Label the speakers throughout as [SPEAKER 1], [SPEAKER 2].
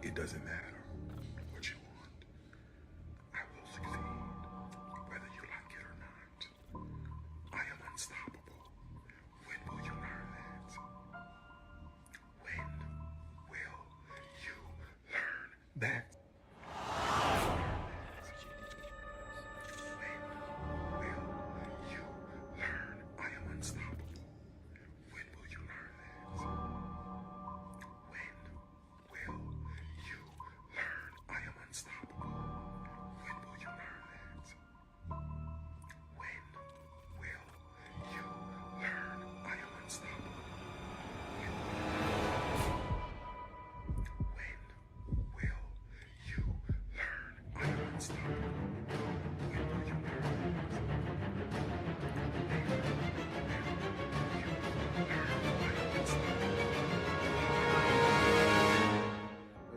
[SPEAKER 1] It doesn't matter what you want. I will succeed, whether you like it or not. I am unstoppable. When will you learn that? When will you learn that?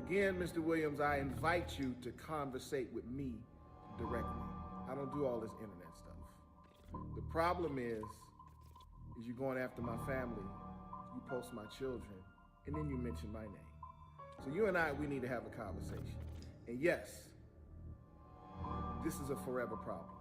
[SPEAKER 2] Again, Mr. Williams, I invite you to conversate with me directly. I don't do all this internet stuff. The problem is you're going after my family, you post my children, and then you mention my name. So you and I, we need to have a conversation. And yes, this is a forever problem.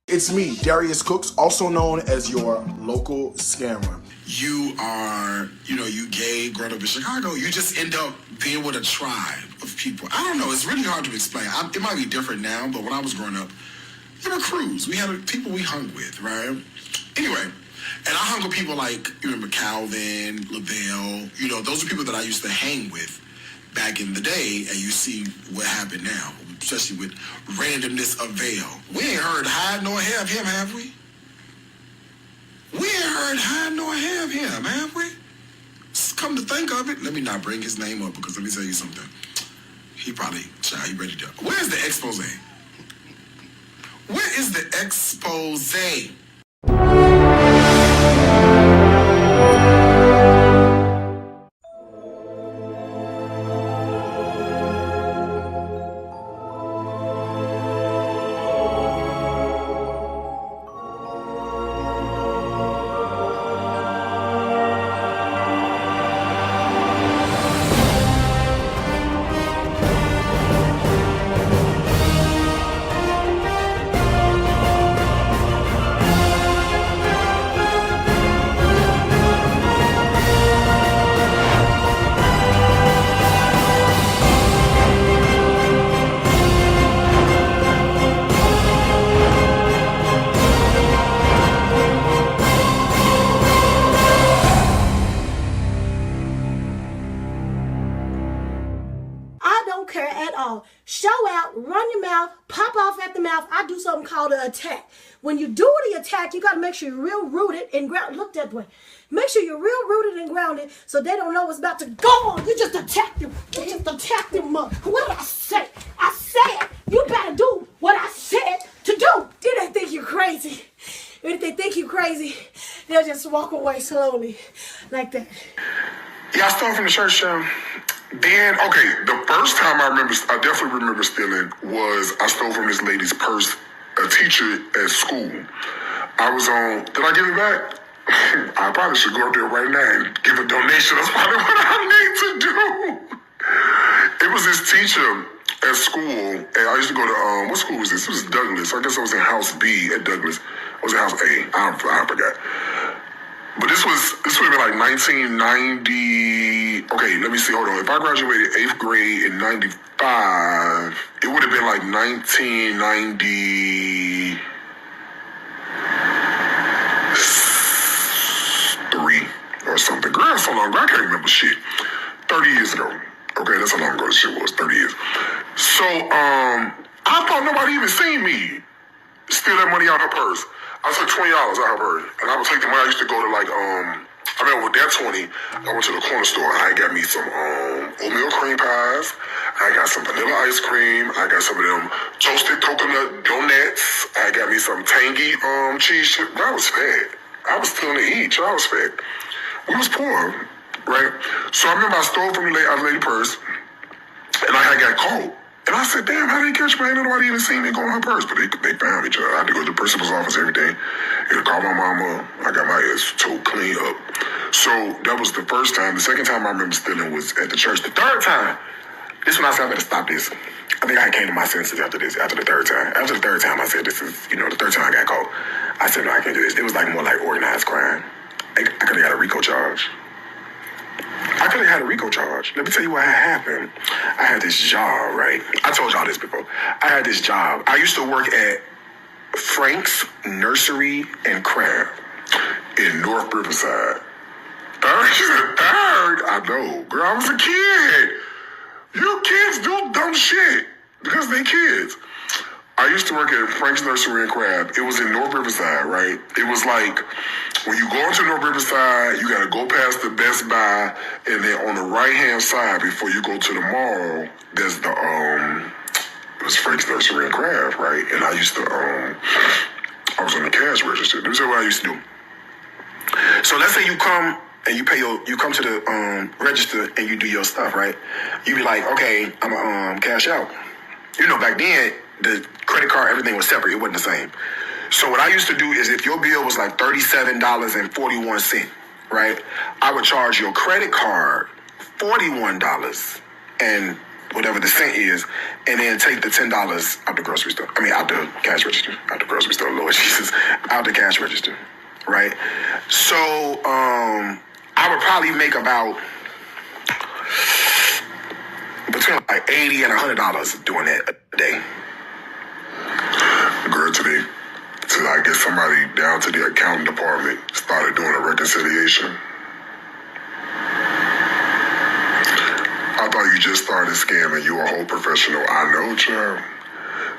[SPEAKER 3] It's me, Darius Crooks, also known as your local scammer.
[SPEAKER 4] You are, you gay, grown up in Chicago, you just end up being with a tribe of people. I don't know, it's really hard to explain. It might be different now, but when I was growing up, there were crews. We had people we hung with, right? Anyway, and I hung with people like, you remember Calvin, Lavelle, those are people that I used to hang with back in the day, and you see what happened now, especially with randomness of Vail. We ain't heard hide nor have him, have we? We ain't heard hide nor have him, have we? Come to think of it, let me not bring his name up, because let me tell you something. He probably, he ready to. Where's the expose? Where is the expose?
[SPEAKER 5] Show out, run your mouth, pop off at the mouth. I do something called an attack. When you do the attack, you got to make sure you're real rooted and grounded. Look that way. Make sure you're real rooted and grounded so they don't know what's about to go on. You just attack them. You just attack them. What did I say? I said you better do what I said to do. Did they think you're crazy? If they think you're crazy, they'll just walk away slowly like that.
[SPEAKER 4] Yeah, I stole from the church. Then, okay, the first time I definitely remember stealing was I stole from this lady's purse, a teacher at school. I was on, did I give it back? I probably should go up there right now and give a donation. That's probably what I need to do. It was this teacher at school, and I used to go to, what school was this? It was Douglas. I guess I was in House B at Douglas. I was in House A. I forgot. But this would have been like 1990. Okay, let me see. Hold on. If I graduated 8th grade in 95, it would have been like 1993 or something. Girl, so long ago. I can't remember shit. 30 years ago. Okay, that's how long ago this shit was. 30 years. So, I thought nobody even seen me steal that money out of her purse. I took $20 out of her, and I would take the money. I used to go to I remember with that 20, I went to the corner store. I got me some oatmeal cream pies. I got some vanilla ice cream. I got some of them toasted coconut donuts. I got me some tangy cheese chip. I was fed. I was still to eat. I was fed. We was poor, right? So I remember I stole from the lady purse, and I had got caught.
[SPEAKER 1] And I said, damn, how they catch me? Ain't nobody even seen me go in her purse. But they found me. I had to go to the principal's office every day. And call my mama. I got my ass toe clean up. So that was the first time. The second time I remember stealing was at the church. The third time, this when I said I better stop this. I think I came to my senses after this, after the third time. After the third time, I said, this is, the third time I got caught. I said, no, I can't do this. It was like more like organized crime. I could have got a RICO charge. Let me tell you what had happened. I had this job, right? I told y'all this before. I had this job. I used to work at Frank's Nursery and Craft in North Riverside. Third? I know. Girl, I was a kid. You kids do dumb shit because they kids. I used to work at Frank's Nursery and Crab. It was in North Riverside, right? It was like, when you go into North Riverside, you gotta go past the Best Buy, and then on the right-hand side, before you go to the mall, there's the, it was Frank's Nursery and Crab, right? And I used to, I was on the cash register. This is what I used to do. So let's say you come and you come to the register and you do your stuff, right? You be like, okay, I'm gonna cash out. Back then, the credit card, everything was separate. It wasn't the same. So what I used to do is if your bill was like $37.41, right? I would charge your credit card $41 and whatever the cent is, and then take the $10 out the grocery store. Out the cash register. Out the grocery store, Lord Jesus. Out the cash register, right? So I would probably make about between like $80 and $100 doing that a day. Girl, today, I guess somebody down to the accounting department started doing a reconciliation. I thought you just started scamming. You a whole professional. I know, child.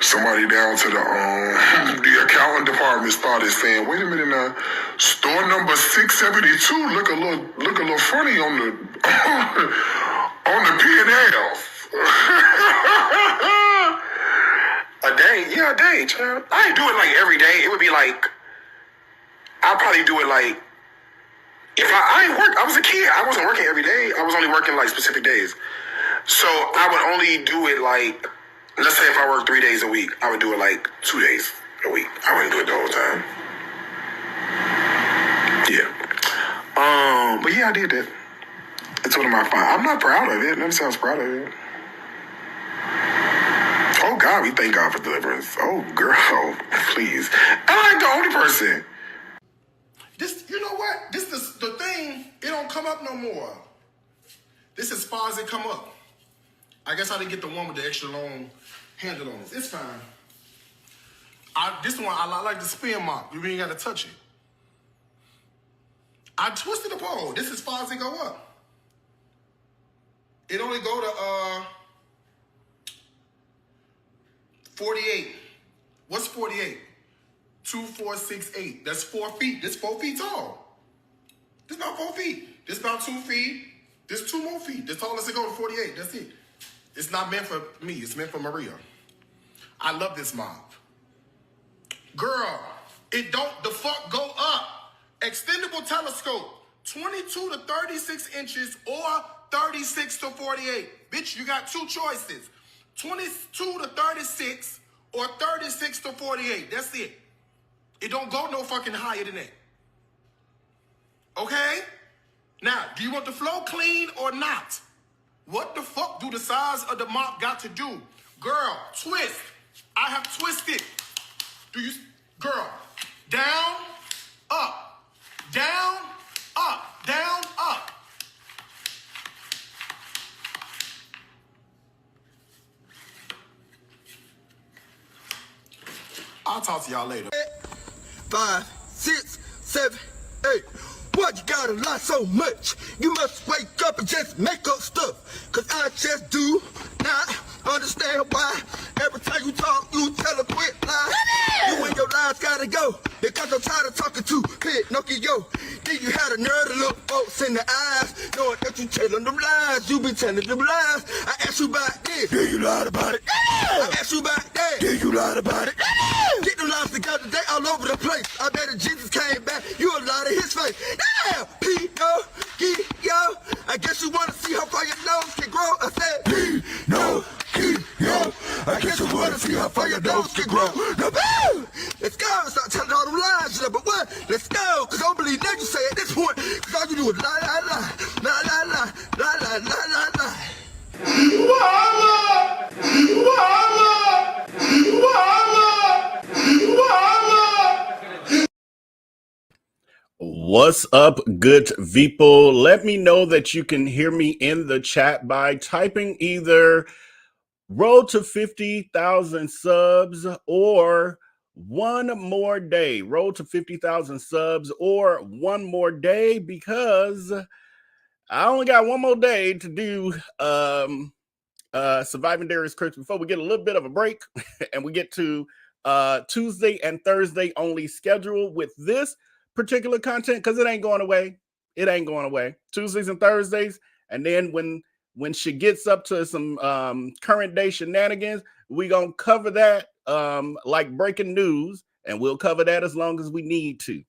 [SPEAKER 1] Somebody down to the accounting department started saying, wait a minute now, store number 672 look a little funny on the on the P&Ls. A day, child. I didn't do it like every day. It would be like, I'd probably do it like, if I ain't work, I was a kid. I wasn't working every day. I was only working like specific days. So I would only do it like, let's say if I work 3 days a week, I would do it like 2 days a week. I wouldn't do it the whole time. Yeah. But yeah, I did that. It's one of my fine. I'm not proud of it. Never sounds proud of it. Oh God, we thank God for deliverance. Oh girl, please. I ain't the only person. This, you know what? This is the thing. It don't come up no more. This is as far as it come up. I guess I didn't get the one with the extra long handle on it. It's fine. This one, I like the spin mop. You ain't got to touch it. I twisted the pole. This is as far as it go up. It only go to 48. What's 48? 2, 4, 6, 8. That's 4 feet. This 4 feet tall. This about 4 feet. This about 2 feet. This 2 more feet. That's tall as it go to 48. That's it. It's not meant for me. It's meant for Maria. I love this mop. Girl, it don't the fuck go up. Extendable telescope. 22 to 36 inches or 36 to 48. Bitch, you got 2 choices. 22 to 36 or 36 to 48. That's it. It don't go no fucking higher than that. Okay? Now, do you want the flow clean or not? What the fuck do the size of the mop got to do? Girl, twist. I have twisted. Girl, down, up, down, up, down, up. I'll talk to y'all later.
[SPEAKER 6] 5, 6, 7, 8. Why you gotta lie so much? You must wake up and just make up stuff. Cause I just do not understand why. Every time you talk, you tell a quick lie. You and your lies gotta go. Because I'm tired of talking to Pinocchio. Then you had a nerve to look folks in the eyes. Knowing that you telling them lies. You be telling them lies. I asked you about this. Yeah, you lied about it. I asked you about that. Yeah, you lied about it. Get them lies together, they all over the place. I bet if Jesus came back, you a lie to his face. Damn, Pinocchio. I guess you wanna see how far your nose can grow. I said, Pinocchio. bones get grown. Now, boo! Let's go. Start telling all them lies, but what? Let's go. Cause I don't believe nothing you say at this point. Cause all you do is lie, lie, lie. Lie, lie, lie. Lie, lie, lie, lie, lie.
[SPEAKER 1] Mama! Mama! Mama! Mama!
[SPEAKER 7] What's up, good people? Let me know that you can hear me in the chat by typing either road to 50,000 subs or one more day. Road to 50,000 subs or one more day, because I only got one more day to do Surviving Darius Crooks before we get a little bit of a break and we get to Tuesday and Thursday only schedule with this particular content, because it ain't going away. It ain't going away. Tuesdays and Thursdays. And then when she gets up to some current day shenanigans, we gonna cover that like breaking news, and we'll cover that as long as we need to.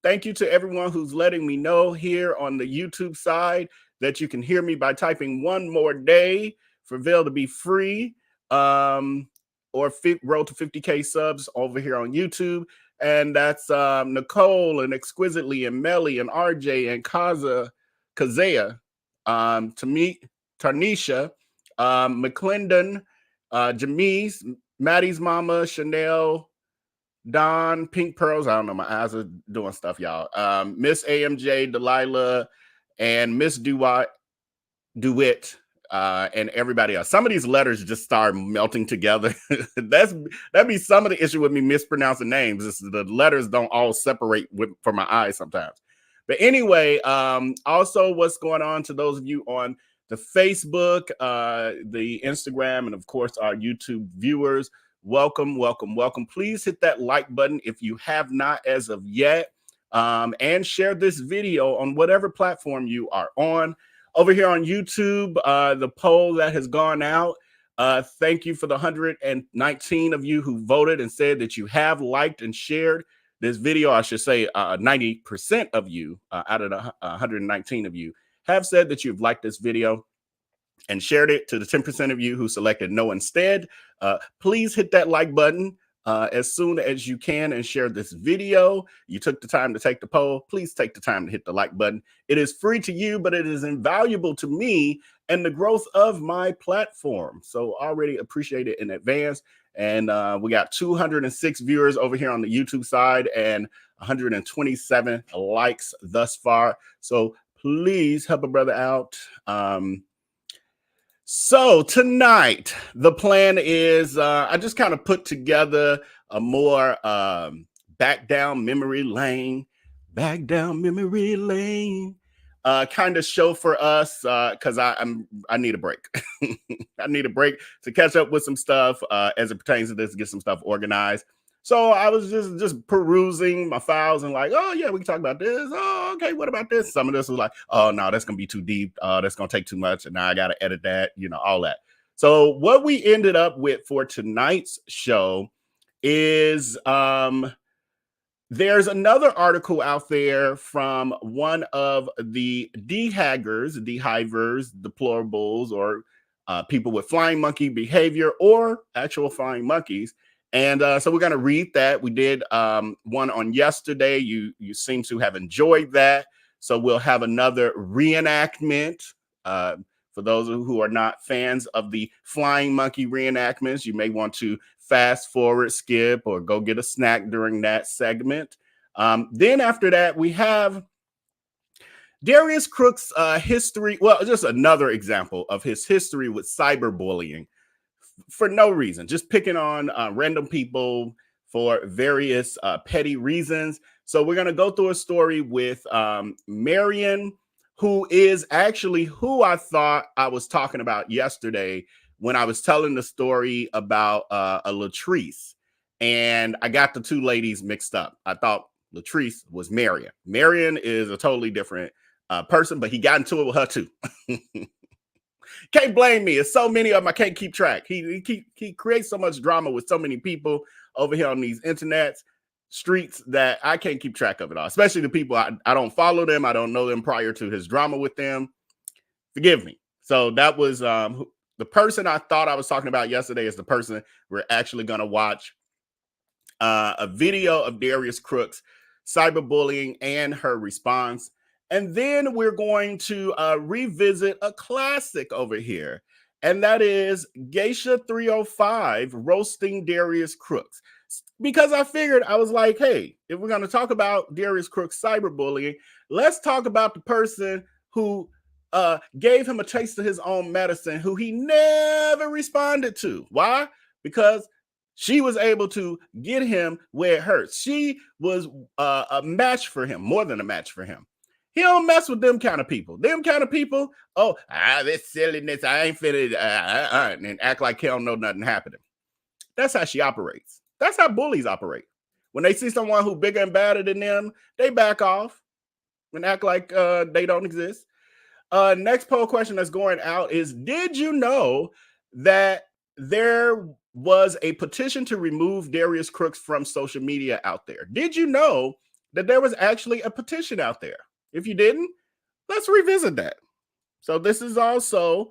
[SPEAKER 7] Thank you to everyone who's letting me know here on the YouTube side that you can hear me by typing one more day for Vail to be free, or road to 50K subs over here on YouTube. And that's Nicole and Exquisitely and Melly and RJ and Kazea, Tarnisha, McClendon, Jamise, Maddie's mama, Chanel, Don, Pink Pearls. I don't know. My eyes are doing stuff, y'all. Miss AMJ, Delilah, and Miss DeWitt, and everybody else. Some of these letters just start melting together. That'd be some of the issue with me mispronouncing names. Is the letters don't all separate for my eyes sometimes. But anyway, also what's going on to those of you on the Facebook, the Instagram, and of course our YouTube viewers. Welcome, welcome, welcome. Please hit that like button if you have not as of yet, and share this video on whatever platform you are on. Over here on YouTube, the poll that has gone out, thank you for the 119 of you who voted and said that you have liked and shared this video. I should say 90% of you out of the 119 of you have said that you've liked this video and shared it. To the 10% of you who selected no instead, please hit that like button as soon as you can and share this video. You took the time to take the poll. Please take the time to hit the like button. It is free to you, but it is invaluable to me and the growth of my platform. So already appreciate it in advance. And we got 206 viewers over here on the YouTube side and 127 likes thus far. So please help a brother out. So tonight, the plan is I just kind of put together a more back down memory lane kind of show for us, because I need a break. I need a break to catch up with some stuff as it pertains to this, get some stuff organized. So I was just perusing my files and like, oh yeah, we can talk about this. Oh, okay, what about this? Some of this was like, oh no, that's gonna be too deep. That's gonna take too much, and now I gotta edit that, all that. So what we ended up with for tonight's show is there's another article out there from one of the dehivers, deplorables, or people with flying monkey behavior or actual flying monkeys. And so we're going to read that. We did one on yesterday. You seem to have enjoyed that. So we'll have another reenactment. For those who are not fans of the flying monkey reenactments, you may want to fast forward, skip, or go get a snack during that segment. Then after that, we have Darius Crooks' history. Well, just another example of his history with cyberbullying. For no reason, just picking on random people for various petty reasons. So we're going to go through a story with Marion, who is actually who I thought I was talking about yesterday when I was telling the story about a Latrice. And I got the two ladies mixed up. I thought Latrice was Marion. Marion is a totally different person, but he got into it with her too. Can't blame me. It's so many of them I can't keep track. He creates so much drama with so many people over here on these internet streets that I can't keep track of it all, especially the people I don't follow them. I don't know them prior to his drama with them. Forgive me. So that was The person I thought I was talking about yesterday is the person we're actually going to watch a video of Darius Crooks cyberbullying and her response. And then we're going to revisit a classic over here. And that is Geisha 305 roasting Darius Crooks. Because I figured, I was like, hey, if we're going to talk about Darius Crooks cyberbullying, let's talk about the person who gave him a taste of his own medicine, who he never responded to. Why? Because she was able to get him where it hurts. She was a match for him, more than a match for him. He don't mess with them kind of people. Them kind of people, this silliness, I ain't finna, and act like he don't know nothing happening. That's how she operates. That's how bullies operate. When they see someone who bigger and badder than them, they back off and act like they don't exist. Next poll question that's going out is, did you know that there was a petition to remove Darius Crooks from social media out there? Did you know that there was actually a petition out there? If you didn't, let's revisit that. So this is also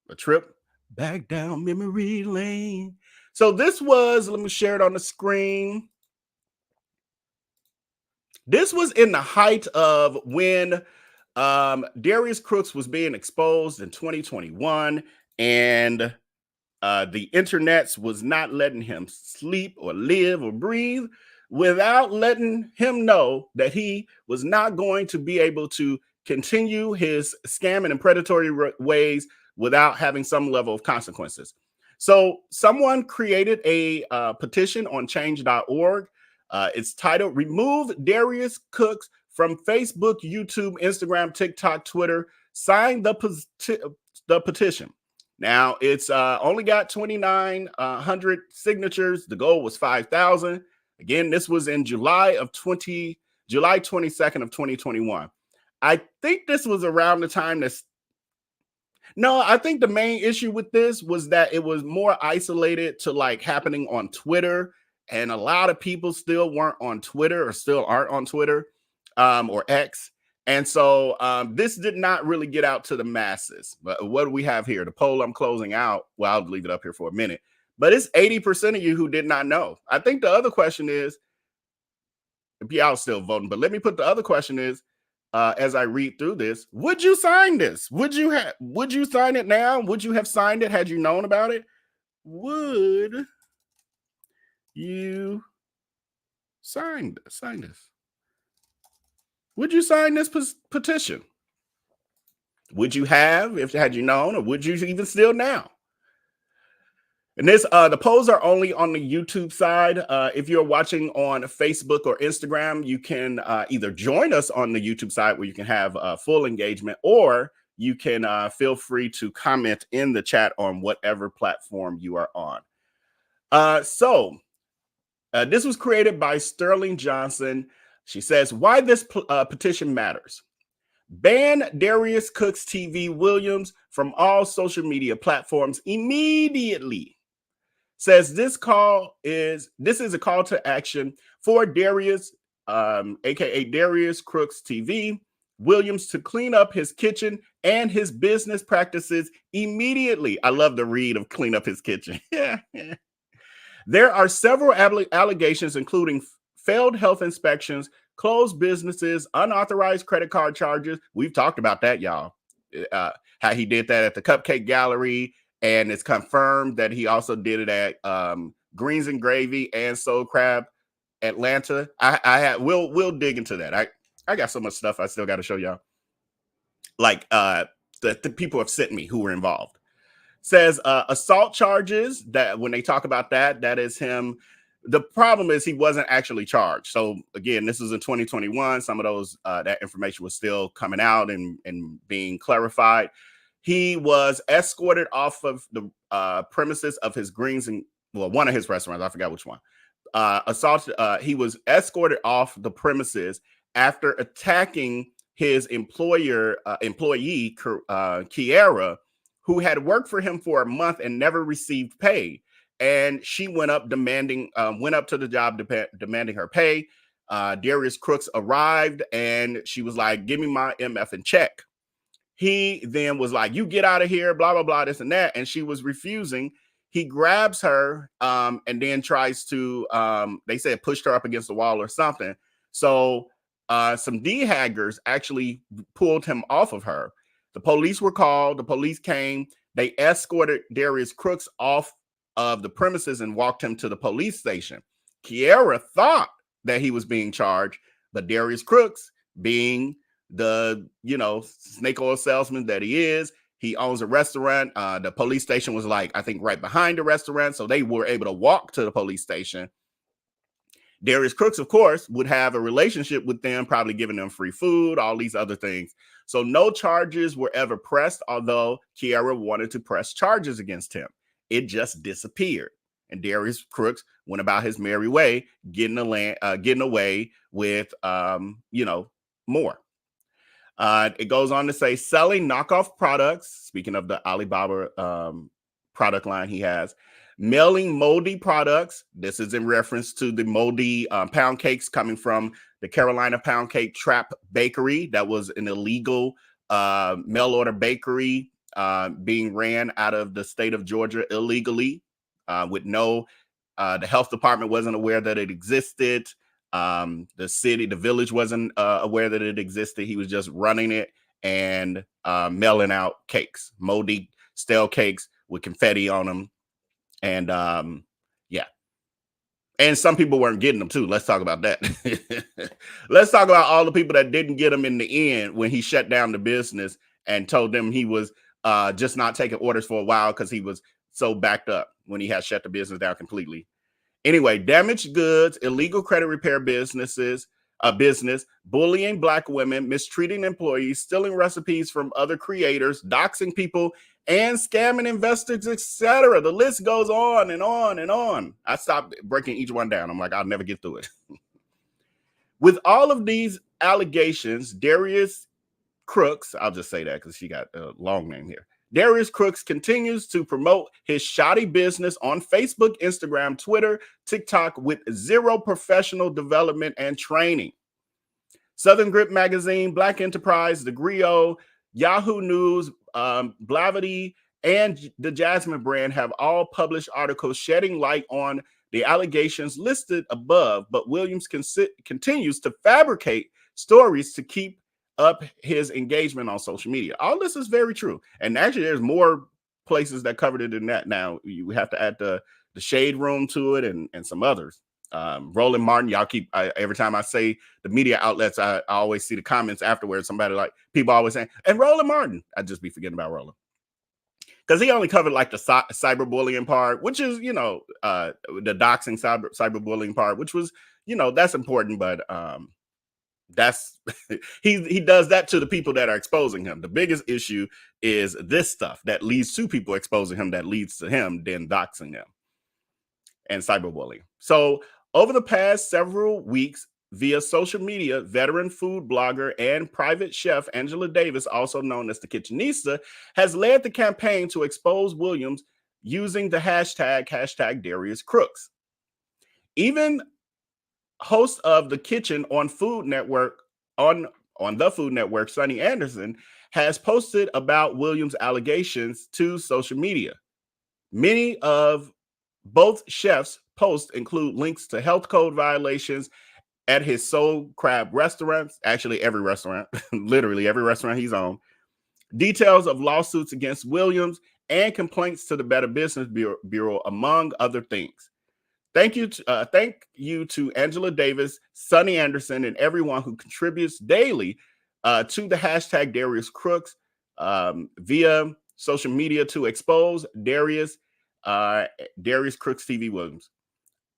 [SPEAKER 7] a trip back down memory lane. So this was, let me share it on the screen. This was in the height of when Darius Crooks was being exposed in 2021, and the internets was not letting him sleep or live or breathe without letting him know that he was not going to be able to continue his scamming and predatory ways without having some level of consequences. So someone created a petition on change.org. It's titled "Remove Darius Crooks from Facebook, YouTube, Instagram, TikTok, Twitter. Sign the petition." Now, it's only got 2,900 signatures. The goal was 5,000. Again, this was in July 22nd of 2021. I think this was around the time I think the main issue with this was that it was more isolated to like happening on Twitter. And a lot of people still weren't on Twitter or still aren't on Twitter or X. And so this did not really get out to the masses. But what do we have here? The poll I'm closing out. Well, I'll leave it up here for a minute. But it's 80% of you who did not know. I think the other question is, y'all still voting, but let me put the other question is, as I read through this, would you sign this? Would you sign it now? Would you have signed it had you known about it? Would you sign this? Would you sign this petition? Would you have, if had you known, or would you even still now? And this, the polls are only on the YouTube side. If you're watching on Facebook or Instagram, you can either join us on the YouTube side where you can have full engagement, or you can feel free to comment in the chat on whatever platform you are on. So this was created by Sterling Johnson. She says, why this petition matters. Ban Darius Crooks TV Williams from all social media platforms immediately. Says this is a call to action for Darius, aka Darius Crooks TV Williams, to clean up his kitchen and his business practices immediately. I love the read of clean up his kitchen. Yeah. There are several allegations, including failed health inspections, closed businesses, unauthorized credit card charges. We've talked about that, y'all. How he did that at the Cupcake Gallery. And it's confirmed that he also did it at Greens and Gravy and Soul Crab Atlanta. We'll dig into that. I got so much stuff I still got to show y'all. Like the people have sent me who were involved. Says assault charges, that when they talk about that is him. The problem is he wasn't actually charged. So again, this is in 2021. Some of those that information was still coming out and being clarified. He was escorted off of the premises of his Greens and one of his restaurants. I forgot which one. He was escorted off the premises after attacking his employee, Kiara, who had worked for him for a month and never received pay. And she went up to the job demanding her pay. Darius Crooks arrived and she was like, "Give me my MF in check." He then was like, you get out of here, blah, blah, blah, this and that. And she was refusing. He grabs her and then tries to, they said, pushed her up against the wall or something. So some D-haggers actually pulled him off of her. The police were called. The police came. They escorted Darius Crooks off of the premises and walked him to the police station. Kiara thought that he was being charged, but Darius Crooks, being the, snake oil salesman that he is, he owns a restaurant. The police station was like, I think right behind the restaurant. So they were able to walk to the police station. Darius Crooks, of course, would have a relationship with them, probably giving them free food, all these other things. So no charges were ever pressed, although Kiara wanted to press charges against him. It just disappeared. And Darius Crooks went about his merry way, getting away with, more. It goes on to say selling knockoff products. Speaking of the Alibaba product line he has, mailing moldy products. This is in reference to the moldy pound cakes coming from the Carolina Pound Cake Trap Bakery. That was an illegal mail order bakery being ran out of the state of Georgia illegally with no, the health department wasn't aware that it existed. The village wasn't aware that it existed. He was just running it and mailing out cakes, moldy, stale cakes with confetti on them. And yeah. And some people weren't getting them too. Let's talk about that. Let's talk about all the people that didn't get them in the end when he shut down the business and told them he was just not taking orders for a while because he was so backed up when he had shut the business down completely. Anyway, damaged goods, illegal credit repair business, bullying Black women, mistreating employees, stealing recipes from other creators, doxing people, and scamming investors, etc. The list goes on and on and on. I stopped breaking each one down. I'm like, I'll never get through it. With all of these allegations, Darius Crooks, I'll just say that because she got a long name here. Darius Crooks continues to promote his shoddy business on Facebook, Instagram, Twitter, TikTok with zero professional development and training. Southern Grip Magazine, Black Enterprise, The Griot, Yahoo News, Blavity, and the Jasmine brand have all published articles shedding light on the allegations listed above, but Williams continues to fabricate stories to keep up his engagement on social media. All this is very true. And actually, there's more places that covered it than that. Now, you have to add the Shade Room to it and some others. Roland Martin, y'all keep, every time I say the media outlets, I always see the comments afterwards. Somebody like, people always saying, and Roland Martin, I'd just be forgetting about Roland. Because he only covered like the cyberbullying part, which is, the doxing cyberbullying part, which was, that's important, but that's he does that to the people that are exposing him. The biggest issue is this stuff that leads to people exposing him, that leads to him then doxing them and cyberbullying. So over the past several weeks, via social media, veteran food blogger and private chef Angela Davis, also known as the Kitchenista, has led the campaign to expose Williams using the hashtag Darius Crooks. Even host of The Kitchen on Food Network, on the Food Network, Sonny Anderson, has posted about Williams' allegations to social media. Many of both chefs' posts include links to health code violations at his Soul Crab restaurants, actually every restaurant, literally every restaurant he's on, details of lawsuits against Williams, and complaints to the Better Business Bureau, among other things. Thank you to Angela Davis, Sonny Anderson, and everyone who contributes daily to the hashtag Darius Crooks via social media to expose Darius Crooks TV Williams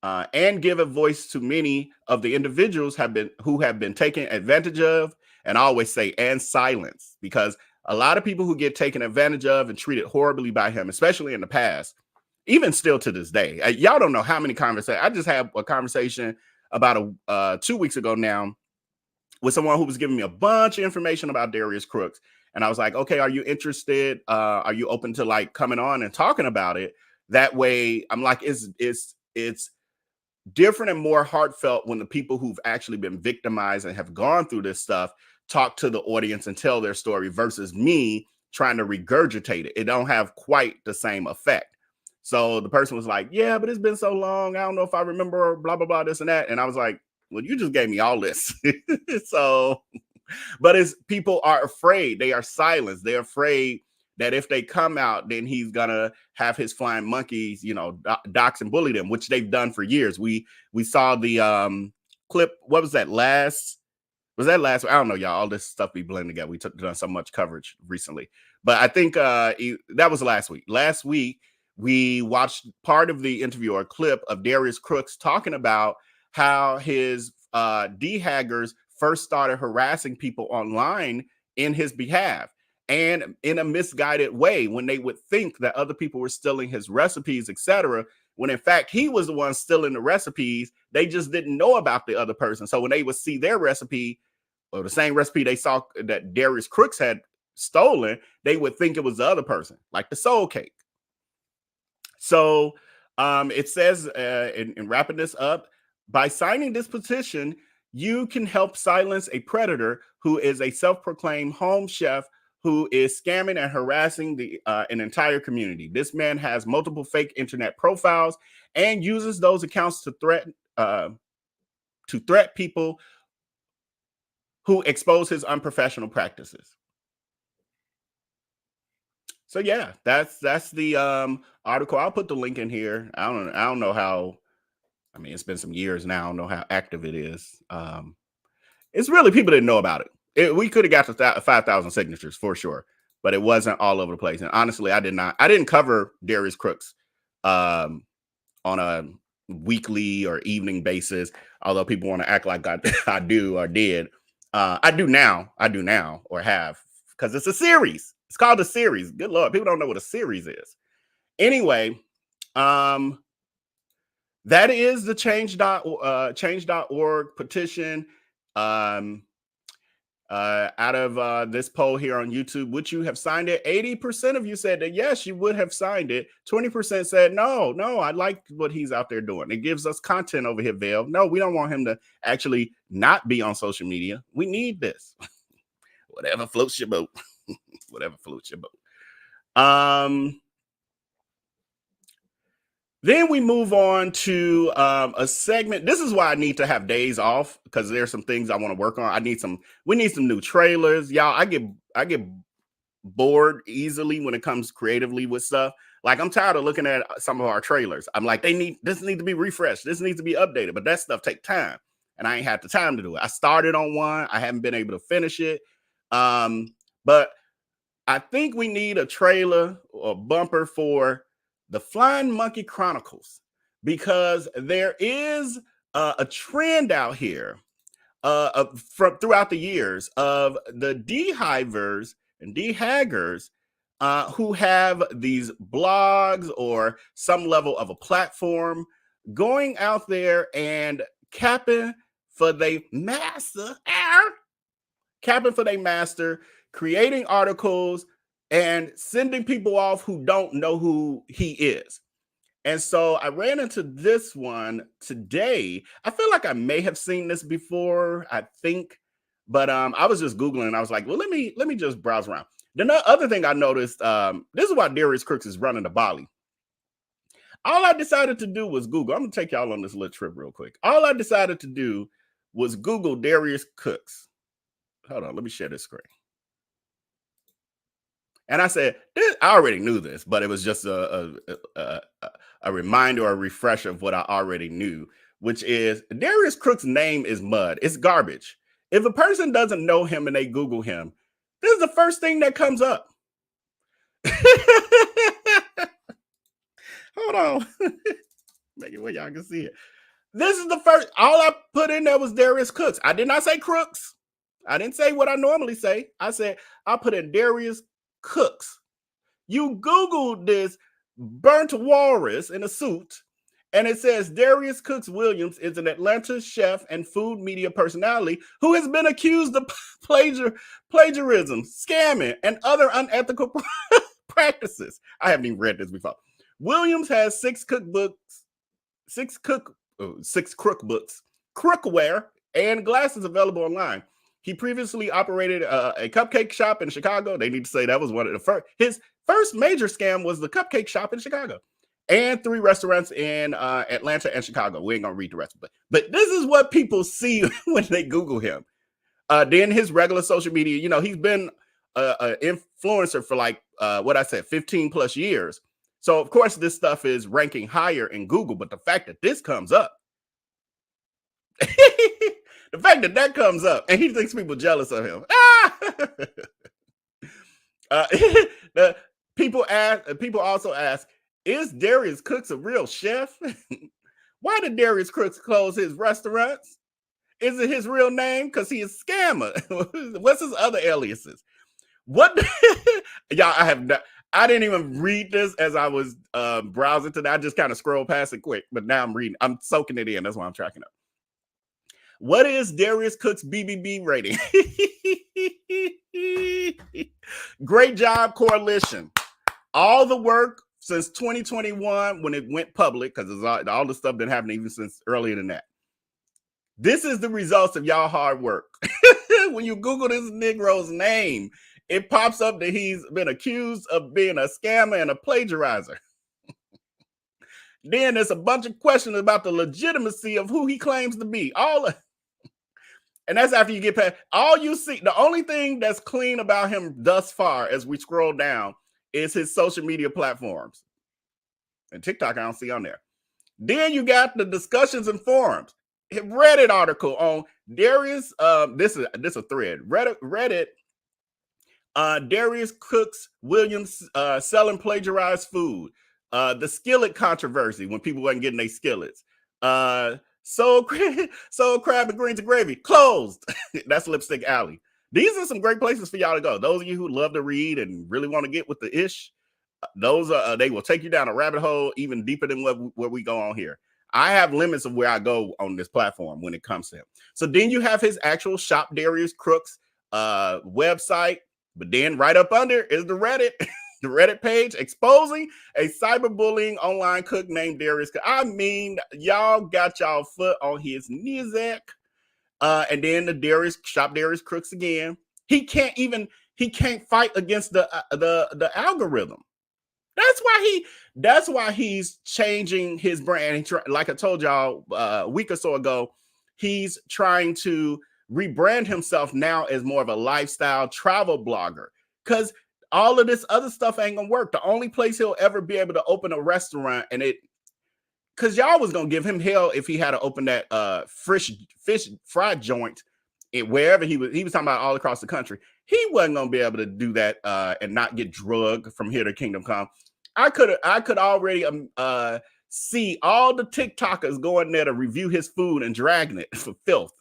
[SPEAKER 7] and give a voice to many of the individuals who have been taken advantage of, and I always say, and silenced, because a lot of people who get taken advantage of and treated horribly by him, especially in the past, even still to this day, y'all don't know how many conversations. I just had a conversation about 2 weeks ago now with someone who was giving me a bunch of information about Darius Crooks. And I was like, okay, are you interested? Are you open to like coming on and talking about it? That way, I'm like, it's different and more heartfelt when the people who've actually been victimized and have gone through this stuff talk to the audience and tell their story versus me trying to regurgitate it. It don't have quite the same effect. So the person was like, yeah, but it's been so long. I don't know if I remember blah, blah, blah, this and that. And I was like, well, you just gave me all this. So, but it's people are afraid. They are silenced. They're afraid that if they come out, then he's gonna have his flying monkeys, you know, dox and bully them, which they've done for years. We saw the clip. What was that last? Was that last? I don't know, y'all. All this stuff be blending together. We done so much coverage recently, but I think that was last week. Last week we watched part of the interview or clip of Darius Crooks talking about how his D-haggers first started harassing people online in his behalf. And in a misguided way, when they would think that other people were stealing his recipes, etc., when in fact he was the one stealing the recipes, they just didn't know about the other person. So when they would see their recipe or the same recipe they saw that Darius Crooks had stolen, they would think it was the other person, like the soul cake. So it says, in wrapping this up, by signing this petition, you can help silence a predator who is a self-proclaimed home chef who is scamming and harassing an entire community. This man has multiple fake internet profiles and uses those accounts to threaten people who expose his unprofessional practices. So yeah, that's the article. I'll put the link in here. I don't know how. I mean, it's been some years now. I don't know how active it is. It's really people didn't know about it. We could have got to 5,000 signatures for sure, but it wasn't all over the place. And honestly, I didn't cover Darius Crooks on a weekly or evening basis, although people want to act like I do or did. I do now or have, because it's a series. It's called a series. Good Lord, people don't know what a series is. Anyway, that is the change.org petition. Out of this poll here on YouTube, would you have signed it? 80% of you said that yes, you would have signed it. 20% said no, I like what he's out there doing. It gives us content over here, Vail. No, we don't want him to actually not be on social media. We need this. Whatever floats your boat. Whatever floats your boat. Then we move on to a segment. This is why I need to have days off, because there's some things I want to work on. We need some new trailers. Y'all, I get bored easily when it comes creatively with stuff. Like, I'm tired of looking at some of our trailers. I'm like, this needs to be refreshed. This needs to be updated. But that stuff takes time. And I ain't had the time to do it. I started on one. I haven't been able to finish it. But I think we need a trailer or bumper for the Flying Monkey Chronicles, because there is a trend out here from throughout the years of the D-hivers and D-haggers who have these blogs or some level of a platform going out there and capping for their master, creating articles and sending people off who don't know who he is. And so I ran into this one today. I feel like I may have seen this before, I think, but I was just Googling and I was like, well, let me just browse around. The other thing I noticed, this is why Darius Crooks is running to Bali. All I decided to do was Google. I'm gonna take y'all on this little trip real quick. All I decided to do was Google Darius Crooks. Hold on, let me share this screen. And I said, I already knew this, but it was just a reminder or a refresher of what I already knew, which is Darius Crooks' name is mud. It's garbage. If a person doesn't know him and they Google him, this is the first thing that comes up. Hold on. Make it where y'all can see it. This is the first. All I put in there was Darius Crooks. I did not say Crooks. I didn't say what I normally say. I said I put in Darius Crooks. You Googled this burnt walrus in a suit, and it says Darius Crooks Williams is an Atlanta chef and food media personality who has been accused of plagiarism, scamming, and other unethical practices. I haven't even read this before. Williams has 6 cookbooks, 6 cookbooks, crookware, and glasses available online. He previously operated a cupcake shop in Chicago. They need to say that was one of the first. His first major scam was the cupcake shop in Chicago, and 3 restaurants in Atlanta and Chicago. We ain't gonna read the rest, but this is what people see when they Google him. Then his regular social media, you know, he's been an influencer for like 15 plus years. So of course this stuff is ranking higher in Google, but the fact that this comes up, the fact that that comes up, and he thinks people jealous of him. The people also ask, is Darius Crooks a real chef? Why did Darius Crooks close his restaurants? Is it his real name? Because he is a scammer. What's his other aliases? What? Y'all, I didn't even read this as I was browsing today. I just kind of scrolled past it quick, but now I'm reading. I'm soaking it in. That's why I'm tracking up. What is Darius Crooks' BBB rating? Great job, Coalition. All the work since 2021 when it went public, because all the stuff been happening even since earlier than that. This is the results of y'all hard work. When you Google this Negro's name, it pops up that he's been accused of being a scammer and a plagiarizer. Then there's a bunch of questions about the legitimacy of who he claims to be. And that's after you get past all you see. The only thing that's clean about him thus far, as we scroll down, is his social media platforms. And TikTok, I don't see on there. Then you got the discussions and forums. A Reddit article on Darius. This is a thread. Reddit. Darius Crooks Williams selling plagiarized food. The skillet controversy when people wasn't getting their skillets. Soul crab and greens and gravy closed. That's Lipstick Alley. These are some great places for y'all to go. Those of you who love to read and really want to get with the ish, those are they will take you down a rabbit hole even deeper than where we go on here. I have limits of where I go on this platform when it comes to him. So then you have his actual Shop Darius Crooks website, but then right up under is the Reddit. The Reddit page exposing a cyberbullying online cook named Darius. I mean, y'all got y'all foot on his kneesack. And then the Shop Darius Crooks again. He can't fight against the algorithm. That's why he's changing his brand. Like I told y'all a week or so ago, he's trying to rebrand himself now as more of a lifestyle travel blogger. Because all of this other stuff ain't gonna work. The only place he'll ever be able to open a restaurant, because y'all was gonna give him hell if he had to open that fish fry joint wherever he was talking about all across the country. He wasn't gonna be able to do that and not get drugged from here to Kingdom Come. I could already see all the TikTokers going there to review his food and dragging it for filth.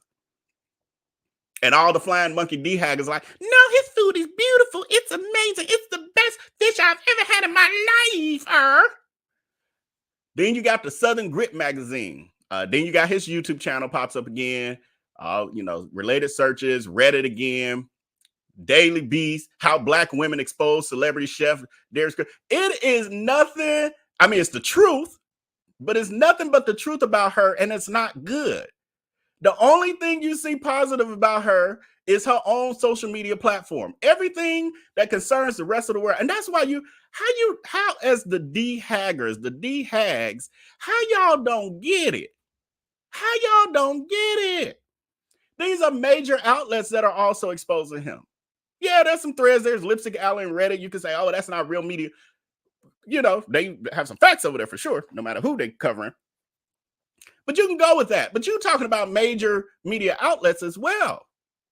[SPEAKER 7] And all the flying monkey D-haggers like, no, his food is beautiful. It's amazing. It's the best fish I've ever had in my life. Then you got the Southern Grit magazine. Then you got his YouTube channel pops up again. Related searches, Reddit again, Daily Beast, how Black women expose celebrity chef Darius Crooks. It is nothing. I mean, it's the truth, but it's nothing but the truth about her, and it's not good. The only thing you see positive about her is her own social media platform. Everything that concerns the rest of the world. And that's why how as the D-haggers, the D-hags, how y'all don't get it? How y'all don't get it? These are major outlets that are also exposing him. Yeah, there's some threads. There's Lipstick Alley and Reddit. You can say, oh, that's not real media. They have some facts over there for sure, no matter who they're covering. But you can go with that. But you're talking about major media outlets as well.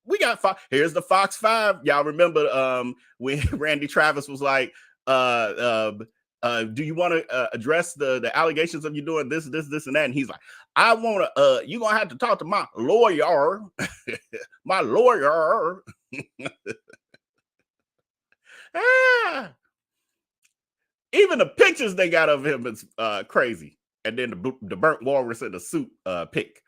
[SPEAKER 7] We got here's the Fox 5. Y'all remember when Randy Travis was like, do you want to address the allegations of you doing this, and that? And he's like, I want to, you're going to have to talk to my lawyer. My lawyer. Even the pictures they got of him is crazy. And then the burnt walrus in the suit pic.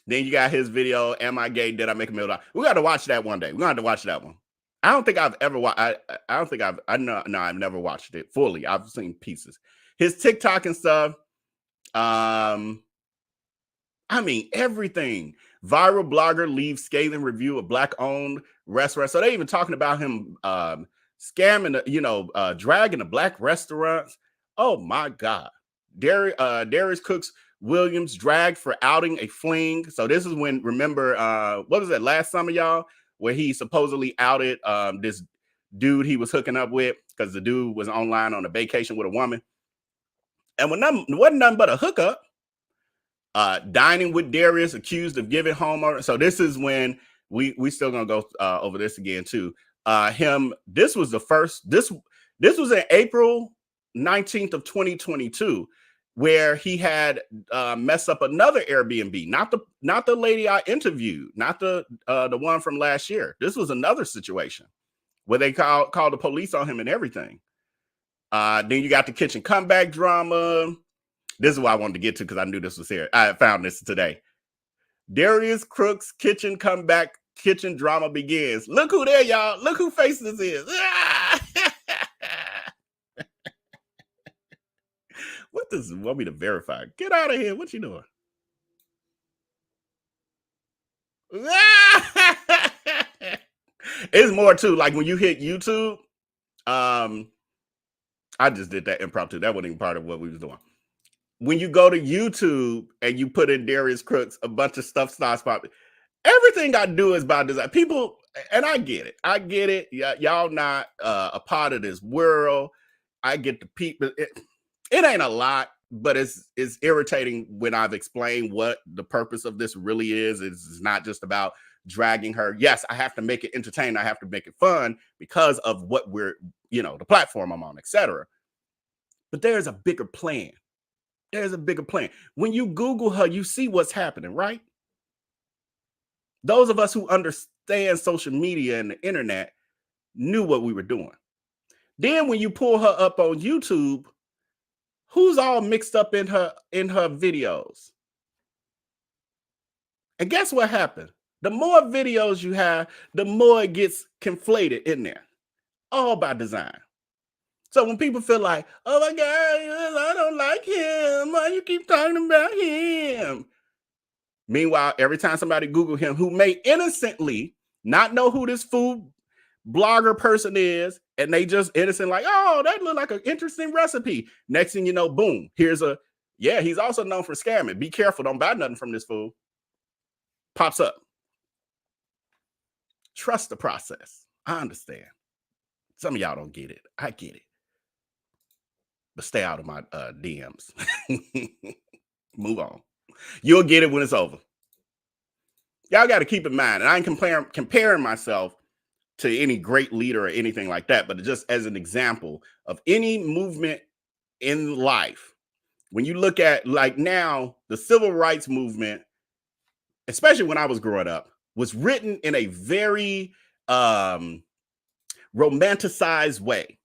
[SPEAKER 7] Then you got his video, Am I Gay? Did I Make a Million? We got to watch that one day. We're going to have to watch that one. I don't think I've ever watched. I've never watched it fully. I've seen pieces. His TikTok and stuff. I mean, everything. Viral blogger leaves scathing review of Black-owned restaurant. So they even talking about him scamming, dragging the Black restaurants. Oh my God. Darius Crooks Williams dragged for outing a fling. So this is when, remember, what was that last summer, y'all, where he supposedly outed this dude he was hooking up with because the dude was online on a vacation with a woman. And wasn't nothing but a hookup. Dining with Darius, accused of giving homeowner. So this is when we still gonna go over this again too. This was the first. This was in April 19th of 2022, where he had messed up another Airbnb. Not the lady I interviewed, not the one from last year. This was another situation where they called the police on him and everything. Then you got the kitchen comeback drama. This is what I wanted to get to because I knew this was here. I found this today. Darius Crooks kitchen comeback, kitchen drama begins. Look who there, y'all. Look who face this is. What does it want me to verify? Get out of here. What you doing? It's more too, like when you hit YouTube. I just did that impromptu. That wasn't even part of what we was doing. When you go to YouTube and you put in Darius Crooks, a bunch of stuff starts popping. Everything I do is about design. People, and I get it. Y'all not a part of this world. I get the people. It ain't a lot, but it's irritating when I've explained what the purpose of this really is. It's not just about dragging her. Yes, I have to make it entertaining. I have to make it fun because of what we're, the platform I'm on, etc. But there's a bigger plan. There's a bigger plan. When you Google her, you see what's happening, right? Those of us who understand social media and the internet knew what we were doing. Then when you pull her up on YouTube, who's all mixed up in her videos? And guess what happened? The more videos you have, the more it gets conflated in there. All by design. So when people feel like, oh my God, I don't like him. Why you keep talking about him? Meanwhile, every time somebody Google him who may innocently not know who this food blogger person is, and they just innocent like, oh, that look like an interesting recipe. Next thing you know, boom, here's he's also known for scamming. Be careful, don't buy nothing from this fool. Pops up. Trust the process. I understand. Some of y'all don't get it. I get it. But stay out of my DMs. Move on. You'll get it when it's over. Y'all got to keep in mind, and I ain't comparing myself to any great leader or anything like that, but just as an example of any movement in life, when you look at like now, the civil rights movement, especially when I was growing up, was written in a very romanticized way.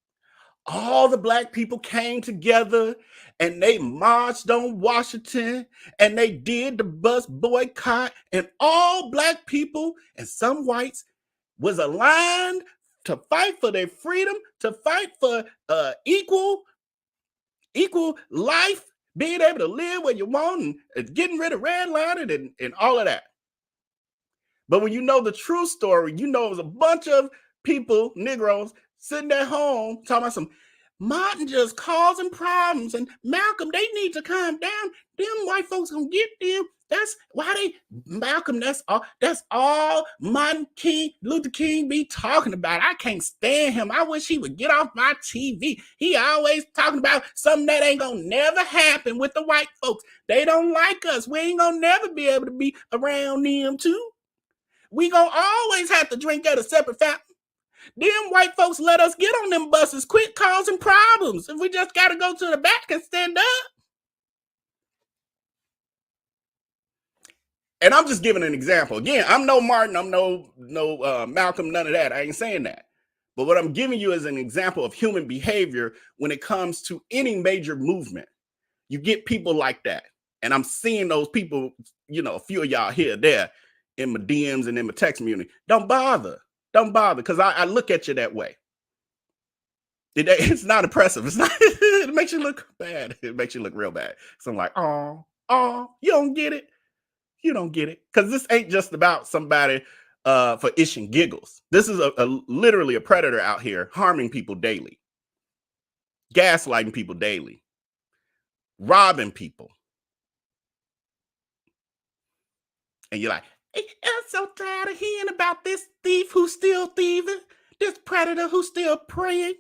[SPEAKER 7] All the Black people came together and they marched on Washington and they did the bus boycott, and all Black people and some whites was aligned to fight for their freedom, to fight for equal life, being able to live where you want, and getting rid of redlining and all of that. But when you know the true story, you know it was a bunch of people, Negroes, sitting at home talking about some Martin just causing problems and Malcolm, they need to calm down. Them white folks gonna get them. That's why Malcolm, that's all Martin Luther King be talking about. I can't stand him. I wish he would get off my TV. He always talking about something that ain't gonna never happen with the white folks. They don't like us. We ain't gonna never be able to be around them too. We gonna always have to drink at a separate fountain. Them white folks let us get on them buses. Quit causing problems. If we just got to go to the back and stand up. And I'm just giving an example. Again, I'm no Martin. I'm no Malcolm, none of that. I ain't saying that. But what I'm giving you is an example of human behavior when it comes to any major movement. You get people like that. And I'm seeing those people, a few of y'all here, there in my DMs and in my text community. Don't bother. Don't bother, because I look at you that way. It's not impressive. It's not. It makes you look bad. It makes you look real bad. So I'm like, oh, you don't get it. You don't get it. Because this ain't just about somebody for ish and giggles. This is literally a predator out here harming people daily, gaslighting people daily, robbing people. And you're like, I'm so tired of hearing about this thief who's still thieving, this predator who's still preying.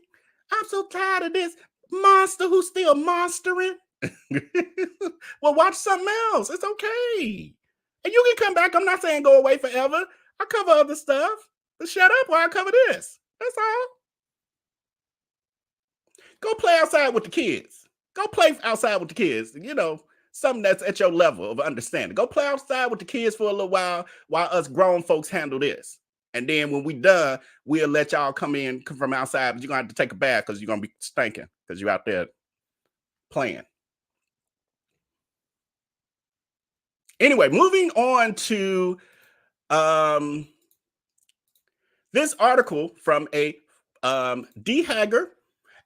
[SPEAKER 7] I'm so tired of this monster who's still monstering. Well, watch something else. It's okay. And you can come back. I'm not saying go away forever. I cover other stuff. But shut up while I cover this. That's all. Go play outside with the kids. Go play outside with the kids. You know, something that's at your level of understanding. Go play outside with the kids for a little while us grown folks handle this. And then when we done, we'll let y'all come from outside, but you're going to have to take a bath because you're going to be stinking because you're out there playing. Anyway, moving on to this article from a D-hagger.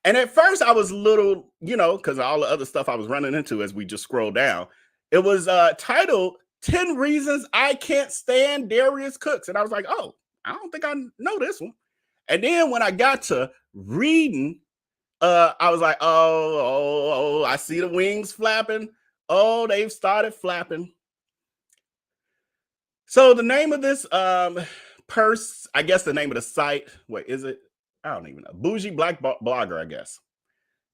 [SPEAKER 7] And at first I was a little, you know, because all the other stuff I was running into as we just scroll down. It was titled 10 Reasons I Can't Stand Darius Crooks. And I was like, oh, I don't think I know this one. And then when I got to reading, I was like, oh, I see the wings flapping. Oh, they've started flapping. So the name of this I guess the name of the site, what is it? I don't even know. Bougie Black Blogger, I guess.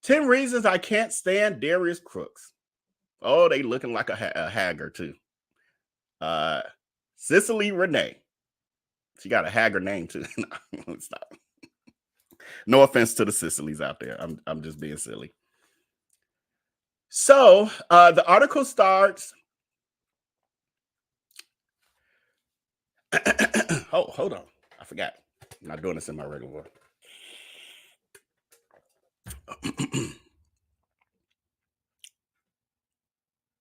[SPEAKER 7] 10 Reasons I Can't Stand Darius Crooks. Oh, they looking like a hagger too. Cicely Renee. She got a hagger name too. Stop. No offense to the Sicilies out there. I'm just being silly. So the article starts. Oh, hold on. I forgot. I'm not doing this in my regular voice.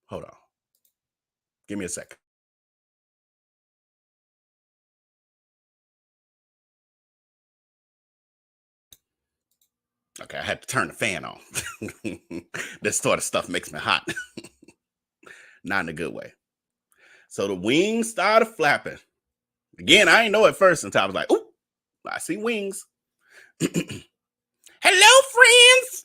[SPEAKER 7] Hold on. Give me a second. Okay, I had to turn the fan on. This sort of stuff makes me hot. Not in a good way. So the wings started flapping. Again, I didn't know at first until I was like, "Ooh, I see wings." Hello, friends.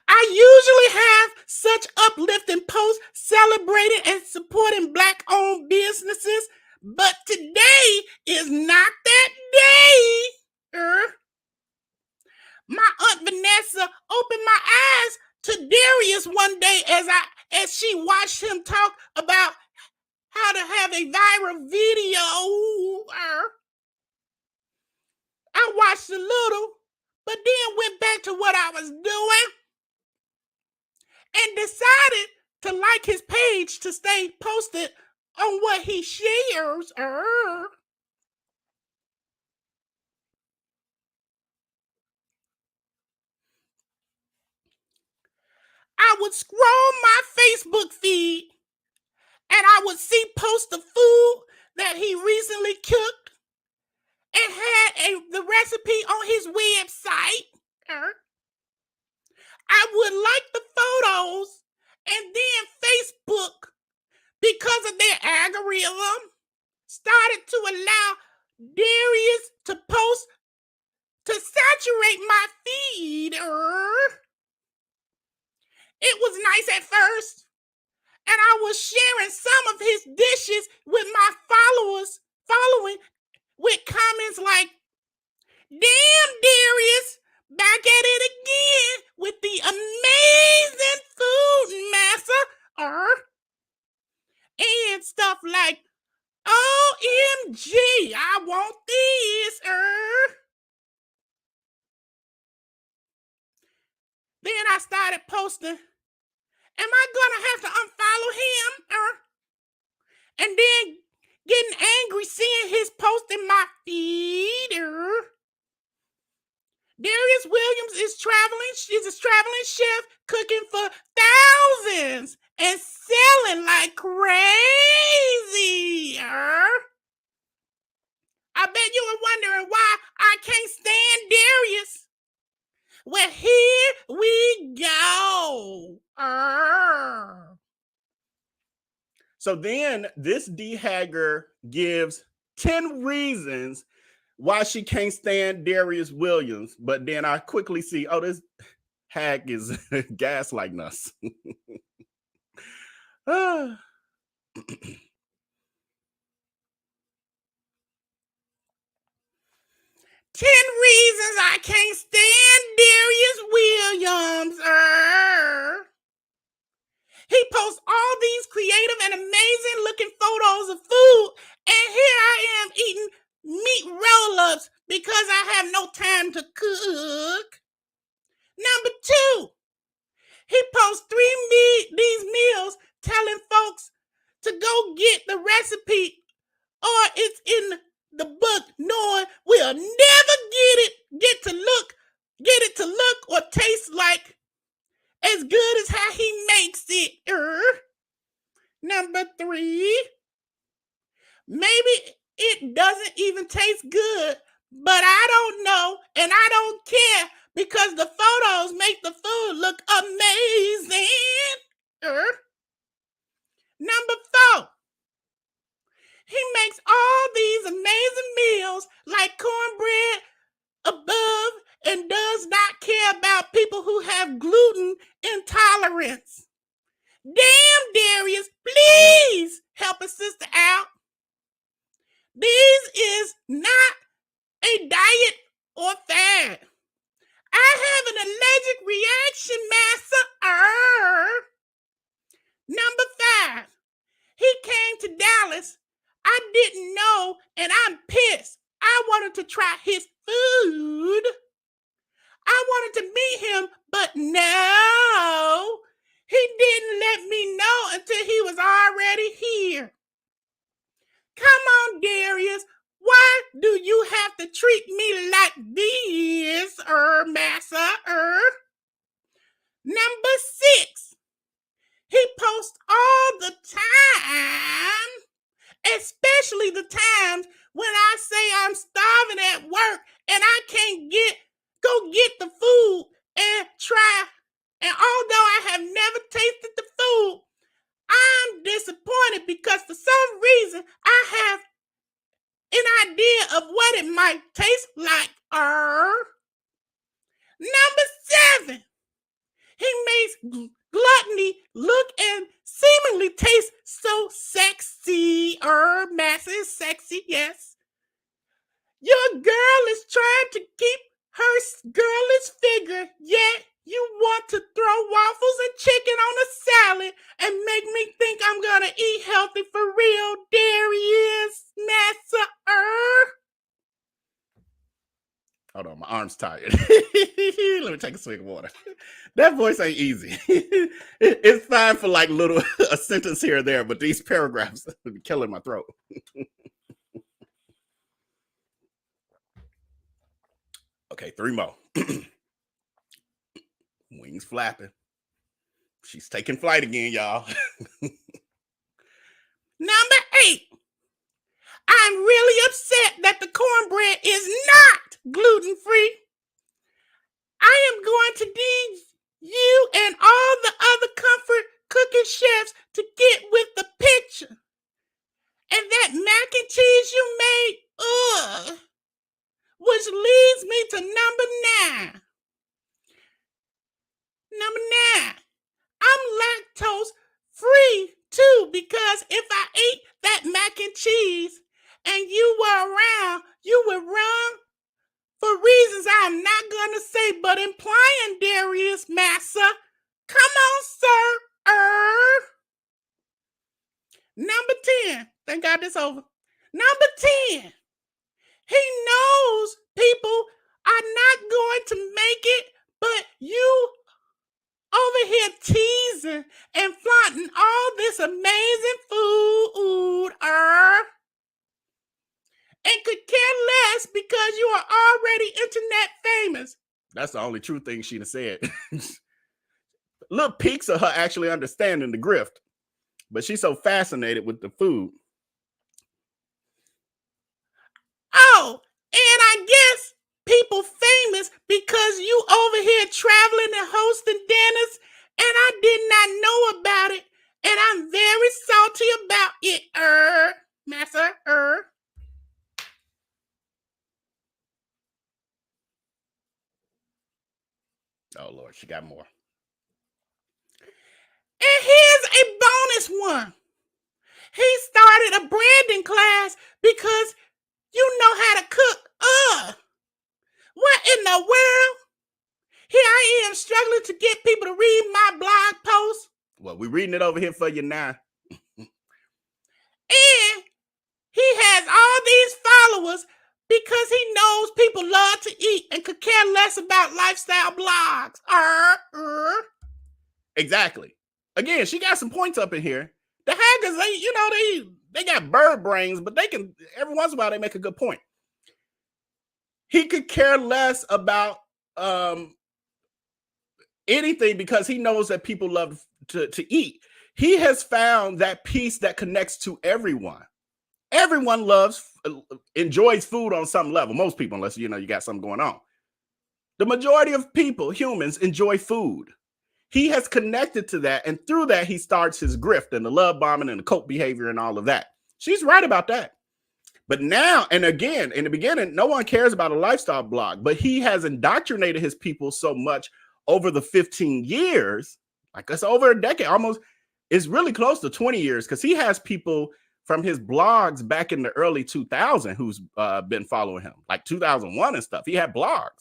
[SPEAKER 7] I usually have such uplifting posts celebrating and supporting Black-owned businesses, but today is not that day. My Aunt Vanessa opened my eyes to Darius one day as she watched him talk about how to have a viral video. I watched a little, but then went back to what I was doing and decided to like his page to stay posted on what he shares. I would scroll my Facebook feed and I would see posts of food that he recently cooked and had the recipe on his website. I would like the photos, and then Facebook, because of their algorithm, started to allow Darius to post to saturate my feed. It was nice at first, and I was sharing some of his dishes with my following with comments like, "Damn, Darius, back at it again with the amazing food, massa." And stuff like, "OMG, I want this." Then I started posting, "Am I gonna have to unfollow him?" And then getting angry seeing his post in my feed. Darius Williams is a traveling chef cooking for thousands and selling like crazy. I bet you were wondering why I can't stand Darius. Well, here we go. So then this dehagger gives 10 reasons why she can't stand Darius Williams. But then I quickly see, oh, this hag is gaslighting us. 10 reasons I can't stand Darius Williams. He posts all these creative and amazing looking photos of food, and here I am eating meat roll-ups because I have no time to cook. Number 2, he posts these meals telling folks to go get the recipe or it's in the book, knowing we'll never get it to look or taste like as good as how he makes it. Number 3, maybe it doesn't even taste good, but I don't know and I don't care because the photos make the food look amazing. Number 4, he makes all these amazing meals like cornbread above and does not care about people who have gluten intolerance. Damn, Darius, please help a sister out. This is not a diet or fad. I have an allergic reaction, massa. Number 5, he came to Dallas. I didn't know, and I'm pissed. I wanted to try his food. I wanted to meet him, but no, he didn't let me know until he was already here. Come on, Darius. Why do you have to treat me like this, massa? Number 6, he posts all the time, especially the times when I say I'm starving at work and I can't go get the food and try. And although I have never tasted the food, I'm disappointed because for some reason I have an idea of what it might taste like. Number 7, he makes gluttony look and seemingly taste so sexy. Massa is sexy, yes. Your girl is trying to keep her girlish figure, yet you want to throw waffles and chicken on a salad and make me think I'm gonna eat healthy for real, Darius Massa. Hold on, my arm's tired. Let me take a swig of water. That voice ain't easy. It's fine for like a sentence here or there, but these paragraphs are killing my throat. Okay, 3 more. Wings flapping. She's taking flight again, y'all. Number 8. I'm really upset that the cornbread is not gluten-free. I am going to need you and all the other comfort cooking chefs to get with the picture. And that mac and cheese you made, which leads me to number 9. Number 9, I'm lactose free too because if I ate that mac and cheese and you were around, you would run for reasons I'm not going to say, but implying, Darius Massa. Come on, sir. Number 10. Thank God it's over. Number 10. He knows people are not going to make it, but you over here teasing and flaunting all this amazing food, and could care less because you are already internet famous. That's the only true thing she'd have said. Little peeks of her actually understanding the grift, but she's so fascinated with the food. Oh, and I guess people famous because you over here traveling and hosting dinners, and I did not know about it, And I'm very salty about it, Master, Oh, Lord, she got more. And here's a bonus one. He started a branding class because you know how to cook. What in the world? Here I am struggling to get people to read my blog post. Well, we're reading it over here for you now. And he has all these followers because he knows people love to eat and could care less about lifestyle blogs. Exactly. Again, she got some points up in here. The hackers, they got bird brains, but they can, every once in a while, they make a good point. He could care less about anything because he knows that people love to eat. He has found that piece that connects to everyone. Everyone enjoys food on some level. Most people, unless you got something going on. The majority of people, humans, enjoy food. He has connected to that, and through that, he starts his grift and the love bombing and the cult behavior and all of that. She's right about that. But now, and again, in the beginning, no one cares about a lifestyle blog, but he has indoctrinated his people so much over the 15 years, like it's over a decade, almost, it's really close to 20 years, because he has people from his blogs back in the early 2000s who's been following him, like 2001 and stuff. He had blogs.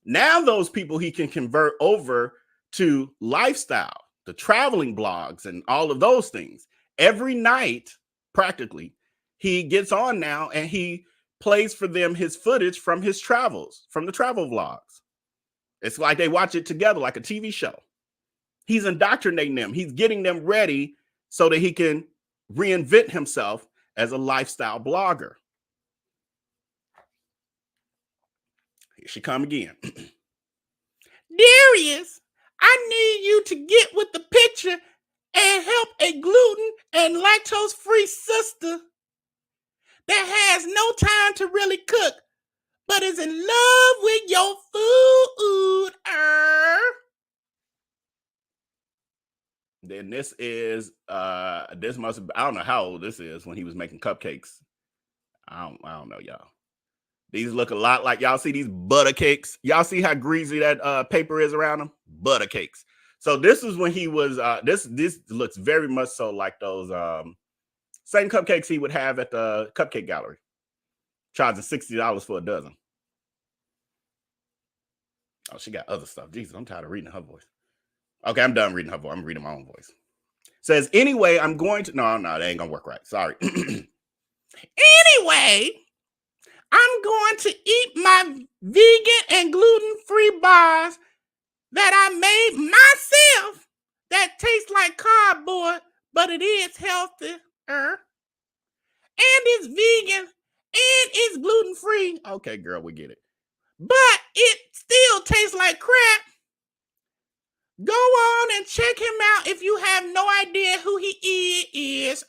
[SPEAKER 7] Now those people he can convert over to lifestyle, the traveling blogs and all of those things. Every night, practically, he gets on now and he plays for them his footage from his travels, from the travel vlogs. It's like they watch it together like a TV show. He's indoctrinating them. He's getting them ready so that he can reinvent himself as a lifestyle blogger. Here she come again. Darius, I need you to get with the picture and help a gluten and lactose-free sister that has no time to really cook, but is in love with your food. Then this is, this must have, I don't know how old this is when he was making cupcakes. I don't know, y'all. These look a lot like, y'all see these butter cakes? Y'all see how greasy that paper is around them? Butter cakes. So this is when he was, this looks very much so like those same cupcakes he would have at the Cupcake Gallery, charging $60 for a dozen. Oh, she got other stuff. Jesus, I'm tired of reading her voice. Okay, I'm done reading her voice. I'm reading my own voice. Says, anyway, I'm going to, no, that ain't gonna work right. Sorry. Anyway, I'm going to eat my vegan and gluten-free bars that I made myself that taste like cardboard, but it is healthy. And it's vegan and it's gluten-free. Okay, girl, we get it. But it still tastes like crap. Go on and check him out if you have no idea who he is.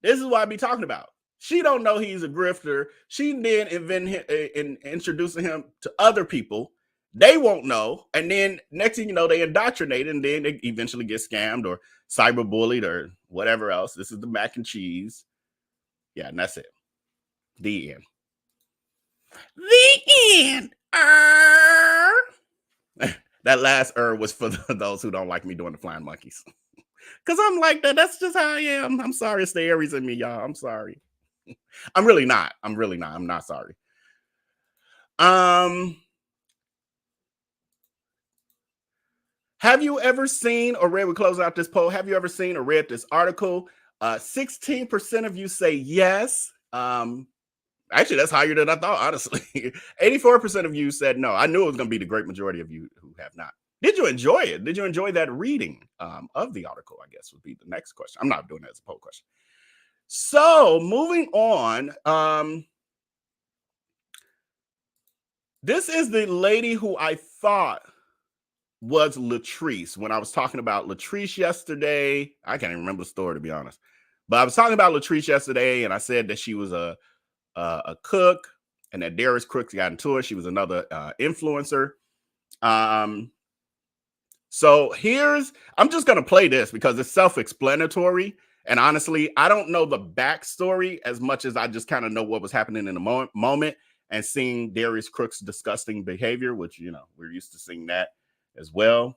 [SPEAKER 7] This is what I be talking about. She don't know he's a grifter. She then introducing him to other people. They won't know. And then next thing you know, they indoctrinate and then they eventually get scammed or cyberbullied or whatever else. This is the mac and cheese. Yeah, and that's it. The end. The end. That last was for those who don't like me doing the flying monkeys. Because I'm like that. That's just how I am. I'm sorry. It's the Aries in me, y'all. I'm sorry. I'm really not. I'm not sorry. Have you ever seen or read, we close out this poll, have you ever seen or read this article? 16% of you say yes. Actually, that's higher than I thought, honestly. 84% of you said no. I knew it was going to be the great majority of you who have not. Did you enjoy it? Did you enjoy that reading of the article, I guess would be the next question. I'm not doing that as a poll question. So moving on, this is the lady who I thought was Latrice. When I was talking about Latrice yesterday, I can't even remember the story, to be honest. But I was talking about Latrice yesterday, and I said that she was a cook, and that Darius Crooks got into it. She was another influencer. So I'm just going to play this because it's self-explanatory. And honestly, I don't know the backstory as much as I just kind of know what was happening in the moment and seeing Darius Crooks' disgusting behavior, which, you know, we're used to seeing that as well.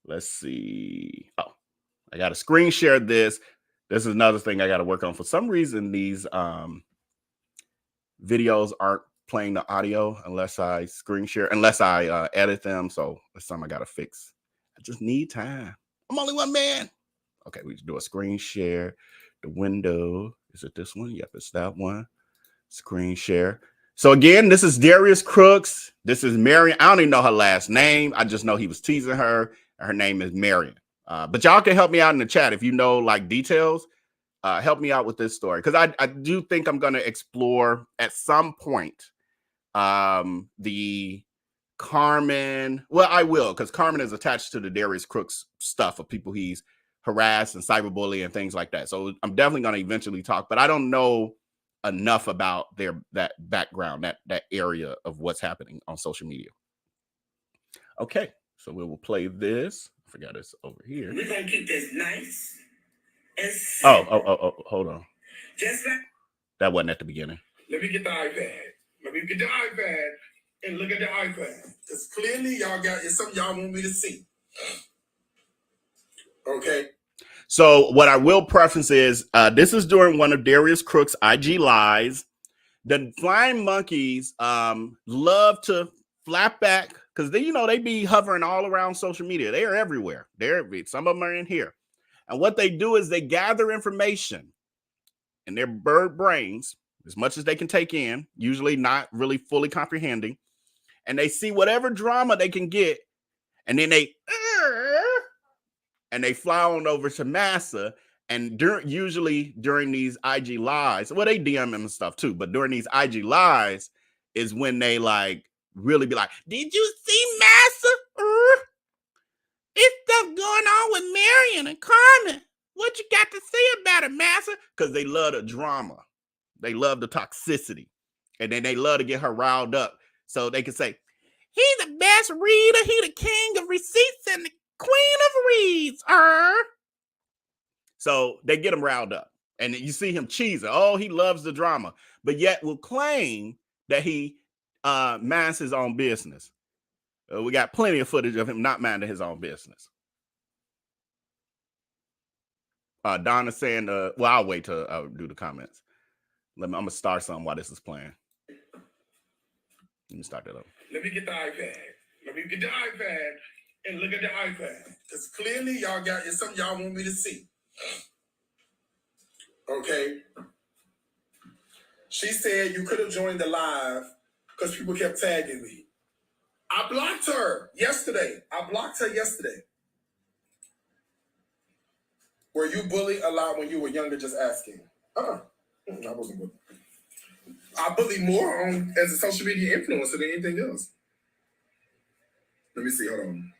[SPEAKER 7] Let's see. Oh, I got to screen share this. This is another thing I got to work on. For some reason, these videos aren't playing the audio unless I screen share, unless I edit them. So that's something I got to fix. I just need time. I'm only one man. Okay, we just do a screen share. The window, is it this one? Yep, it's that one. Screen share. So again, this is Darius Crooks. This is Marion. I don't even know her last name. I just know he was teasing her. Her name is Marion. But y'all can help me out in the chat if you know like details. Help me out with this story because I do think I'm going to explore at some point the Carmen. Well, I will, because Carmen is attached to the Darius Crooks stuff of people he's harassed and cyberbullying and things like that. So I'm definitely going to eventually talk, but I don't know enough about that background, that area of what's happening on social media. Okay, so we will play this. I forgot it's over here.
[SPEAKER 8] We're gonna keep this nice and
[SPEAKER 7] oh, hold on.
[SPEAKER 8] Just like
[SPEAKER 7] that wasn't at the beginning.
[SPEAKER 4] Let me get the iPad. And look at the iPad. Because clearly y'all got, it's something y'all want me to see. Okay.
[SPEAKER 7] So what I will preface is this is during one of Darius Crooks' IG lives. The flying monkeys love to flap back because they be hovering all around social media. They are everywhere. Some of them are in here. And what they do is they gather information in their bird brains as much as they can take in, usually not really fully comprehending. And they see whatever drama they can get. And then they fly on over to Massa. And usually during these IG lives, well, they DM him and stuff too, but during these IG lives is when they like really be like, did you see Massa? It's stuff going on with Marion and Carmen. What you got to say about it, Massa? Because they love the drama. They love the toxicity. And then they love to get her riled up. So they can say, he's the best reader. He the king of receipts and the queen of reads. So they get him riled up. And you see him cheesing. Oh, he loves the drama. But yet will claim that he minds his own business. We got plenty of footage of him not minding his own business. Donna saying, well, I'll wait to do the comments. I'm going to start something while this is playing. Let me start that up.
[SPEAKER 4] Let me get the iPad. And look at the iPad. Because clearly y'all got, it's something y'all want me to see. Okay. She said you could have joined the live because people kept tagging me. I blocked her yesterday. Were you bullied a lot when you were younger? Just asking. I wasn't bullied. I bully more as a social media influencer than anything else. Let me see. Hold on.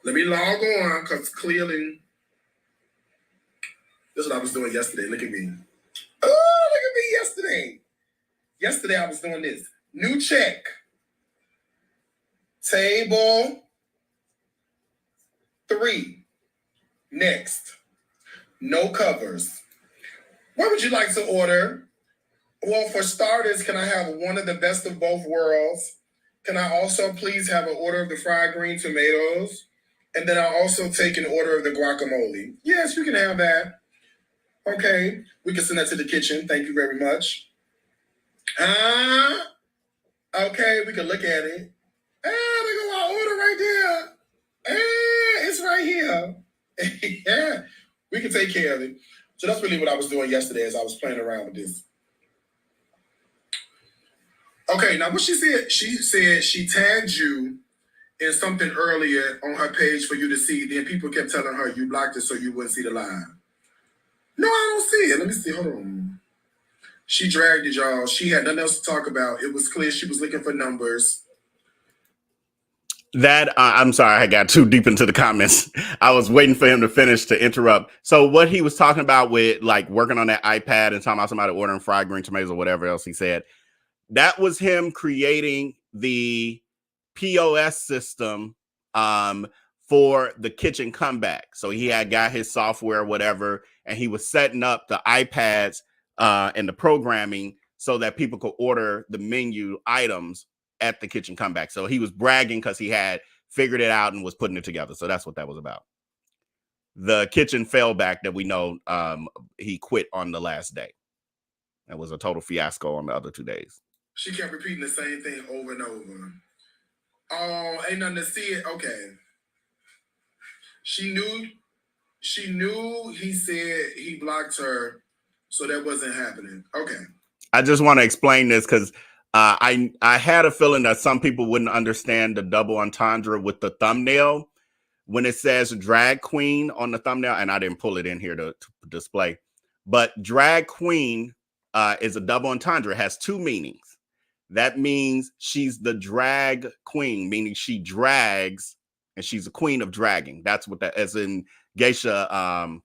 [SPEAKER 4] Let me log on because clearly this is what I was doing yesterday. Look at me. Oh, look at me yesterday. Yesterday I was doing this. New check. Table 3. Next. No covers. What would you like to order? Well, for starters, can I have one of the best of both worlds? Can I also please have an order of the fried green tomatoes? And then I'll also take an order of the guacamole. Yes, you can have that. Okay, we can send that to the kitchen. Thank you very much. Okay, we can look at it. Look at my order right there. It's right here. Yeah, we can take care of it. So that's really what I was doing yesterday as I was playing around with this. Okay, now what she said she tagged you in something earlier on her page for you to see. Then people kept telling her you blocked it so you wouldn't see the live. No, I don't see it. Let me see. Hold on. She dragged it, y'all. She had nothing else to talk about. It was clear she was looking for numbers.
[SPEAKER 7] That I'm sorry, I got too deep into the comments. I was waiting for him to finish to interrupt. So what he was talking about with like working on that iPad and talking about somebody ordering fried green tomatoes or whatever else he said, that was him creating the POS system for the kitchen comeback. So he had got his software, whatever, and he was setting up the iPads and the programming so that people could order the menu items at the kitchen comeback. So he was bragging because he had figured it out and was putting it together. So that's what that was about. The kitchen failback that we know he quit on the last day. That was a total fiasco on the other 2 days.
[SPEAKER 4] She kept repeating the same thing over and over. Oh, ain't nothing to see it. Okay. She knew he said he blocked her, so that wasn't happening. Okay.
[SPEAKER 7] I just want to explain this because I had a feeling that some people wouldn't understand the double entendre with the thumbnail when it says drag queen on the thumbnail, and I didn't pull it in here to display. But drag queen is a double entendre. It has two meanings. That means she's the drag queen, meaning she drags, and she's a queen of dragging. That's what that, as in Geisha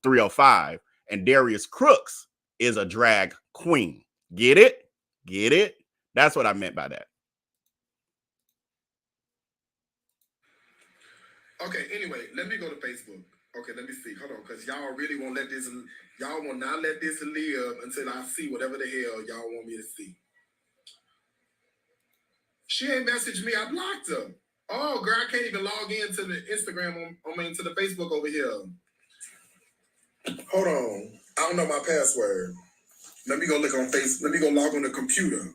[SPEAKER 7] 305. And Darius Crooks is a drag queen. Get it? Get it? That's what I meant by that.
[SPEAKER 4] Okay, anyway, let me go to Facebook. Okay, let me see. Hold on, because y'all really won't let this, y'all will not let this live until I see whatever the hell y'all want me to see. She ain't messaged me. I blocked her. Oh, girl, I can't even log into the Instagram, to the Facebook over here. Hold on. I don't know my password. Let me go look on Facebook. Let me go log on the computer.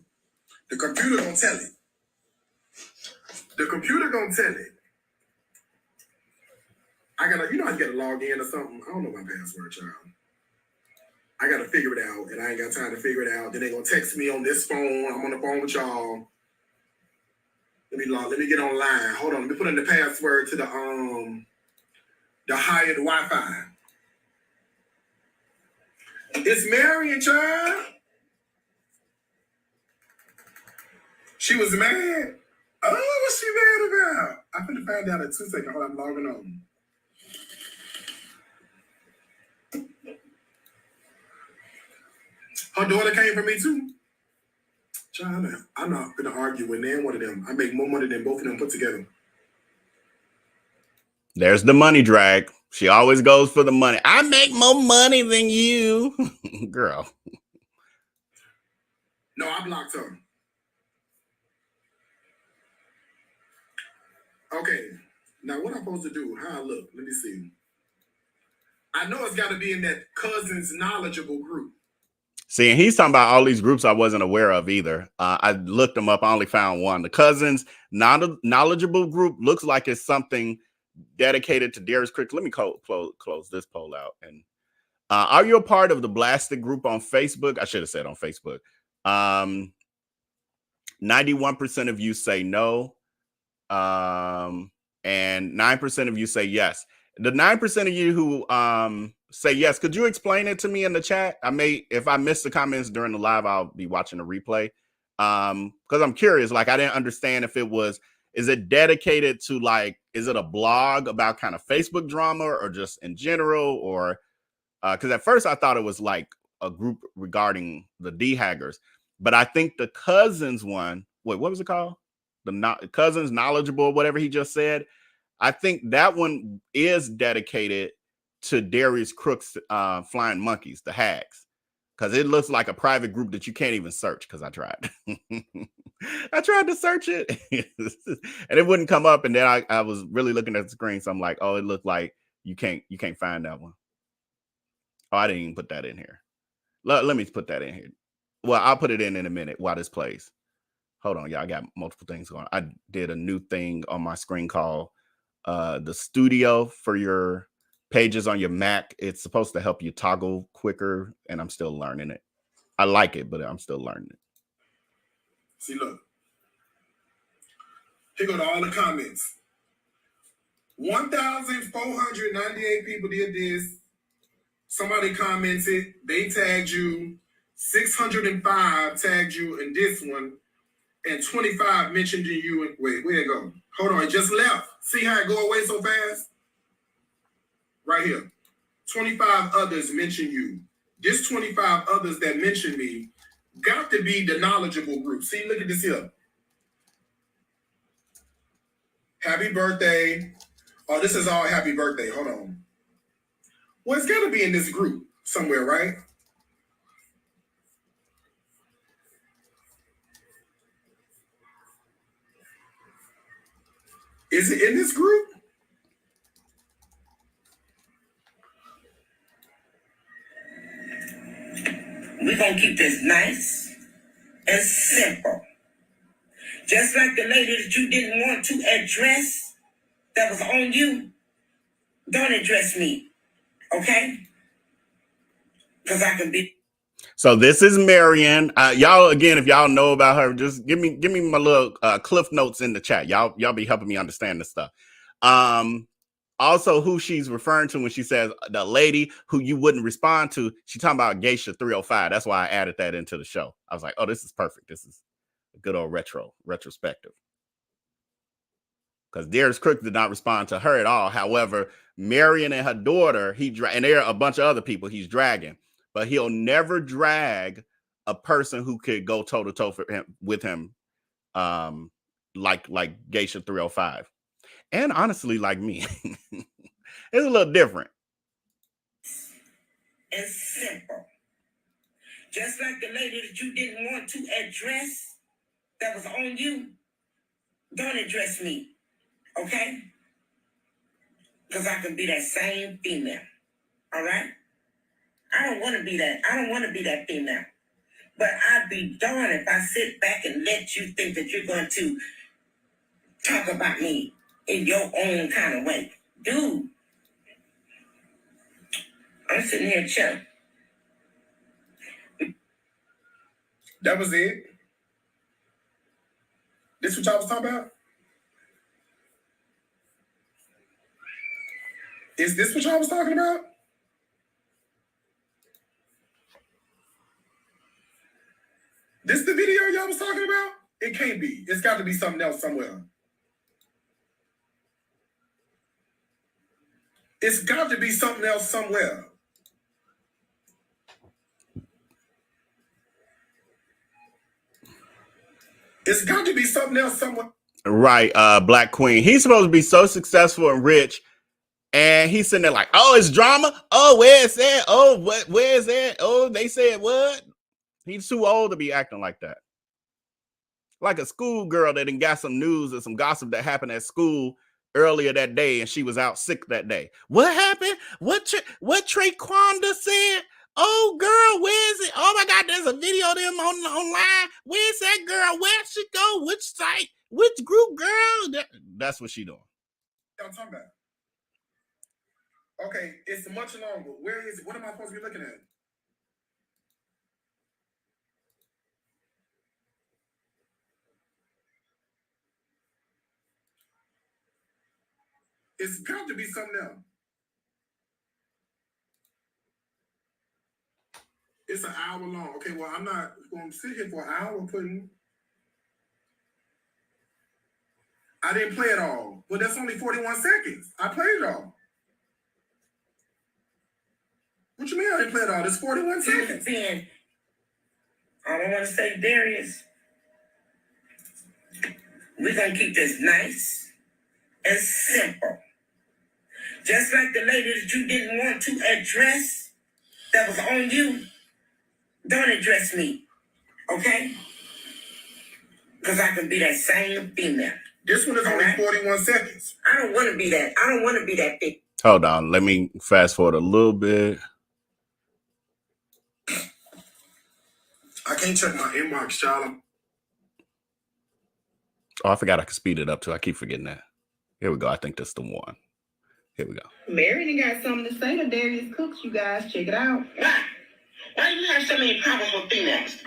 [SPEAKER 4] The computer gonna tell it. The computer gonna tell it. I gotta log in or something. I don't know my password, child. I gotta figure it out, and I ain't got time to figure it out. Then they gonna text me on this phone. I'm on the phone with y'all. Let me get online. Hold on. Let me put in the password to the Hyatt Wi-Fi. It's Marion, child. She was mad. Oh, what's she mad about? I'm gonna find out in 2 seconds. Hold on, I'm logging on. Her daughter came from me too. Child, I'm not gonna argue with neither one of them. I make more money than both of them put together.
[SPEAKER 7] There's the money drag. She always goes for the money. I make more money than you. Girl.
[SPEAKER 4] No, I blocked her. Okay. Now what I'm supposed to do? How I look? Let me see. I know it's got to be in that cousins knowledgeable group.
[SPEAKER 7] See, and he's talking about all these groups I wasn't aware of either. I looked them up. I only found one. The cousins knowledgeable group looks like it's something dedicated to Darius Crooks. Let me close this poll out. And are you a part of the Blasted group on Facebook? I should have said on Facebook. 91% of you say no. And 9% of you say yes. The 9% of you who say yes, could you explain it to me in the chat? If I missed the comments during the live, I'll be watching the replay. Because I'm curious, like I didn't understand if is it dedicated to is it a blog about kind of Facebook drama or just in general, or because at first I thought it was like a group regarding the D-haggers, but I think the cousins one, what was it called? The cousins knowledgeable, whatever he just said. I think that one is dedicated to Darius Crooks flying monkeys, the hags, because it looks like a private group that you can't even search. Because I tried, I tried to search it, and it wouldn't come up. And then I was really looking at the screen, so I'm like, oh, it looked like you can't find that one. Oh, I didn't even put that in here. Let me put that in here. Well, I'll put it in a minute while this plays. Hold on, y'all. I got multiple things going on. I did a new thing on my screen called the studio for your pages on your Mac. It's supposed to help you toggle quicker, and I'm still learning it. I like it, but I'm still learning it.
[SPEAKER 4] See, look. Here go to all the comments. 1,498 people did this. Somebody commented. They tagged you. 605 tagged you in this one. And 25 mentioned you. Wait, where'd it go? Hold on, it just left. See how it go away so fast? Right here. 25 others mention you. This 25 others that mention me got to be the knowledgeable group. See, look at this here.
[SPEAKER 3] Happy birthday. Oh, this is all happy birthday. Hold on. Well, it's got to be in this group somewhere, right? Is it in this group?
[SPEAKER 8] We're going to keep this nice and simple. Just like the lady that you didn't want to address that was on you, don't address me, okay? Because I can be.
[SPEAKER 7] So this is Marion. Y'all, again, if y'all know about her, just give me my little cliff notes in the chat. Y'all be helping me understand this stuff. Also, who she's referring to when she says the lady who you wouldn't respond to, she's talking about Geisha 305. That's why I added that into the show. I was like, oh, this is perfect. This is a good old retrospective. Because Darius Crooks did not respond to her at all. However, Marion and her daughter, and there are a bunch of other people he's dragging, but he'll never drag a person who could go toe-to-toe with him, like Geisha 305. And honestly, like me, it's a little different.
[SPEAKER 8] And simple. Just like the lady that you didn't want to address that was on you, don't address me, okay? Because I can be that same female, all right? I don't want to be that female. But I'd be darned if I sit back and let you think that you're going to talk about me in your own kind of way. Dude, I'm sitting here chilling.
[SPEAKER 3] That was it? This what y'all was talking about? Is this what y'all was talking about? This the video y'all was talking about? It can't be. It's got to be something else somewhere. It's got to be something else somewhere. It's got to be something else somewhere.
[SPEAKER 7] Right, Black Queen. He's supposed to be so successful and rich, and he's sitting there like, oh, it's drama. Oh, where is that? Oh, where is that? Oh, they said what? He's too old to be acting like that. Like a schoolgirl that done got some news or some gossip that happened at school earlier that day, and she was out sick that day. What happened? What Traquanda said? Oh, girl, where is it? Oh my God, there's a video of them online. Where's that girl? Where'd she go? Which site? Which group, girl? That's what she doing.
[SPEAKER 3] I'm talking about. Okay, it's much longer. Where is it? What am I supposed to be looking at? It's got to be something else. It's an hour long. Okay, well, I'm not going to sit here for an hour putting. I didn't play it all. Well, that's only 41 seconds. I played it all. What you mean I didn't play it all? It's 41 seconds.
[SPEAKER 8] I don't want to say Darius. We're going to keep this nice and simple. Just like the lady that you didn't want to address that was on you, don't address me, okay? Because I can be that same female.
[SPEAKER 3] This one is only 41 seconds.
[SPEAKER 8] I don't want to be that. I don't want to be that female.
[SPEAKER 7] Hold on. Let me fast forward a little bit.
[SPEAKER 3] I can't check my inbox, child.
[SPEAKER 7] Oh, I forgot I could speed it up too. I keep forgetting that. Here we go. I think that's the one. Here we go.
[SPEAKER 9] Marion got something to say to Darius Crooks, you guys. Check it out.
[SPEAKER 8] Why do you have so many problems with females?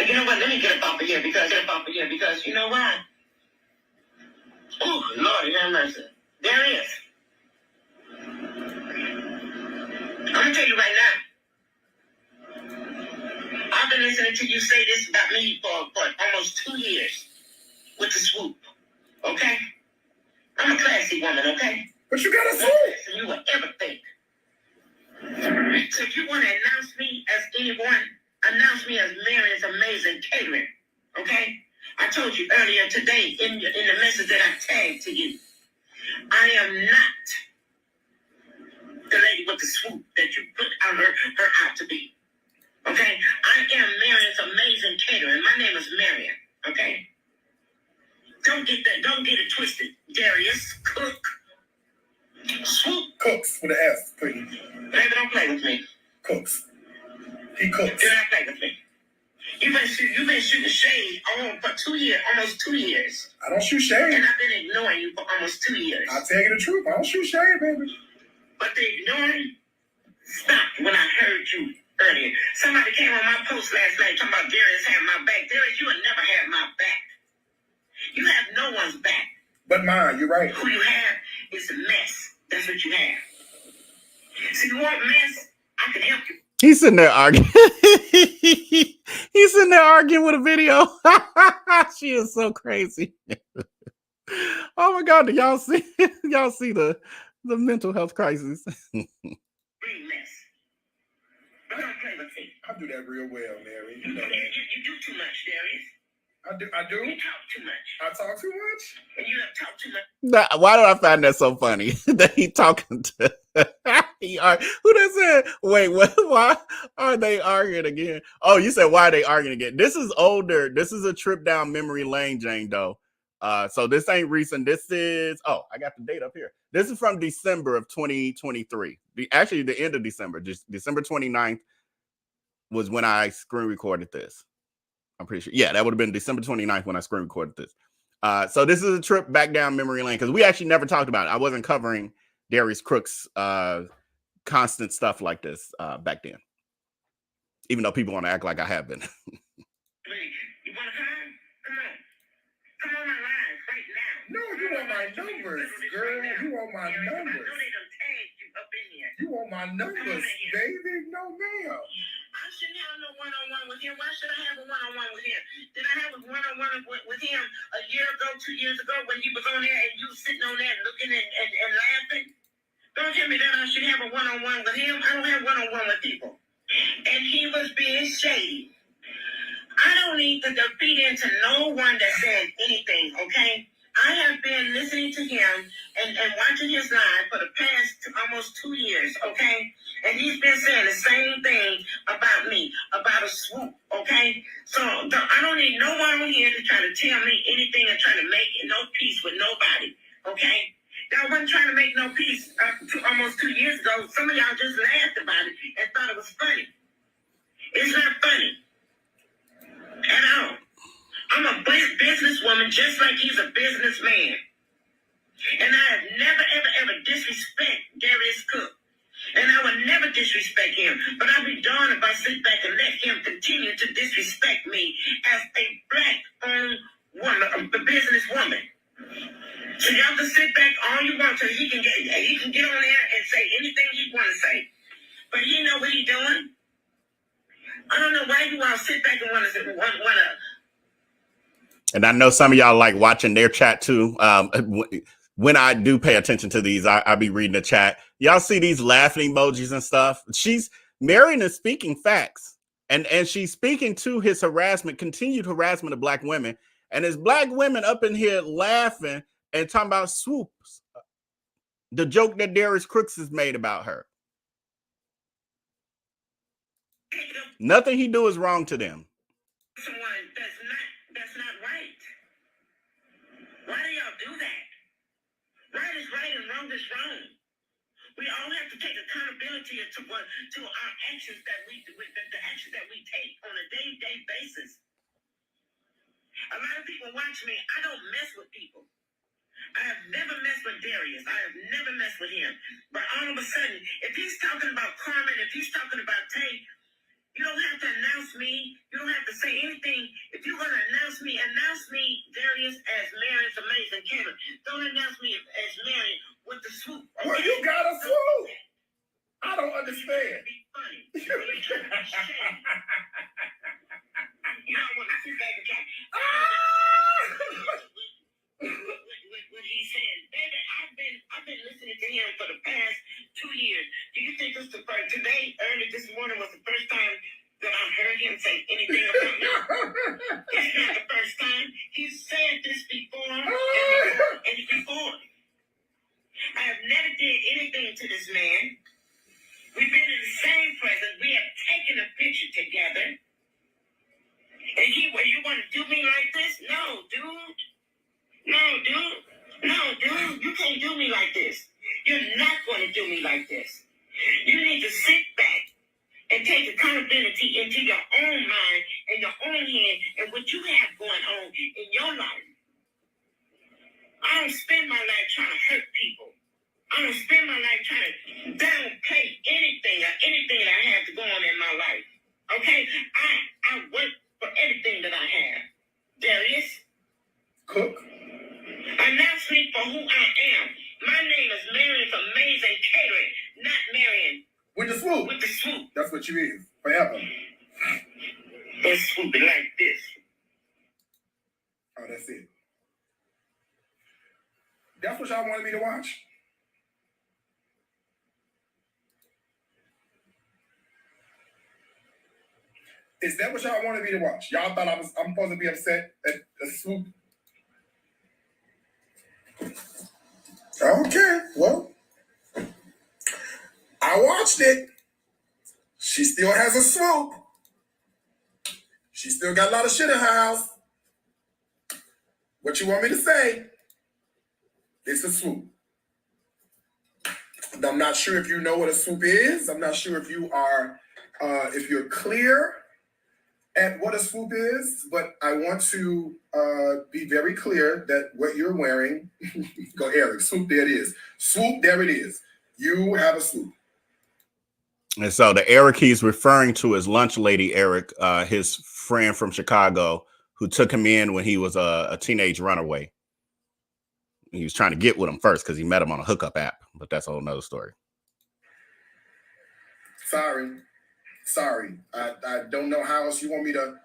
[SPEAKER 8] You know what? Let me get up off of here because you know why? Oh, Lord, have mercy. Darius. I'm going to tell you right now. I've been listening to you say this about me for almost 2 years with the swoop. Okay? I'm a classy woman, okay?
[SPEAKER 3] But you got a swoop.
[SPEAKER 8] Than you would ever think. So if you want to announce me as anyone, announce me as Marion's amazing catering. Okay? I told you earlier today in the message that I tagged to you. I am not the lady with the swoop that you put her out to be. Okay? I am Marion's amazing catering. My name is Marion. Okay? Don't get it twisted. Darius Cook.
[SPEAKER 3] Swoop Cooks with an S, please.
[SPEAKER 8] Baby, don't play with me.
[SPEAKER 3] Cooks. He cooks.
[SPEAKER 8] Do not play with me. You've been shooting shade for 2 years, almost 2 years.
[SPEAKER 3] I don't shoot shade.
[SPEAKER 8] And I've been ignoring you for almost 2 years.
[SPEAKER 3] I'll tell you the truth. I don't shoot shade, baby.
[SPEAKER 8] But the ignoring stopped when I heard you earlier. Somebody came on my post last night talking about Darius had my back. Darius, you will never have my back. You have no one's back.
[SPEAKER 3] But mine, you're right.
[SPEAKER 8] Who you have is a mess. That's what you have. So you want mess? I can help you.
[SPEAKER 7] He's sitting there arguing. He's sitting there arguing with a video. She is so crazy. Oh my God, do y'all see the mental health crisis?
[SPEAKER 8] Bring mess. But don't play with me.
[SPEAKER 3] I do that real well, Mary. You know that.
[SPEAKER 8] You do too much, Darius.
[SPEAKER 3] I do?
[SPEAKER 8] You talk too much.
[SPEAKER 3] I talk too much?
[SPEAKER 8] And you have talked too much.
[SPEAKER 7] Why do I find that so funny? That he talking to who does that? Wait, what? Why are they arguing again? Oh, you said why are they arguing again? This is older. This is a trip down memory lane, Jane Doe. So this ain't recent. This is I got the date up here. This is from December of 2023. Actually, the end of December, just December 29th was when I screen recorded this. I'm pretty sure. Yeah, that would have been December 29th when I screen recorded this. So this is a trip back down memory lane because we actually never talked about it. I wasn't covering Darius Crooks' constant stuff like this back then, even though people want to act like I have been.
[SPEAKER 8] You want to come? Come on. Come on my live right now.
[SPEAKER 3] No, you want my numbers, girl. You want my numbers.
[SPEAKER 8] I know they done tagged you up in here.
[SPEAKER 3] You want my numbers, baby. No, ma'am.
[SPEAKER 8] I shouldn't have no one-on-one with him. Why should I have a one-on-one with him? Did I have a one-on-one with him a year ago, 2 years ago, when he was on there and you sitting on there looking and laughing? Don't tell me that I should have a one-on-one with him. I don't have one-on-one with people. And he was being shady. I don't need to feed into no one that said anything, okay? I have been listening to him and watching his live for the past almost 2 years, okay? And he's been saying the same thing about me, about a swoop, okay? So I don't need no one on here to try to tell me anything and try to make no peace with nobody, okay? Y'all wasn't trying to make no peace almost 2 years ago. Some of y'all just laughed about it and thought it was funny. It's not funny at all. I'm a businesswoman just like he's a businessman. And I have never, ever disrespect Darius Cook. And I would never disrespect him. But I'd be darned if I sit back and let him continue to disrespect me as a black-owned woman, a businesswoman. So y'all can sit back all you want to. He can get on there and say anything he want to say. But he know what he doing. I don't know why you all sit back and want to.
[SPEAKER 7] And I know some of y'all like watching their chat too. When I do pay attention to these, I'll be reading the chat. Y'all see these laughing emojis and stuff. Marion is speaking facts. And she's speaking to his harassment, continued harassment of black women. And there's black women up in here laughing and talking about swoops. The joke that Darius Crooks has made about her. Nothing he do is wrong to them.
[SPEAKER 8] Someone that's not right. Why do y'all do that? Right is right and wrong is wrong. We all have to take accountability to our actions that we do, the actions that we take on a day-to-day basis. A lot of people watch me. I don't mess with people. I have never messed with Darius. I have never messed with him. But all of a sudden, if he's talking about Carmen, if he's talking about Tay, you don't have to announce me. You don't have to say anything. If you're going to announce me, Darius, as Marion's amazing camera. Don't announce me as Marion with the swoop. Okay?
[SPEAKER 3] Well, you got a swoop. I don't understand.
[SPEAKER 8] Be funny. You don't want to sit back and try. What he's saying, baby, I've been listening to him for the past 2 years. Do you think this today, early this morning, was the first time that I heard him say anything about want to do me like this? No, dude. No, dude. No, dude. You can't do me like this. You're not going to do me like this. You need to sit back and take accountability into your own mind and your own hand and what you have going on in your life. I don't spend my life trying to hurt people. I don't spend my life trying to downplay anything that I have to go on in my life. Okay? I work for everything that I have. Darius?
[SPEAKER 3] Cook?
[SPEAKER 8] Announce me for who I am. My name is Marion from Amazing Catering, not Marion.
[SPEAKER 3] With the swoop.
[SPEAKER 8] With the swoop.
[SPEAKER 3] That's what you is. Forever.
[SPEAKER 8] But swooping like this.
[SPEAKER 3] Oh, that's it. That's what y'all wanted me to watch. Is that what y'all wanted me to watch? Y'all thought I'm supposed to be upset at the swoop? Okay, well, I watched it. She still has a swoop. She still got a lot of shit in her house. What you want me to say? It's a swoop. I'm not sure if you know what a swoop is. I'm not sure if you are, if you're clear at what a swoop is, but I want to be very clear that what you're wearing, go Eric, swoop, there it is. Swoop, there it is. You have a swoop.
[SPEAKER 7] And so the Eric he's referring to is lunch lady Eric, his friend from Chicago, who took him in when he was a teenage runaway. He was trying to get with him first because he met him on a hookup app, but that's a whole nother story.
[SPEAKER 3] Sorry. I don't know how else you want me to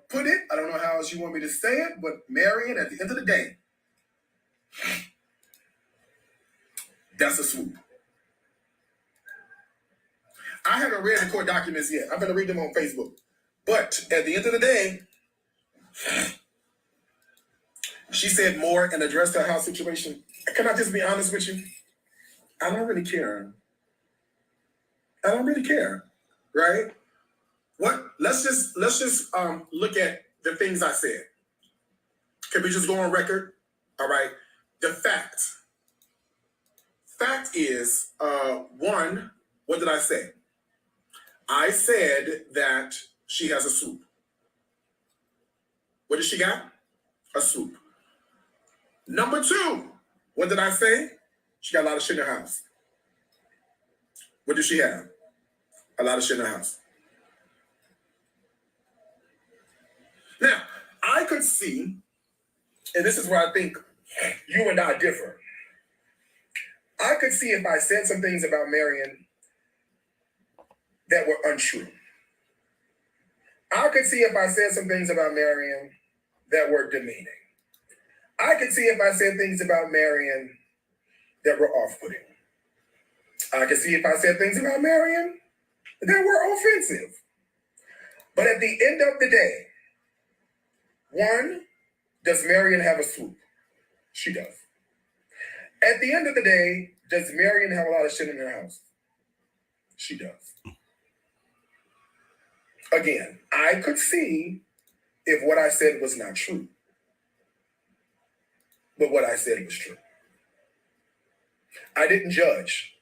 [SPEAKER 3] put it. I don't know how else you want me to say it, but Marion, at the end of the day, that's a swoop. I haven't read the court documents yet. I'm going to read them on Facebook. But at the end of the day, she said more and addressed her house situation. Can I just be honest with you? I don't really care. I don't really care, right? Let's just look at the things I said. Can we just go on record? All right. The fact is, one, what did I say? I said that she has a swoop. What did she got? A swoop. Number two, what did I say? She got a lot of shit in her house. What does she have? A lot of shit in her house. Now, I could see, and this is where I think you and I differ. I could see if I said some things about Marion that were untrue. I could see if I said some things about Marion that were demeaning. I could see if I said things about Marion that were off-putting. I could see if I said things about Marion that were offensive. But at the end of the day, one, does Marion have a swoop? She does. At the end of the day, does Marion have a lot of shit in her house? She does. Again, I could see if what I said was not true. But what I said was true. I didn't judge.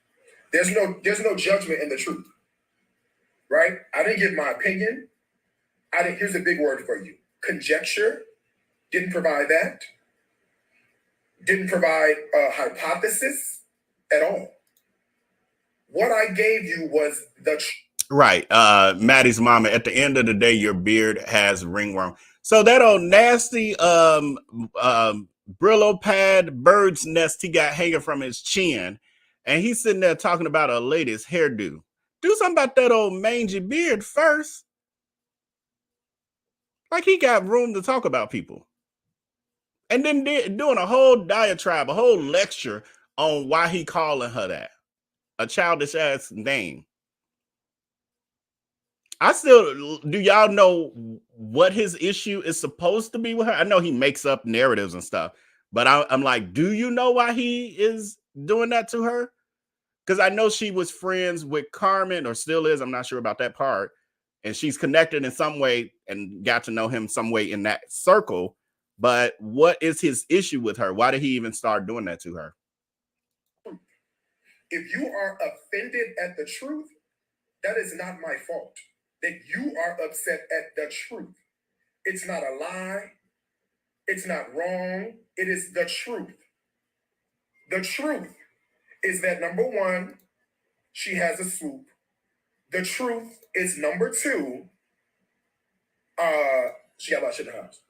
[SPEAKER 3] There's no judgment in the truth. Right? I didn't give my opinion. Here's a big word for you. Conjecture. Didn't provide that. Didn't provide a hypothesis at all. What I gave you was the truth.
[SPEAKER 7] Right. Maddie's mama, at the end of the day, your beard has ringworm. So that old nasty Brillo pad bird's nest he got hanging from his chin, and he's sitting there talking about a lady's hairdo. Do something about that old mangy beard first. Like he got room to talk about people. And then doing a whole diatribe, a whole lecture on why he calling her that. A childish ass name. Do y'all know what his issue is supposed to be with her? I know he makes up narratives and stuff, but I'm like, do you know why he is doing that to her? Because I know she was friends with Carmen, or still is. I'm not sure about that part. and she's connected in some way and got to know him some way in that circle. But what is his issue with her? Why did he even start doing that to her?
[SPEAKER 3] If you are offended at the truth, that is not my fault. That you are upset at the truth. It's not a lie. It's not wrong. It is the truth. The truth is that, number one, she has a swoop. The truth is, number two, she got a lot of shit in the house.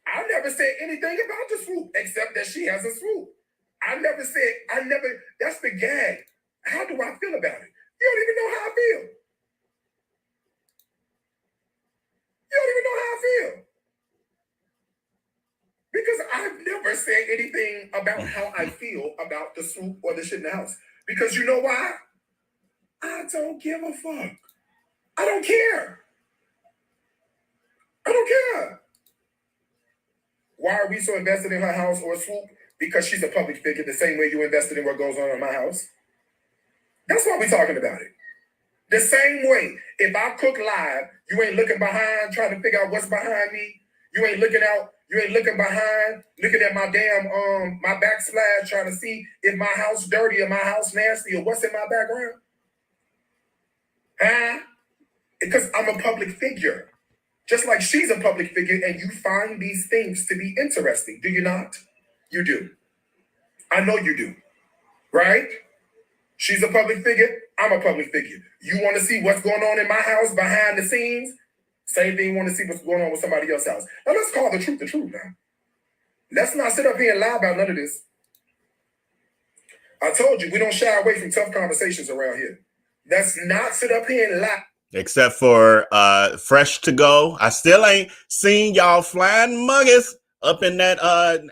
[SPEAKER 3] I never said anything about the swoop except that she has a swoop. That's the gag. How do I feel about it? You don't even know how I feel. You don't even know how I feel. Because I've never said anything about how I feel about the swoop or the shit in the house. Because you know why? I don't give a fuck. I don't care. I don't care. Why are we so invested in her house or swoop? Because she's a public figure, the same way you invested in what goes on in my house. That's why we're talking about it. The same way, if I cook live, you ain't looking behind trying to figure out what's behind me. You ain't looking out. You ain't looking behind, looking at my damn my backsplash, trying to see if my house dirty or my house nasty or what's in my background. Huh? Because I'm a public figure. Just like she's a public figure, and you find these things to be interesting. Do you not? You do. I know you do. Right? She's a public figure. I'm a public figure. You want to see what's going on in my house behind the scenes? Same thing, you want to see what's going on with somebody else's house. Now let's call the truth now. Let's not sit up here and lie about none of this. I told you, we don't shy away from tough conversations around here. Let's not sit up here and lie.
[SPEAKER 7] Except for Fresh to Go. I still ain't seen y'all flying muggers up in that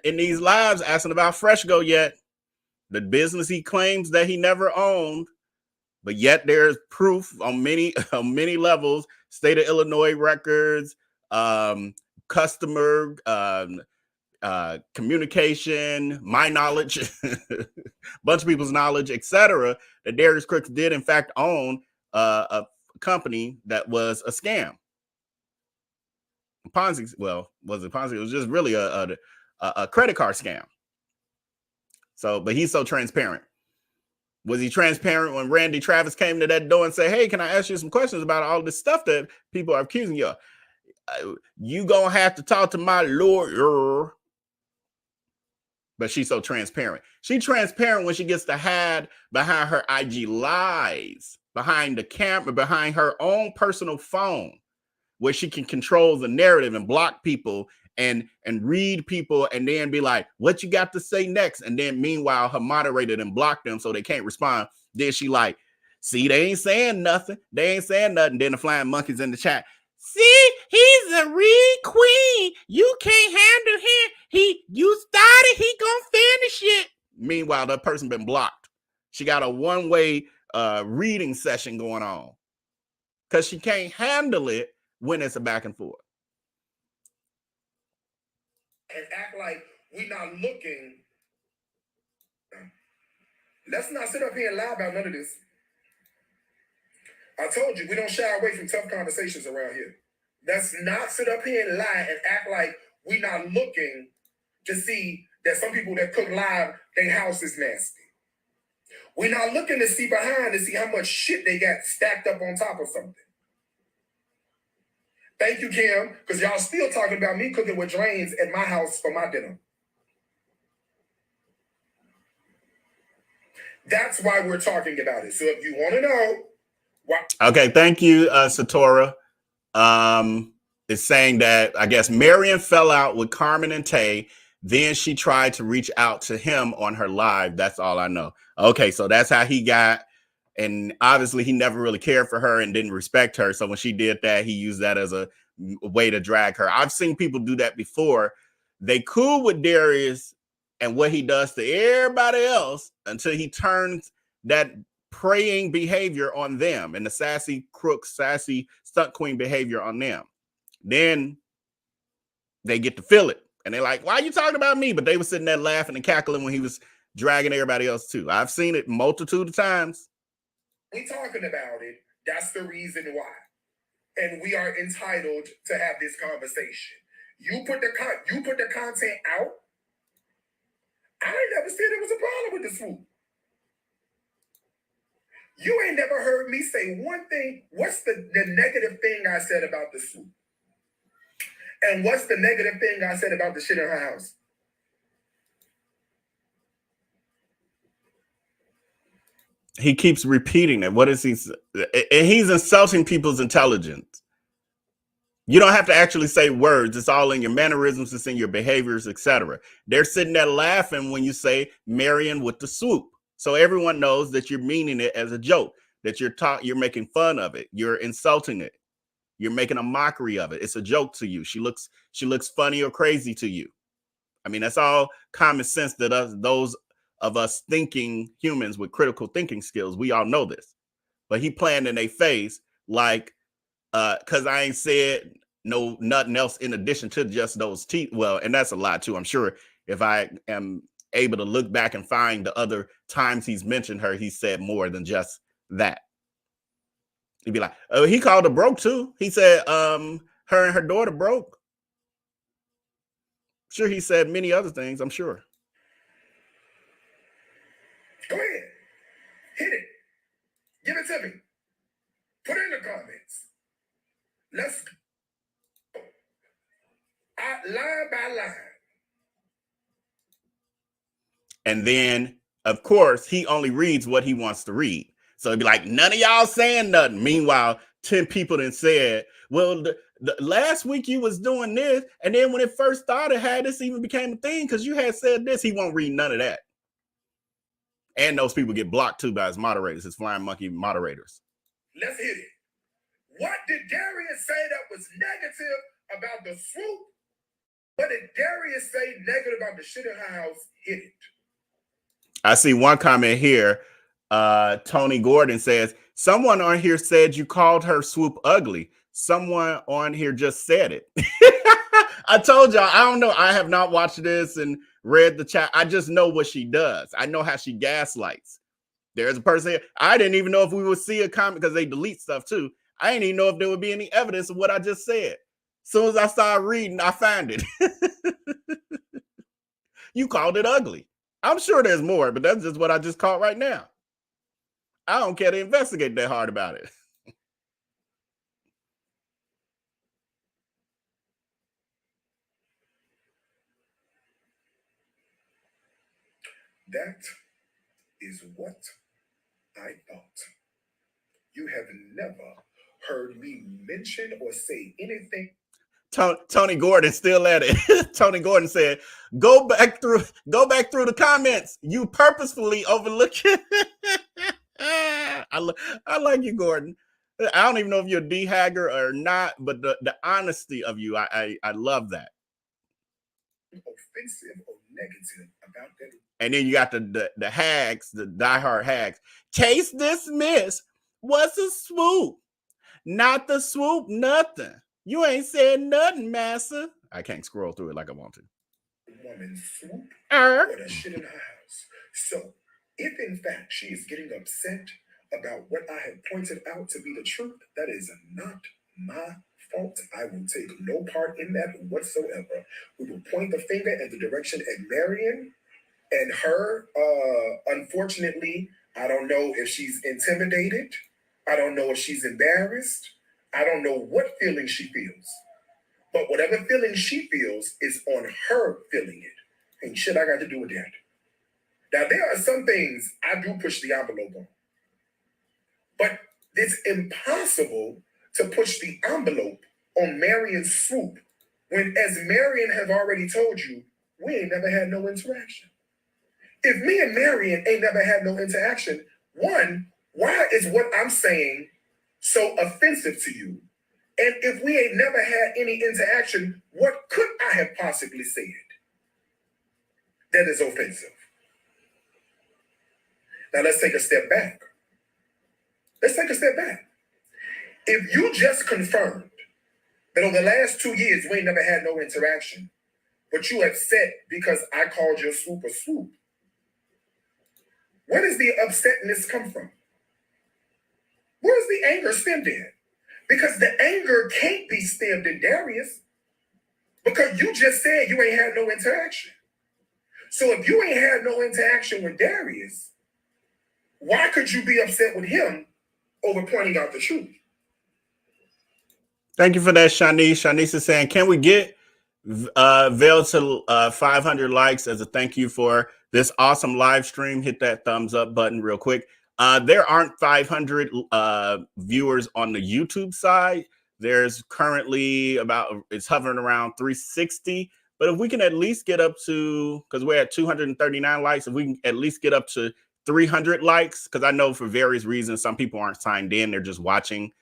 [SPEAKER 7] in these lives asking about Fresh Go yet. The business he claims that he never owned, but yet there's proof on many levels. State of Illinois records, customer communication, my knowledge, bunch of people's knowledge, etc. That Darius Crooks did in fact own a company that was a scam. Ponzi, well, was it Ponzi? It was just really a credit card scam. So, but he's so transparent. Was he transparent when Randy Travis came to that door and said, hey, can I ask you some questions about all this stuff that people are accusing you of? You gonna have to talk to my lawyer. But she's so transparent. She's transparent when she gets to hide behind her IG lies, behind the camera, behind her own personal phone, where she can control the narrative and block people and read people and then be like, what you got to say next? And then meanwhile, her moderator and block them so they can't respond. Then she like, see, they ain't saying nothing. They ain't saying nothing. Then the flying monkeys in the chat. See, he's a real queen. You can't handle him. You started, he gonna finish it. Meanwhile, that person been blocked. She got a one-way reading session going on because she can't handle it when it's a back and forth.
[SPEAKER 3] And act like we're not looking. Let's not sit up here and lie about none of this. I told you, we don't shy away from tough conversations around here. Let's not sit up here and lie and act like we're not looking to see that some people that cook live, their house is nasty. We're not looking to see behind to see how much shit they got stacked up on top of something. Thank you, Kim, because y'all still talking about me cooking with drains at my house for my dinner. That's why we're talking about it. So if you want to know why.
[SPEAKER 7] Okay, thank you, Satora. It's saying that I guess Marion fell out with Carmen and Tay. Then she tried to reach out to him on her live. That's all I know. Okay, so that's how he got. And obviously he never really cared for her and didn't respect her. So when she did that, he used that as a way to drag her. I've seen people do that before. They cool with Darius and what he does to everybody else until he turns that preying behavior on them and the sassy crook, sassy stunt queen behavior on them. Then they get to feel it. And they're like, why are you talking about me? But they were sitting there laughing and cackling when he was dragging everybody else too. I've seen it multitude of times.
[SPEAKER 3] We talking about it That's the reason why. And we are entitled to have this conversation. You put the content out. I ain't never said there was a problem with the swoop. You ain't never heard me say one thing. What's the negative thing I said about the swoop? And what's the negative thing I said about the shit in her house?
[SPEAKER 7] He keeps repeating it. What is he? And he's insulting people's intelligence. You don't have to actually say words. It's all in your mannerisms. It's in your behaviors, etc. They're sitting there laughing when you say Marion with the swoop. So everyone knows that you're meaning it as a joke, that you're making fun of it. You're insulting it. You're making a mockery of it. It's a joke to you. She looks funny or crazy to you. I mean, that's all common sense that those of us thinking humans with critical thinking skills, we all know this. But he playing in their face like, because I ain't said nothing else in addition to just those teeth. Well, and that's a lot too. I'm sure if I am able to look back and find the other times he's mentioned her, he said more than just that. He'd be like, oh, he called her broke too. He said her and her daughter broke. Sure, he said many other things, I'm sure.
[SPEAKER 3] Go ahead. Hit it. Give it to me. Put it in the comments. Let's go. Line by line.
[SPEAKER 7] And then, of course, he only reads what he wants to read. So it'd be like, none of y'all saying nothing. Meanwhile, 10 people then said, well, the last week you was doing this. And then when it first started, how this even became a thing because you had said this. He won't read none of that. And those people get blocked too by his moderators, his flying monkey moderators.
[SPEAKER 3] Let's hit it. What did Darius say that was negative about the swoop? What did Darius say negative about the shit in her house? Hit it.
[SPEAKER 7] I see one comment here. Tony Gordon says, someone on here said you called her swoop ugly. Someone on here just said it. I told y'all, I don't know. I have not watched this and read the chat. I just know what she does. I know how she gaslights. There's a person here. I didn't even know if we would see a comment because they delete stuff too. I didn't even know if there would be any evidence of what I just said. As soon as I started reading, I found it. You called it ugly. I'm sure there's more, but that's just what I just caught right now. I don't care to investigate that hard about it.
[SPEAKER 3] That is what I thought. You have never heard me mention or say anything.
[SPEAKER 7] Tony Gordon still at it. Tony Gordon said, go back through the comments. You purposefully overlook it. I like you, Gordon. I don't even know if you're a D-hagger or not, but the honesty of you, I love that.
[SPEAKER 3] Offensive or negative about that.
[SPEAKER 7] And then you got the hags, the diehard hags. Case dismissed. What's a swoop? Not the swoop, nothing. You ain't said nothing, massa. I can't scroll through it like I want to.
[SPEAKER 3] Woman swoop or the shit in her house. So, if in fact she is getting upset about what I have pointed out to be the truth, that is not my fault. I will take no part in that whatsoever. We will point the finger at the direction at Marion and her. Unfortunately, I don't know if she's intimidated. I don't know if she's embarrassed. I don't know what feeling she feels. But whatever feeling she feels is on her feeling it. Ain't shit I got to do with that. Now, there are some things I do push the envelope on. But it's impossible to push the envelope on Marion's swoop when, as Marion have already told you, we ain't never had no interaction. If me and Marion ain't never had no interaction, one, why is what I'm saying so offensive to you? And if we ain't never had any interaction, what could I have possibly said that is offensive? Now let's take a step back. If you just confirmed that over the last 2 years we ain't never had no interaction, but you upset because I called your swoop a swoop, where does the upsetness come from? Where's the anger stemmed in? Because the anger can't be stemmed in Darius, because you just said you ain't had no interaction. So if you ain't had no interaction with Darius, why could you be upset with him over pointing out the truth?
[SPEAKER 7] Thank you for that, Shanice. Shanice is saying, can we get Veil to 500 likes as a thank you for this awesome live stream? Hit that thumbs up button real quick. There aren't 500 viewers on the YouTube side. There's currently it's hovering around 360. But if we can at least get up to, because we're at 239 likes, if we can at least get up to 300 likes, because I know for various reasons, some people aren't signed in. They're just watching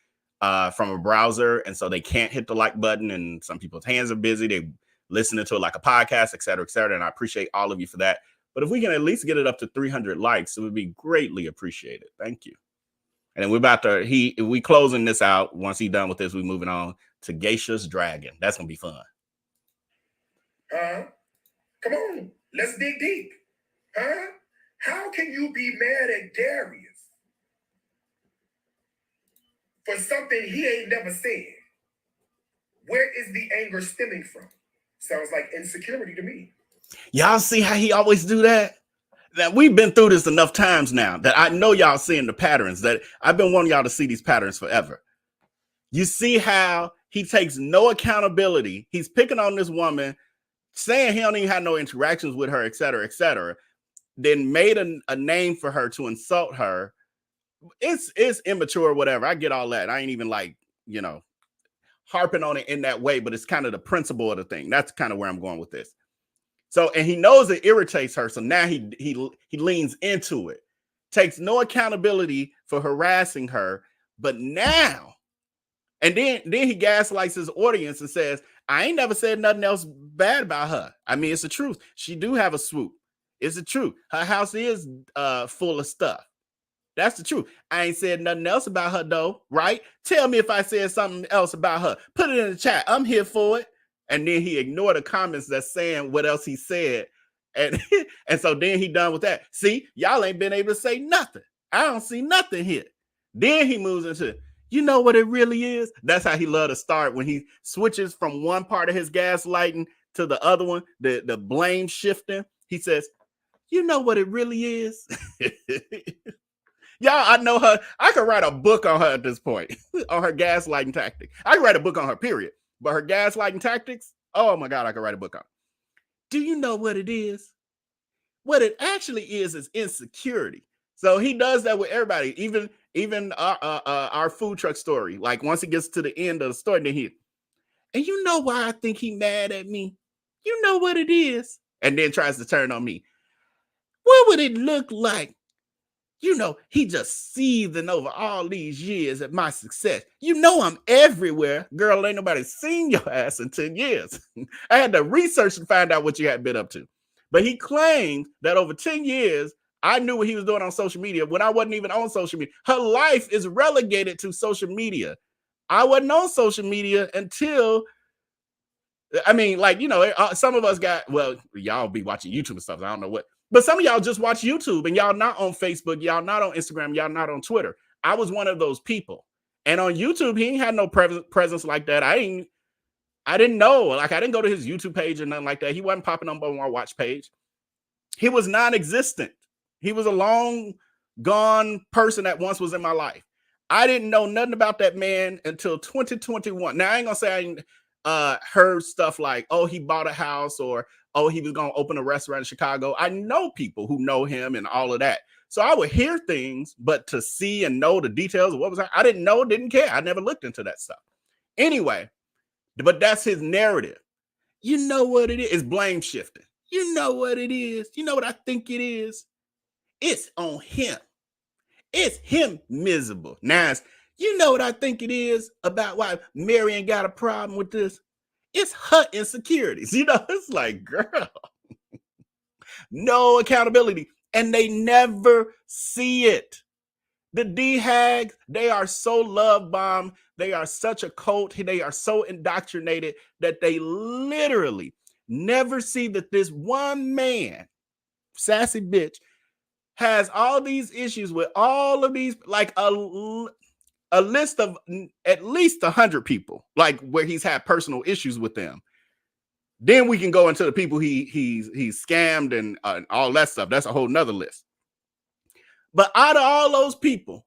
[SPEAKER 7] from a browser, and so they can't hit the like button, and some people's hands are busy. They listening to it like a podcast, et cetera, and I appreciate all of you for that. But if we can at least get it up to 300 likes, it would be greatly appreciated. Thank you. And then we're about to, we closing this out. Once he's done with this, we're moving on to Geisha's Dragon. That's going to be fun.
[SPEAKER 3] Come on, let's dig deep. How can you be mad at Darius for something he ain't never said? Where is the anger stemming from? Sounds like insecurity to me.
[SPEAKER 7] Y'all see how he always do that? Now, we've been through this enough times now that I know y'all seeing the patterns, that I've been wanting y'all to see these patterns forever. You see how he takes no accountability. He's picking on this woman, saying he don't even have no interactions with her, et cetera, then made a name for her to insult her. It's immature or whatever. I get all that. I ain't even like, harping on it in that way, but it's kind of the principle of the thing. That's kind of where I'm going with this. So, and he knows it irritates her. So now he leans into it, takes no accountability for harassing her. But now, and then he gaslights his audience and says, I ain't never said nothing else bad about her. I mean, it's the truth. She do have a swoop. It's the truth. Her house is full of stuff. That's the truth. I ain't said nothing else about her though, right? Tell me if I said something else about her. Put it in the chat. I'm here for it. And then he ignored the comments that's saying what else he said. And so then he done with that. See, y'all ain't been able to say nothing. I don't see nothing here. Then he moves into, you know what it really is? That's how he love to start, when he switches from one part of his gaslighting to the other one, the blame shifting. He says, you know what it really is? Y'all, I know her. I could write a book on her at this point, on her gaslighting tactic. I could write a book on her, period. But her gaslighting tactics, oh my God, I could write a book on. Do you know what it is? What it actually is insecurity. So he does that with everybody, even our food truck story. Like once he gets to the end of the story, then and you know why I think he mad at me? You know what it is? And then tries to turn on me. What would it look like? He just seething over all these years at my success. I'm everywhere. Girl, ain't nobody seen your ass in 10 years. I had to research and find out what you had been up to. But he claimed that over 10 years, I knew what he was doing on social media when I wasn't even on social media. Her life is relegated to social media. I wasn't on social media until, some of us y'all be watching YouTube and stuff. I don't know what. But some of y'all just watch YouTube and y'all not on Facebook, y'all not on Instagram, y'all not on Twitter. I was one of those people. And on YouTube, he ain't had no presence like that. I didn't know. Like, I didn't go to his YouTube page or nothing like that. He wasn't popping up on my watch page. He was non-existent. He was a long gone person that once was in my life. I didn't know nothing about that man until 2021. Now, I ain't gonna say I heard stuff like, oh, he bought a house, or oh, he was going to open a restaurant in Chicago. I know people who know him and all of that. So I would hear things, but to see and know the details of what was, I didn't know, didn't care. I never looked into that stuff. Anyway, but that's his narrative. You know what it is? It's blame shifting. You know what it is? You know what I think it is? It's on him. It's him miserable. Now, you know what I think it is about why Marion got a problem with this? It's her insecurities. It's like, girl, no accountability. And they never see it. The D-Hags, they are so love-bombed. They are such a cult. They are so indoctrinated that they literally never see that this one man, sassy bitch, has all these issues with all of these, like a list of at least 100 people, like where he's had personal issues with them. Then we can go into the people he's scammed and all that stuff. That's a whole nother list. But out of all those people,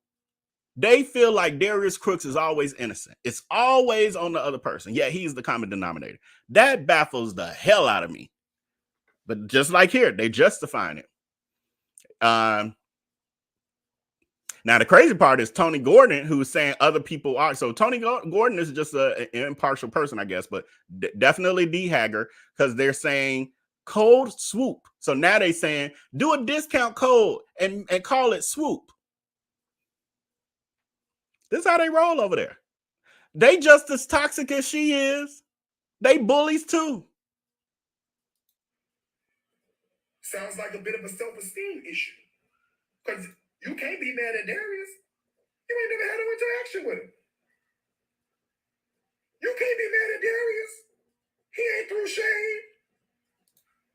[SPEAKER 7] they feel like Darius Crooks is always innocent. It's always on the other person. Yeah, he's the common denominator. That baffles the hell out of me. But just like here, they justifying it. Now, the crazy part is Tony Gordon, who's saying other people are. So Tony Gordon is just an impartial person, I guess, but definitely D-Hagger, because they're saying code swoop. So now they're saying do a discount code and call it swoop. This is how they roll over there. They just as toxic as she is. They bullies too.
[SPEAKER 3] Sounds like a bit of a self-esteem issue. Because you can't be mad at Darius. You ain't never had no interaction with him. You can't be mad at Darius. He ain't threw shade.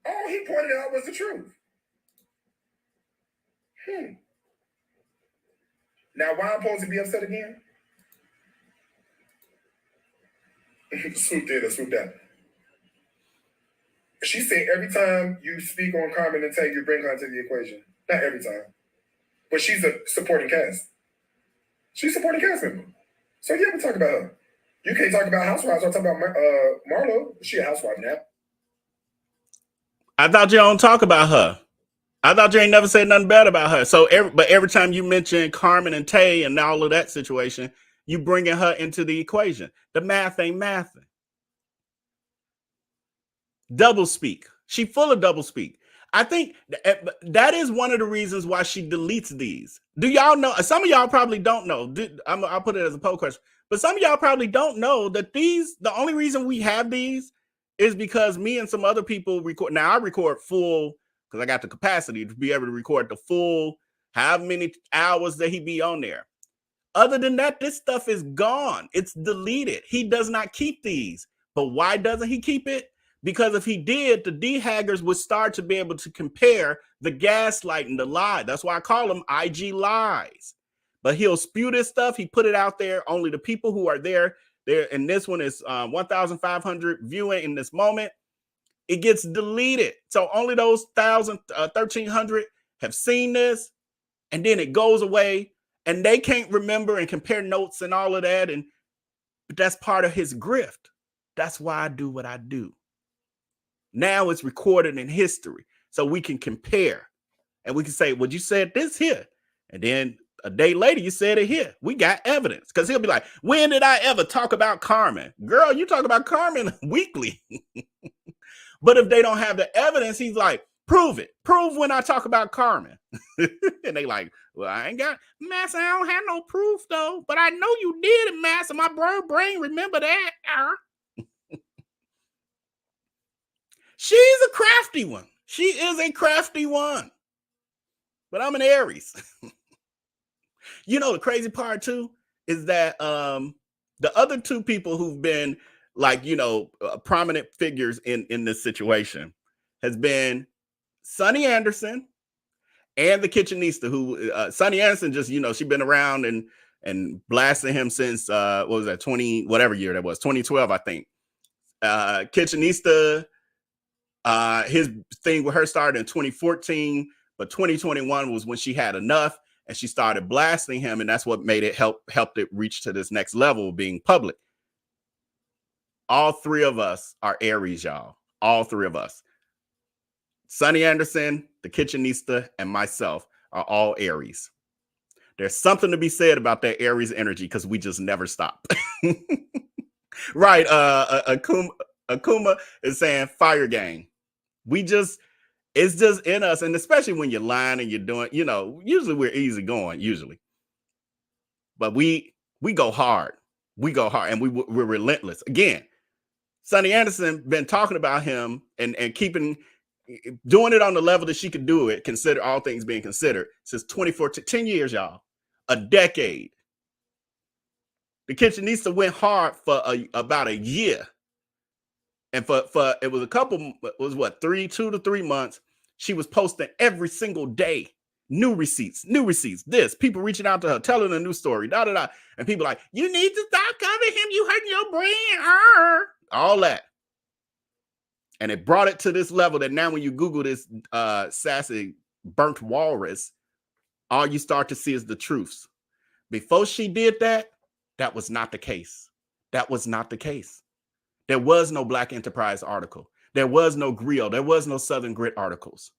[SPEAKER 3] All he pointed out was the truth. Now, why I'm supposed to be upset again? Swoop did or swoop that. She said every time you speak on Carmen and Tay, you bring her into the equation. Not every time. But she's a supporting cast. She's a supporting cast member. So yeah, we talk about her. You can't talk about housewives. I'll talk about Marlo. She a housewife now.
[SPEAKER 7] I thought you don't talk about her. I thought you ain't never said nothing bad about her. So every time you mention Carmen and Tay and all of that situation, you bringing her into the equation. The math ain't mathing. Double speak. She full of double speak. I think that is one of the reasons why she deletes these. Do y'all know? Some of y'all probably don't know. I'll put it as a poll question. But some of y'all probably don't know that the only reason we have these is because me and some other people record. Now I record full because I got the capacity to be able to record the full, how many hours that he be on there. Other than that, this stuff is gone. It's deleted. He does not keep these. But why doesn't he keep it? Because if he did, the D-Haggers would start to be able to compare the gaslighting, the lie. That's why I call them IG lies. But he'll spew this stuff. He put it out there. Only the people who are there, and this one is 1,500 viewing in this moment. It gets deleted. So only those 1,300 have seen this, and then it goes away, and they can't remember and compare notes and all of that. But that's part of his grift. That's why I do what I do. Now it's recorded in history, so we can compare, and we can say, "Well, you said this here," and then a day later you said it here. We got evidence, because he'll be like, "When did I ever talk about Carmen? Girl, you talk about Carmen weekly." But if they don't have the evidence, he's like, "Prove it. Prove when I talk about Carmen." And they like, "Well, I ain't got Massa. I don't have no proof though, but I know you did it, Massa. My brain remember that." She's a crafty one. She is a crafty one. But I'm an Aries. You know, the crazy part too is that the other two people who've been like, prominent figures in this situation has been Sunny Anderson and the Kitchenista, who Sunny Anderson just, she's been around and blasting him since, what was that, 2012, I think. Kitchenista, his thing with her started in 2014, but 2021 was when she had enough and she started blasting him, and that's what made it helped it reach to this next level of being public. All three of us are Aries, y'all. All three of us. Sunny Anderson, the Kitchenista, and myself are all Aries. There's something to be said about that Aries energy because we just never stop. Right. Akuma is saying fire gang. It's just in us. And especially when you're lying and you're doing, usually we're easy going, usually. But we go hard. We go hard and we're relentless. Again, Sunny Anderson been talking about him and doing it on the level that she could do it, consider all things being considered, since 2014, 10 years, y'all, a decade. The Kitchenista went hard for about a year. And for it was 2 to 3 months, she was posting every single day, New receipts, this, people reaching out to her, telling a new story, da-da-da. And people like, you need to stop covering him, you hurting your brand, all that. And it brought it to this level that now when you Google this sassy burnt walrus, all you start to see is the truths. Before she did that, that was not the case. That was not the case. There was no Black Enterprise article. There was no Griot. There was no Southern Grit articles.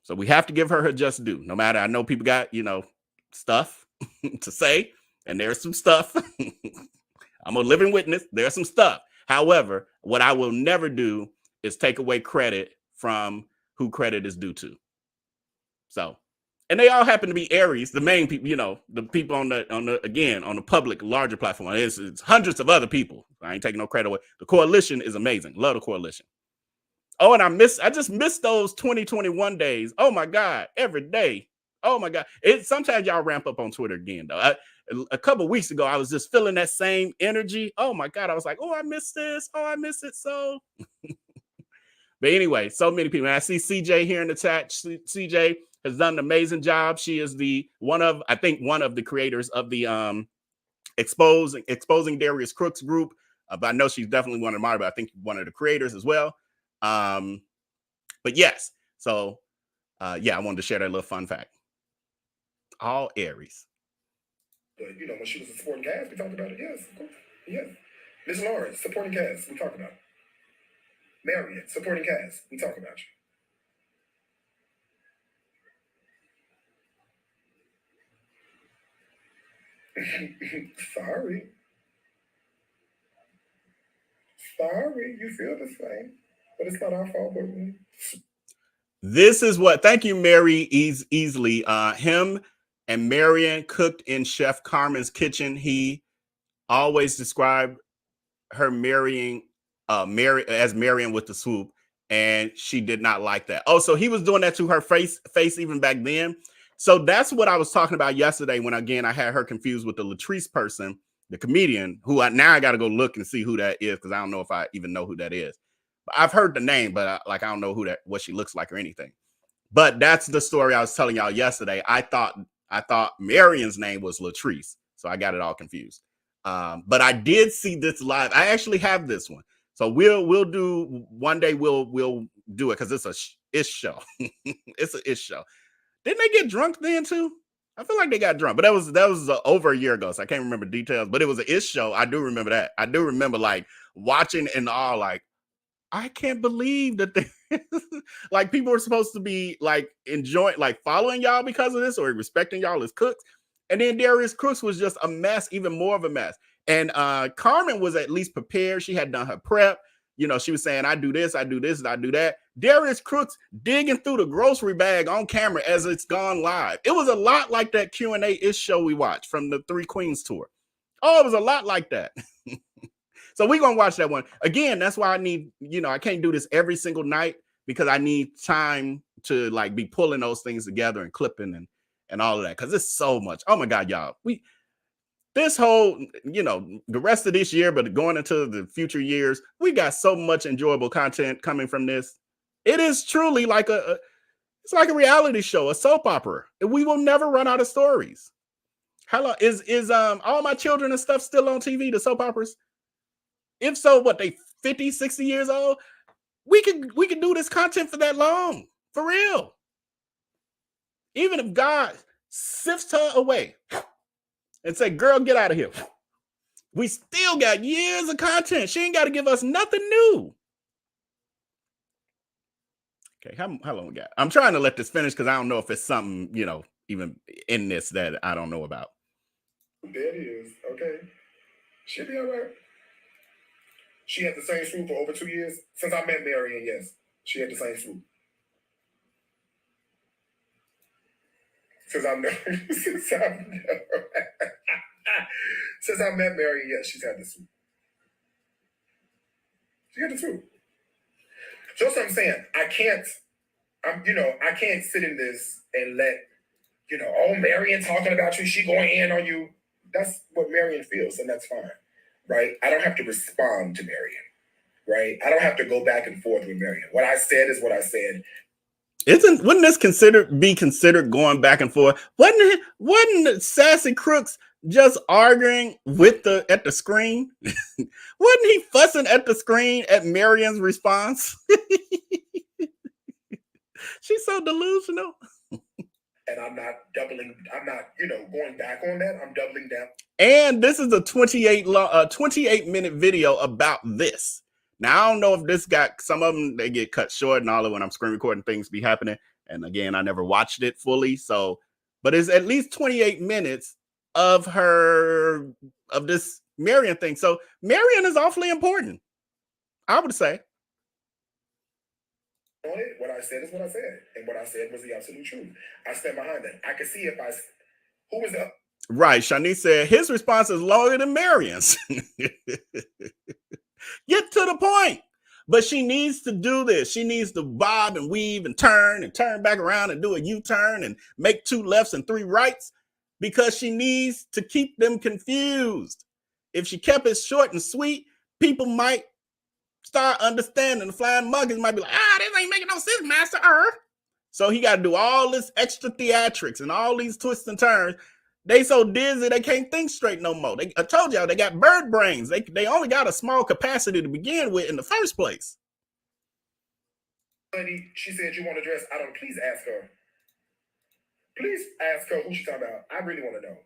[SPEAKER 7] So we have to give her just due. No matter, I know people got, stuff to say, and there's some stuff. I'm a living witness. There's some stuff. However, what I will never do is take away credit from who credit is due to. So, and they all happen to be Aries, the main people, the people on the public, larger platform. It's hundreds of other people. I ain't taking no credit away. The coalition is amazing. Love the coalition. Oh, and I just missed those 2021 days. Oh my God, every day. Oh my God. Sometimes y'all ramp up on Twitter again, though. A couple of weeks ago, I was just feeling that same energy. Oh my God. I was like, oh, I missed this. Oh, I miss it so. But anyway, so many people. And I see CJ here in the chat. CJ has done an amazing job. She is one of the creators of the exposing Darius Crooks group. But I know she's definitely one of mine, but I think one of the creators as well. But yes, so I wanted to share that little fun fact. All Aries.
[SPEAKER 3] But when she was a supporting cast, we talked about it. Yes, of course. Yes. Miss Lawrence, supporting cast, we talked about it. Marion, supporting cast, we talked about you. Sorry, you feel the same, but it's not our fault. But
[SPEAKER 7] this is what. Thank you, Mary Easley. Him and Marion cooked in Chef Carmen's kitchen. He always described her marrying as Marion with the swoop, and she did not like that. Oh, so he was doing that to her face even back then. So that's what I was talking about yesterday when, again, I had her confused with the Latrice person, the comedian, who I got to go look and see who that is, because I don't know if I even know who that is. But I've heard the name, but I don't know what she looks like or anything. But that's the story I was telling y'all yesterday. I thought Marion's name was Latrice, so I got it all confused. But I did see this live. I actually have this one, so we'll do one day. We'll do it because it's a ish show. It's an ish show. Didn't they get drunk then too? I feel like they got drunk, but that was over a year ago, so I can't remember details. But it was an ish show. I do remember that. I do remember like watching and all like, I can't believe that they like people were supposed to be like enjoying, like following y'all because of this or respecting y'all as cooks. And then Darius Crooks was just a mess, even more of a mess. And Carmen was at least prepared. She had done her prep. She was saying, I do this, and I do that. Darius Crooks digging through the grocery bag on camera as it's gone live. It was a lot like that Q&A-ish show we watched from the Three Queens tour. Oh, it was a lot like that. So we're going to watch that one. Again, that's why I need, I can't do this every single night because I need time to like be pulling those things together and clipping and all of that. Because it's so much. Oh my God, y'all. This whole, the rest of this year, but going into the future years, we got so much enjoyable content coming from this. It is truly like it's like a reality show, a soap opera. We will never run out of stories. How long is All My Children and stuff still on TV, the soap operas? If so, what, they 50, 60 years old? We can do this content for that long, for real. Even if God sifts her away and say, girl, get out of here, we still got years of content. She ain't got to give us nothing new. Okay, how long we got? I'm trying to let this finish because I don't know if it's something, even in this that I don't know about.
[SPEAKER 3] There it is. Okay. She'll be all right. She had the same swoop for over 2 years. Since I met Marion, yes. She had the same swoop. Since I met Marion, yes, she's had the swoop. She had the swoop. So that's what I'm saying. I can't sit in this and let, Marion talking about you, she going in on you. That's what Marion feels, and that's fine. Right? I don't have to respond to Marion, right? I don't have to go back and forth with Marion. What I said is what I said.
[SPEAKER 7] Wouldn't this be considered going back and forth? Wasn't Sassy Crooks just arguing at the screen? Wasn't he fussing at the screen at Marion's response? She's so delusional.
[SPEAKER 3] And I'm not, going back on that. I'm doubling down.
[SPEAKER 7] And this is a 28-minute video about this. Now, I don't know if this got, some of them, they get cut short and all of when I'm screen recording, things be happening. And again, I never watched it fully. So, but it's at least 28 minutes of this Marion thing. So Marion is awfully important, I would say.
[SPEAKER 3] On it, what I said is what I said. And what I said was the absolute truth. I stand behind that. I can see who was the...
[SPEAKER 7] Right. Shanice said his response is longer than Marion's. Get to the point. But she needs to do this. She needs to bob and weave and turn back around and do a U-turn and make 2 lefts and 3 rights because she needs to keep them confused. If she kept it short and sweet, people might start understanding. The flying monkeys might be like, this ain't making no sense, Master. So he got to do all this extra theatrics and all these twists and turns. They so dizzy they can't think straight no more. I told y'all they got bird brains. They only got a small capacity to begin with in the first place.
[SPEAKER 3] She said you want to dress. I don't. Please ask her. Please ask her who she's talking about. I really want to know.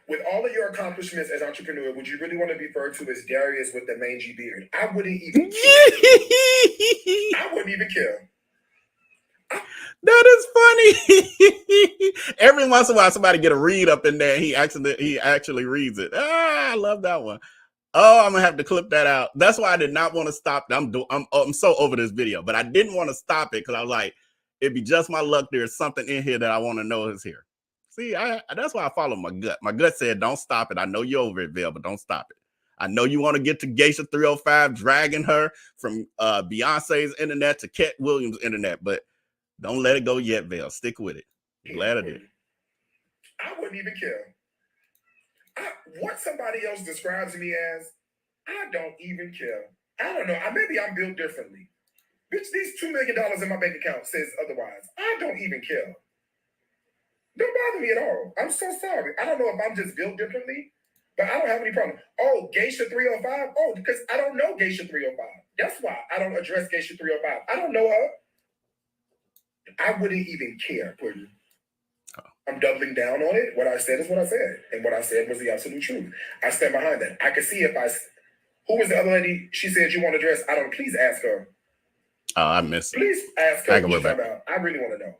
[SPEAKER 3] With all of your accomplishments as an entrepreneur, would you really want to be referred to as Darius with the mangy beard? I wouldn't even care. I wouldn't even care.
[SPEAKER 7] That is funny. Every once in a while, somebody get a read up in there. He actually reads it. I love that one. Oh, I'm gonna have to clip that out. That's why I did not want to stop. I'm so over this video, but I didn't want to stop it because I was like, it'd be just my luck. There's something in here that I want to know is here. See, that's why I follow my gut. My gut said, don't stop it. I know you're over it, Vail, but don't stop it. I know you want to get to Geisha 305, dragging her from Beyonce's internet to Cat Williams' internet, but don't let it go yet, Vail. Stick with it. I'm glad I did.
[SPEAKER 3] I wouldn't even care. What somebody else describes me as, I don't even care. I don't know. Maybe I'm built differently. Bitch, these $2 million in my bank account says otherwise. I don't even care. Don't bother me at all. I'm so sorry. I don't know if I'm just built differently, but I don't have any problem. Oh, Geisha 305? Oh, because I don't know Geisha 305. That's why I don't address Geisha 305. I don't know her. I wouldn't even care, Puddin'. I'm doubling down on it. What I said is what I said. And what I said was the absolute truth. I stand behind that. I can see who was the other lady? She said you want to dress. I don't. Please ask her.
[SPEAKER 7] Oh, I missed it.
[SPEAKER 3] Please ask her who she's talking about. I really want to know.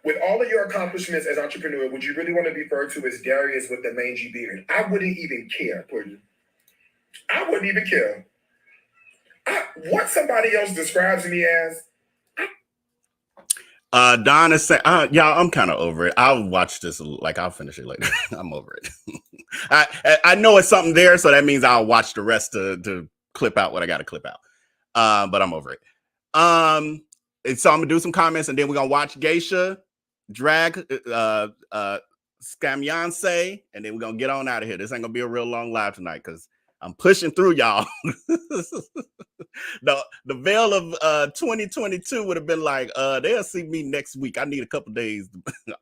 [SPEAKER 3] With all of your accomplishments as an entrepreneur, would you really want to be referred to as Darius with the mangy beard? I wouldn't even care, Puddin'. I wouldn't even care. What somebody else describes me as.
[SPEAKER 7] Don is saying, y'all, I'm kind of over it. I'll watch this, I'll finish it later. I'm over it. I know it's something there, so that means I'll watch the rest to clip out what I got to clip out. But I'm over it. And so I'm gonna do some comments, and then we're gonna watch Geisha drag Scamyance, and then we're gonna get on out of here. This ain't gonna be a real long live tonight because I'm pushing through, y'all. The veil of 2022 would have been like, they'll see me next week. I need a couple days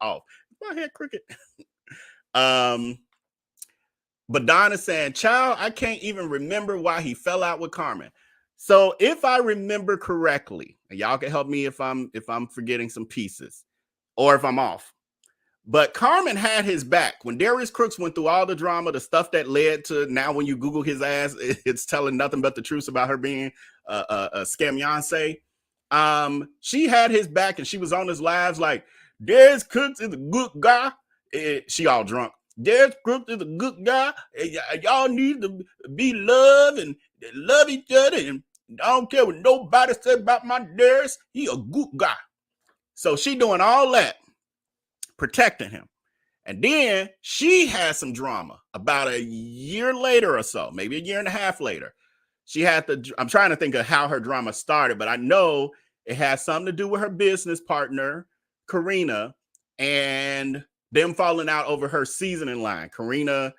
[SPEAKER 7] off. My head crooked. But Don is saying, child, I can't even remember why he fell out with Carmen. So if I remember correctly, and y'all can help me if I'm forgetting some pieces or if I'm off. But Carmen had his back when Darius Crooks went through all the drama, the stuff that led to now when you Google his ass, it's telling nothing but the truth about her being a Scamyance. She had his back and she was on his lives like, Darius Crooks is a good guy. She all drunk. Darius Crooks is a good guy. Y'all need to be loved and love each other. And I don't care what nobody said about my Darius. He a good guy. So she doing all that, protecting him. And then she had some drama about a year later or so, maybe a year and a half later. She had I'm trying to think of how her drama started, but I know it has something to do with her business partner, Karina, and them falling out over her seasoning line. Karina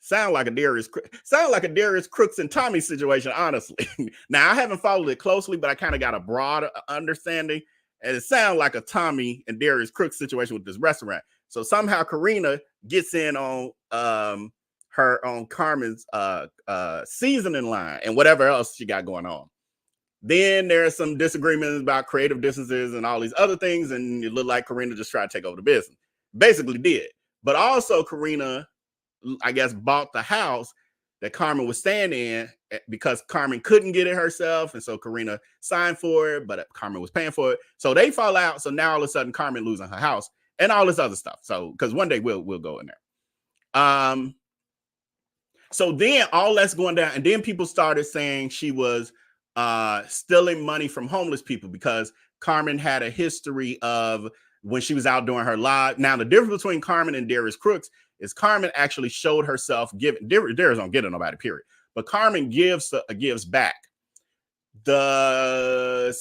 [SPEAKER 7] Sound like a Darius Crooks and Tommy situation, honestly. Now, I haven't followed it closely, but I kind of got a broad understanding. And it sounds like a Tommy and Darius Crooks situation with this restaurant. So somehow Karina gets in on her on Carmen's seasoning line and whatever else she got going on. Then there's some disagreements about creative differences and all these other things. And it looked like Karina just tried to take over the business. Basically did. But also Karina, I guess, bought the house that Carmen was staying in because Carmen couldn't get it herself. And so Karina signed for it, but Carmen was paying for it. So they fall out. So now all of a sudden Carmen losing her house and all this other stuff. So, because one day we'll go in there. So then all that's going down. And then people started saying she was stealing money from homeless people because Carmen had a history of when she was out doing her live. Now, the difference between Carmen and Darius Crooks is Carmen actually showed herself giving. Darius don't get it nobody, period. But Carmen gives back. The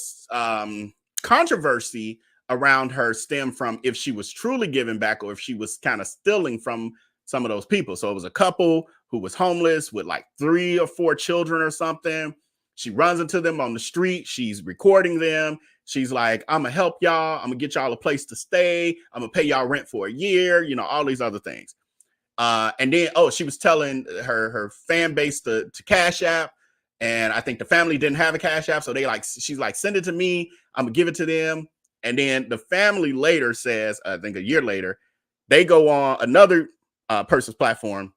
[SPEAKER 7] controversy around her stemmed from if she was truly giving back or if she was kind of stealing from some of those people. So it was a couple who was homeless with like 3 or 4 children or something. She runs into them on the street. She's recording them. She's like, I'm going to help y'all. I'm going to get y'all a place to stay. I'm going to pay y'all rent for a year, all these other things. And then, she was telling her fan base to Cash App. And I think the family didn't have a Cash App. So she's like, send it to me. I'm going to give it to them. And then the family later says, I think a year later, they go on another person's platform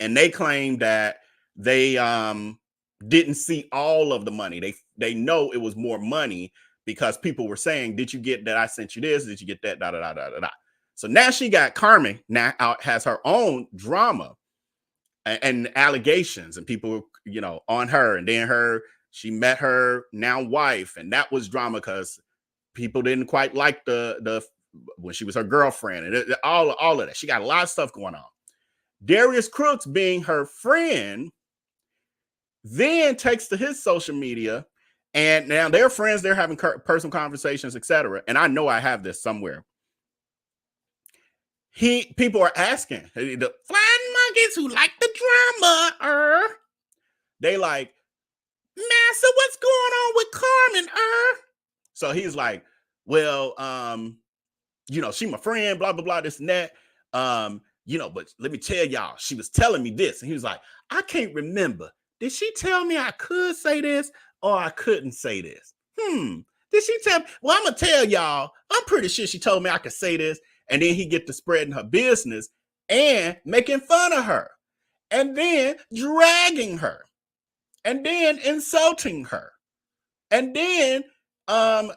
[SPEAKER 7] and they claim that they didn't see all of the money. They know it was more money because people were saying, did you get that? I sent you this. Did you get that? Da, da, da, da, da, da. So now she got Carmen now out, has her own drama and allegations and people, on her. And then she met her now wife. And that was drama because people didn't quite like the when she was her girlfriend and all of that. She got a lot of stuff going on. Darius Crooks, being her friend, then takes to his social media. And now they're friends. They're having personal conversations, etc. And I know I have this somewhere. People are asking the flying monkeys who like the drama. They like, Massa, what's going on with Carmen? So he's like, well, she my friend, blah blah blah, this and that. But let me tell y'all, she was telling me this, and he was like, I can't remember. Did she tell me I could say this or I couldn't say this? Did she tell me? Well, I'm gonna tell y'all. I'm pretty sure she told me I could say this. And then he get to spreading her business and making fun of her and then dragging her and then insulting her. And then, talking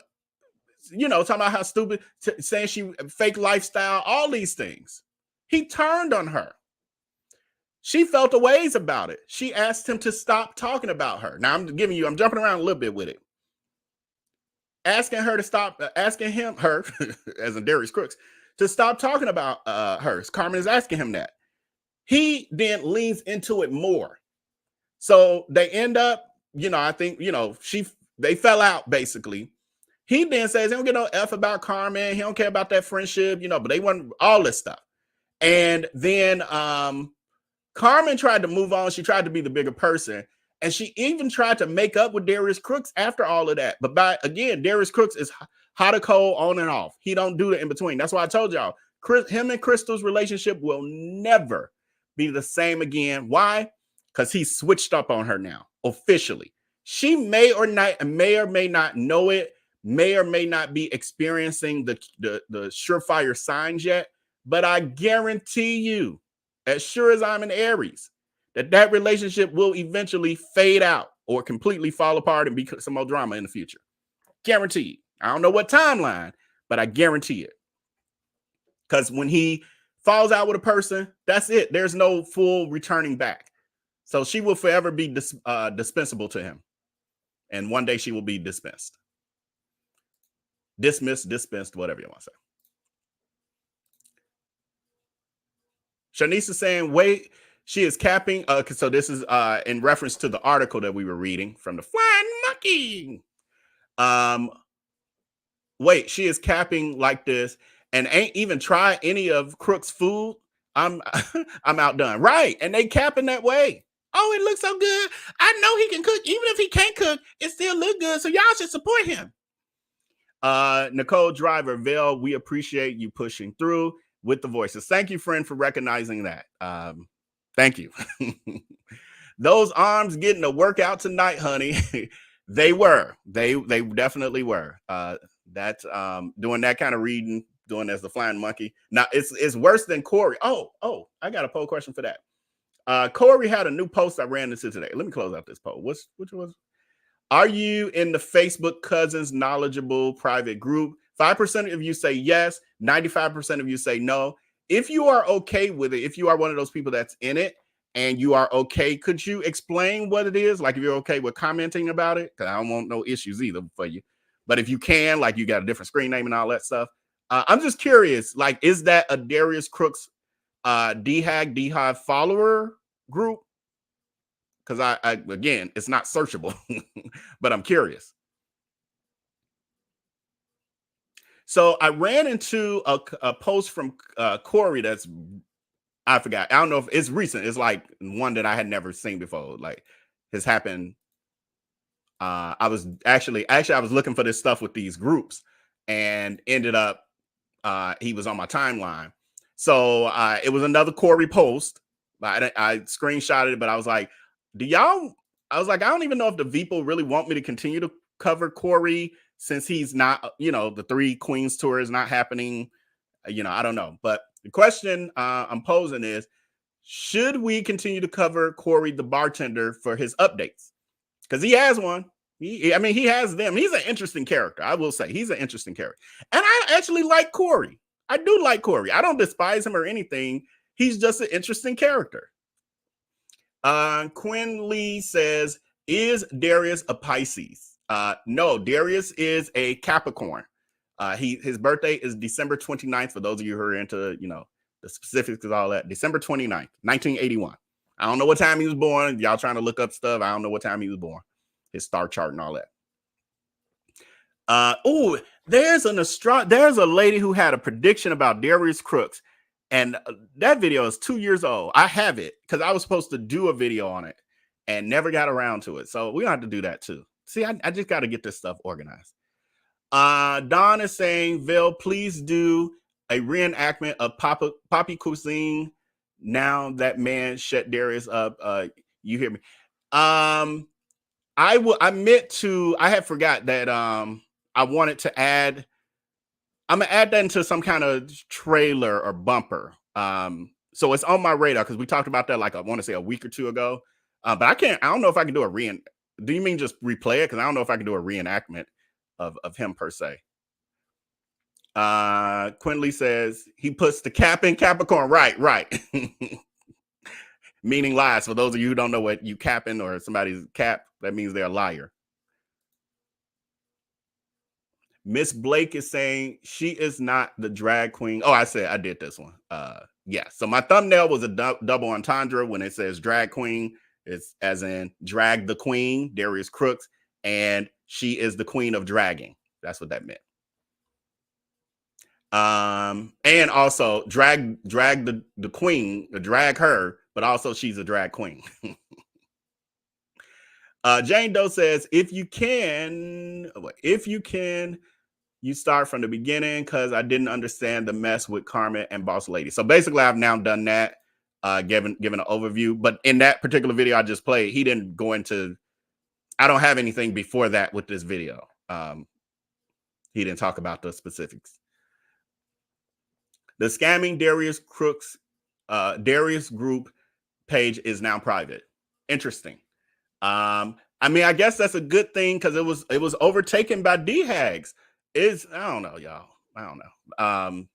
[SPEAKER 7] about how stupid, saying she fake lifestyle, all these things. He turned on her. She felt a ways about it. She asked him to stop talking about her. Now I'm jumping around a little bit with it. Asking her to stop, asking her, as in Darius Crooks, to stop talking about her. Carmen is asking him that. He then leans into it more. So they end up, I think, they fell out basically. He then says he don't get no F about Carmen. He don't care about that friendship, but they want all this stuff. And then Carmen tried to move on. She tried to be the bigger person. And she even tried to make up with Darius Crooks after all of that. But again, Darius Crooks is hot or cold, on and off. He don't do the in between. That's why I told y'all, him and Crystal's relationship will never be the same again. Why? Because he switched up on her now, officially. She may or may not know it, may or may not be experiencing the surefire signs yet. But I guarantee you, as sure as I'm an Aries, that relationship will eventually fade out or completely fall apart and be some more drama in the future. Guaranteed. I don't know what timeline, but I guarantee it. Because when he falls out with a person, that's it. There's no full returning back. So she will forever be dispensable to him. And one day she will be dispensed. Dismissed, dispensed, whatever you want to say. Shanice is saying, wait, she is capping. So this is in reference to the article that we were reading from the Flying Monkey. Wait, she is capping like this and ain't even tried any of Crooks' food. I'm outdone. Right. And they capping that way. Oh, it looks so good. I know he can cook. Even if he can't cook, it still look good. So y'all should support him. Nicole Driver, Vale, we appreciate you pushing through with the voices. Thank you, friend, for recognizing that. Thank you. Those arms getting a workout tonight, honey. They were. They definitely were. That's doing that kind of reading, doing as the flying monkey. Now it's worse than Corey. Oh, I got a poll question for that. Corey had a new post I ran into today. Let me close out this poll. Which was? Are you in the Facebook Cousins Knowledgeable private group? 5% of you say yes. 95% of you say no. If you are okay with it, if you are one of those people that's in it and you are okay, could you explain what it is? Like if you're okay with commenting about it, because I don't want no issues either for you. But if you can, like you got a different screen name and all that stuff. I'm just curious, like, is that a Darius Crooks DHAG follower group? Because I again, it's not searchable, but I'm curious. So I ran into a post from Corey that's, I forgot. I don't know if it's recent. It's like one that I had never seen before. Like has happened. I was actually I was looking for this stuff with these groups and ended up he was on my timeline. So it was another Corey post. I screenshotted it, but I was like, I don't even know if the people really want me to continue to cover Corey since he's not, the Three Queens tour is not happening. I don't know. But the question I'm posing is, should we continue to cover Corey the bartender for his updates? Because he has one. He has them. He's an interesting character. I will say he's an interesting character. And I actually like Corey. I do like Corey. I don't despise him or anything. He's just an interesting character. Quinn Lee says, is Darius a Pisces? No, Darius is a Capricorn. His birthday is December 29th. For those of you who are into, the specifics of all that, December 29th, 1981. I don't know what time he was born. Y'all trying to look up stuff. I don't know what time he was born. His star chart and all that. There's a lady who had a prediction about Darius Crooks. And that video is 2 years old. I have it because I was supposed to do a video on it and never got around to it. So we have to do that too. See, I just got to get this stuff organized. Don is saying, Vil, please do a reenactment of Poppy Cuisine. Now that man shut Darius up. You hear me? I had forgot that I wanted to add. I'm gonna add that into some kind of trailer or bumper. So it's on my radar because we talked about that like I want to say a week or two ago. But I don't know if I can do a do you mean just replay it? Because I don't know if I can do a reenactment of him per se. Quinley says he puts the cap in Capricorn. Right. Meaning lies. For those of you who don't know what you capping or somebody's cap, that means they're a liar. Miss Blake is saying she is not the drag queen. Oh, I did this one. Yeah. So my thumbnail was a double entendre when it says drag queen. It's as in drag the queen, Darius Crooks, and she is the queen of dragging. That's what that meant. And also drag the queen, drag her, but also she's a drag queen. Jane Doe says, if you can, you start from the beginning because I didn't understand the mess with Carmen and Boss Lady. So basically, I've now done that, given an overview. But in that particular video I just played, he didn't go into. I don't have anything before that with this video. He didn't talk about the specifics. The scamming Darius Crooks, Darius group page is now private. Interesting. I guess that's a good thing because it was overtaken by DHAGs. I don't know, y'all. I don't know.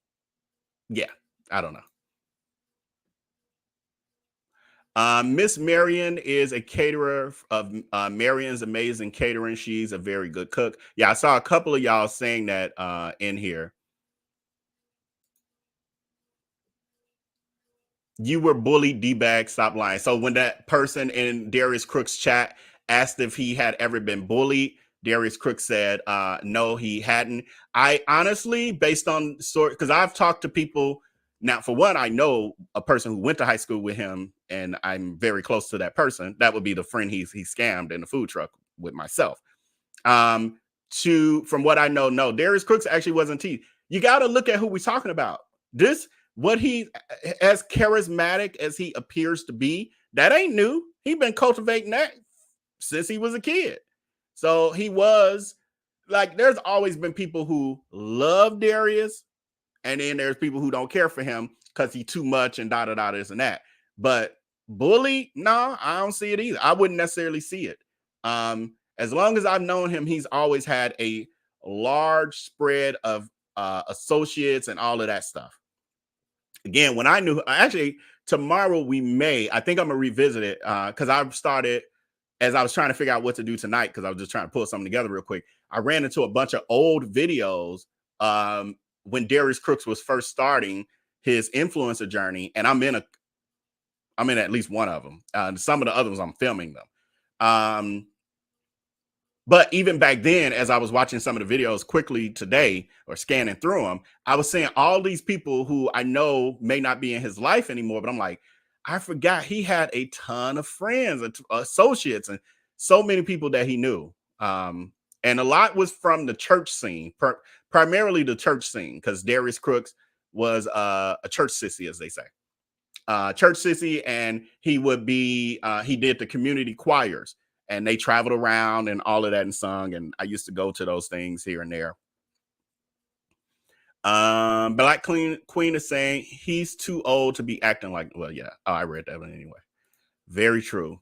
[SPEAKER 7] Yeah, I don't know. Miss Marion is a caterer of Marion's Amazing Catering. She's a very good cook. Yeah, I saw a couple of y'all saying that in here. You were bullied, D-bag, stop lying. So when that person in Darius Crooks' chat asked if he had ever been bullied, Darius Crooks said, no, he hadn't. I honestly, based on because I've talked to people Now, for one, I know a person who went to high school with him, and I'm very close to that person. That would be the friend he scammed in the food truck with myself. From what I know, no, Darius Crooks actually wasn't T. You got to look at who we're talking about. What he, as charismatic as he appears to be, that ain't new. He's been cultivating that since he was a kid. So he was like, there's always been people who love Darius, and then there's people who don't care for him because he's too much and da this and that. But bully, no, I don't see it either. I wouldn't necessarily see it. As long as I've known him, he's always had a large spread of associates and all of that stuff. Again, when I knew, actually, tomorrow I think I'm going to revisit it because I've started, as I was trying to figure out what to do tonight, because I was just trying to pull something together real quick. I ran into a bunch of old videos when Darius Crooks was first starting his influencer journey, and I'm in at least one of them. Some of the other ones I'm filming them. But even back then, as I was watching some of the videos quickly today or scanning through them, I was seeing all these people who I know may not be in his life anymore, but I'm like, I forgot he had a ton of friends and associates and so many people that he knew. And a lot was from the church scene, primarily the church scene, because Darius Crooks was a church sissy, as they say. Church sissy, and he did the community choirs. And they traveled around and all of that and sung. And I used to go to those things here and there. Black Queen is saying he's too old to be acting like, well, yeah. Oh, I read that one anyway. Very true.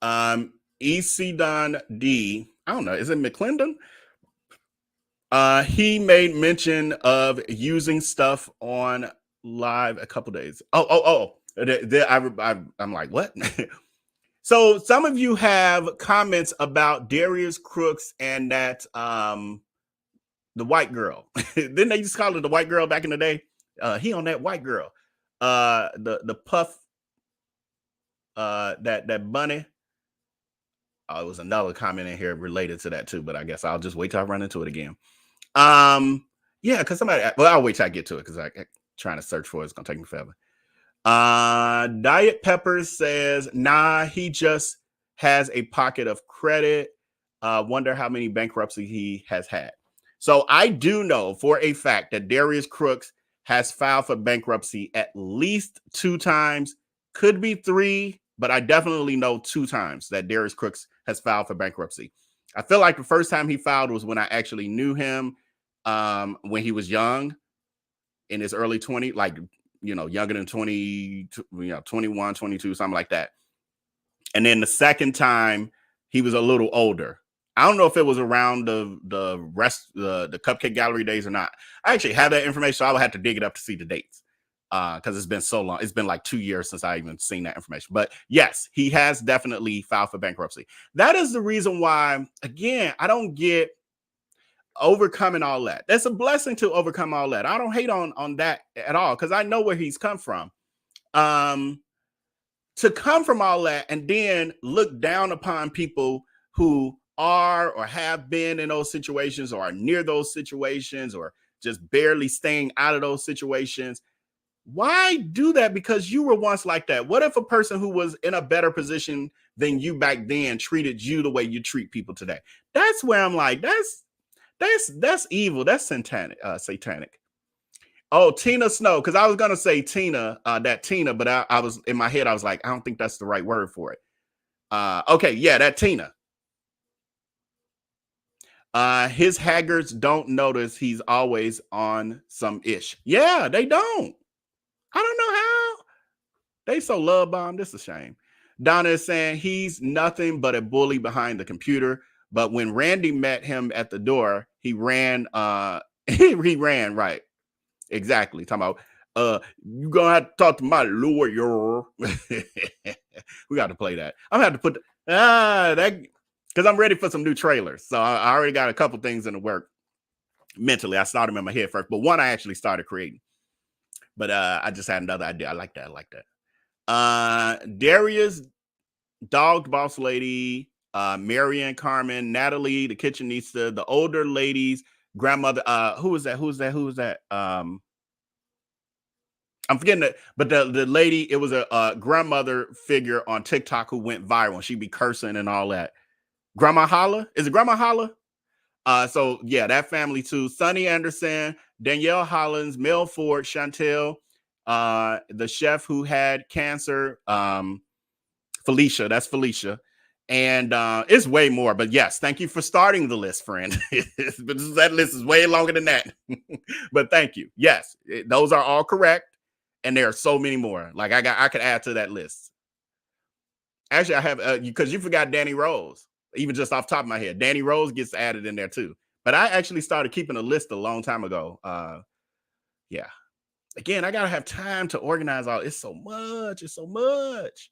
[SPEAKER 7] EC Don D, I don't know, is it McClendon? He made mention of using stuff on live a couple days. I'm like, what? So some of you have comments about Darius Crooks and that the white girl. Didn't they used to call it the white girl back in the day? He on that white girl. The puff, that bunny. Oh, it was another comment in here related to that too, but I guess I'll just wait till I run into it again. Yeah, because I'll wait till I get to it because I'm trying to search for it. It's gonna take me forever. Diet Peppers says, nah, he just has a pocket of credit. Wonder how many bankruptcies he has had. So I do know for a fact that Darius Crooks has filed for bankruptcy at least 2 times, could be 3, but I definitely know 2 times that Darius Crooks has filed for bankruptcy. I feel like the first time he filed was when I actually knew him, when he was young, in his early 20s, like, younger than 20, 21, 22, something like that. And then the second time he was a little older. I don't know if it was around the Cupcake Gallery days or not. I actually have that information, so I would have to dig it up to see the dates because it's been so long. It's been like 2 years since I even seen that information. But yes, he has definitely filed for bankruptcy. That is the reason why, again, I don't get overcoming all that. That's a blessing to overcome all that. I don't hate on that at all because I know where he's come from. To come from all that and then look down upon people who are or have been in those situations or are near those situations or just barely staying out of those situations. Why do that? Because you were once like that. What if a person who was in a better position than you back then treated you the way you treat people today? That's where I'm like, that's evil. That's satanic. Oh, Tina Snow, because I was gonna say Tina, but I was in my head, I was like, I don't think that's the right word for it. Okay, yeah, that Tina. His haggards don't notice he's always on some ish. Yeah, they don't. I don't know how. They so love bomb. This is a shame. Donna is saying he's nothing but a bully behind the computer. But when Randy met him at the door, he ran. He ran, right. Exactly. Talking about you gonna have to talk to my lawyer. We got to play that. I'm gonna have to put that because I'm ready for some new trailers. So I already got a couple things in the work. Mentally, I started them in my head first, but one I actually started creating. But I just had another idea. I like that. Darius, Dog Boss Lady, Marion, Carmen, Natalie, the Kitchenista, the older ladies grandmother. Who was that? I'm forgetting it, but the lady, it was a grandmother figure on TikTok who went viral. She'd be cursing and all that. Grandma Holla? Is it Grandma Holla? So yeah, that family too. Sonny Anderson, Danielle Hollins, Mel Ford, Chantel, the chef who had cancer, Felicia, that's Felicia. And it's way more, but yes, thank you for starting the list, friend. But that list is way longer than that. But thank you. Yes, those are all correct. And there are so many more. Like I could add to that list. Actually, I have because you forgot Danny Rose. Even just off the top of my head, Danny Rose gets added in there too. But I actually started keeping a list a long time ago. Yeah. Again, I gotta have time to organize all. It's so much. It's so much.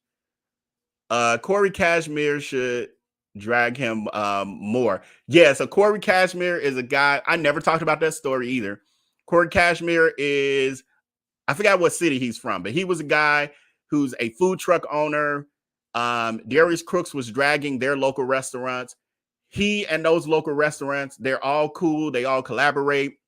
[SPEAKER 7] Corey Cashmere should drag him more. Yeah. So Corey Cashmere is a guy. I never talked about that story either. Corey Cashmere is, I forgot what city he's from, but he was a guy who's a food truck owner. Darius Crooks was dragging their local restaurants. He and those local restaurants, they're all cool. They all collaborate.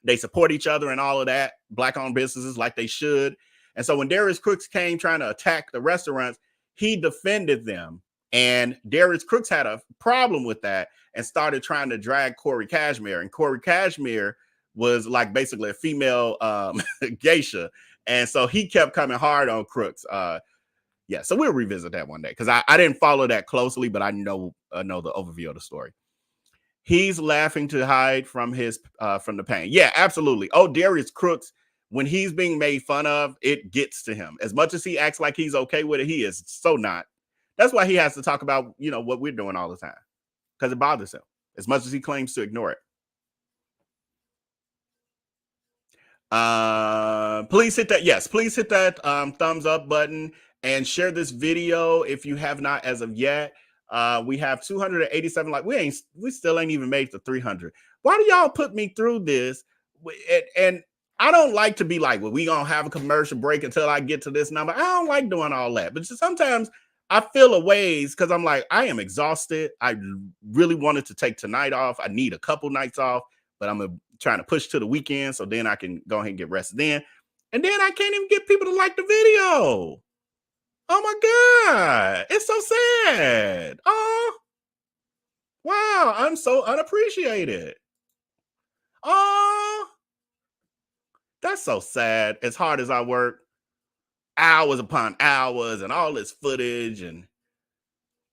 [SPEAKER 7] They support each other and all of that. Black-owned businesses like they should. And so when Darius Crooks came trying to attack the restaurants, he defended them. And Darius Crooks had a problem with that and started trying to drag Corey Cashmere. And Corey Cashmere was like basically a female Geisha. And so he kept coming hard on Crooks. Yeah, so we'll revisit that one day because I didn't follow that closely, but I know the overview of the story. He's laughing to hide from the pain. Yeah, absolutely. Oh, Darius Crooks, when he's being made fun of, it gets to him. As much as he acts like he's okay with it, he is so not. That's why he has to talk about, what we're doing all the time because it bothers him as much as he claims to ignore it. Please hit that. Yes, please hit that thumbs up button and share this video if you have not as of yet. We have 287 likes. We still ain't even made it to 300. Why do y'all put me through this? And I don't like to be like, well, we gonna have a commercial break until I get to this number. I don't like doing all that. But just sometimes I feel a ways because I'm like, I am exhausted. I really wanted to take tonight off. I need a couple nights off, but I'm trying to push to the weekend so then I can go ahead and get rested in. And then I can't even get people to like the video. Oh my God. It's so sad. Oh, wow. I'm so unappreciated. Oh, that's so sad. As hard as I work, hours upon hours and all this footage and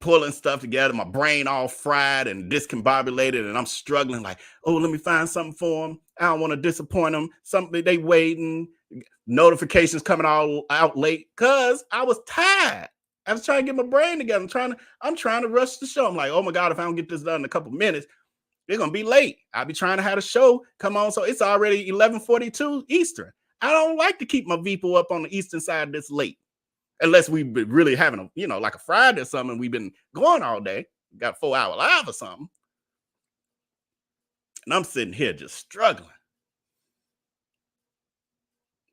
[SPEAKER 7] pulling stuff together, my brain all fried and discombobulated, and I'm struggling like, oh, let me find something for them. I don't want to disappoint them. Something they waiting. Notifications coming all out late because I was tired. I was trying to get my brain together. I'm trying to rush the show. I'm like, oh my God, if I don't get this done in a couple minutes, they're gonna be late. I'll be trying to have a show come on. So it's already 11:42 Eastern. I don't like to keep my people up on the Eastern side this late. Unless we've been really having like a Friday or something. We've been going all day. Got 4 hour live or something. And I'm sitting here just struggling.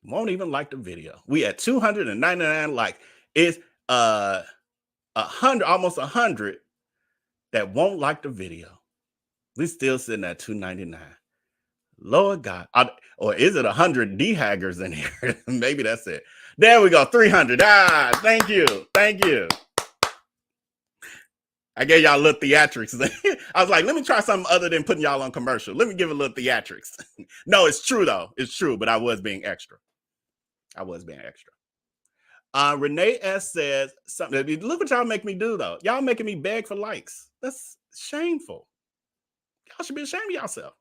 [SPEAKER 7] Won't even like the video. We at 299 likes. It's 100, almost 100 that won't like the video. We still sitting at 299. Lord God. Or is it 100 dehaggers in here? Maybe that's it. There we go. 300. Thank you. Thank you. I gave y'all a little theatrics. I was like, let me try something other than putting y'all on commercial. Let me give a little theatrics. No, it's true though. It's true, but I was being extra. Renee S says something. Look what y'all make me do though. Y'all making me beg for likes. That's shameful. Y'all should be ashamed of yourself.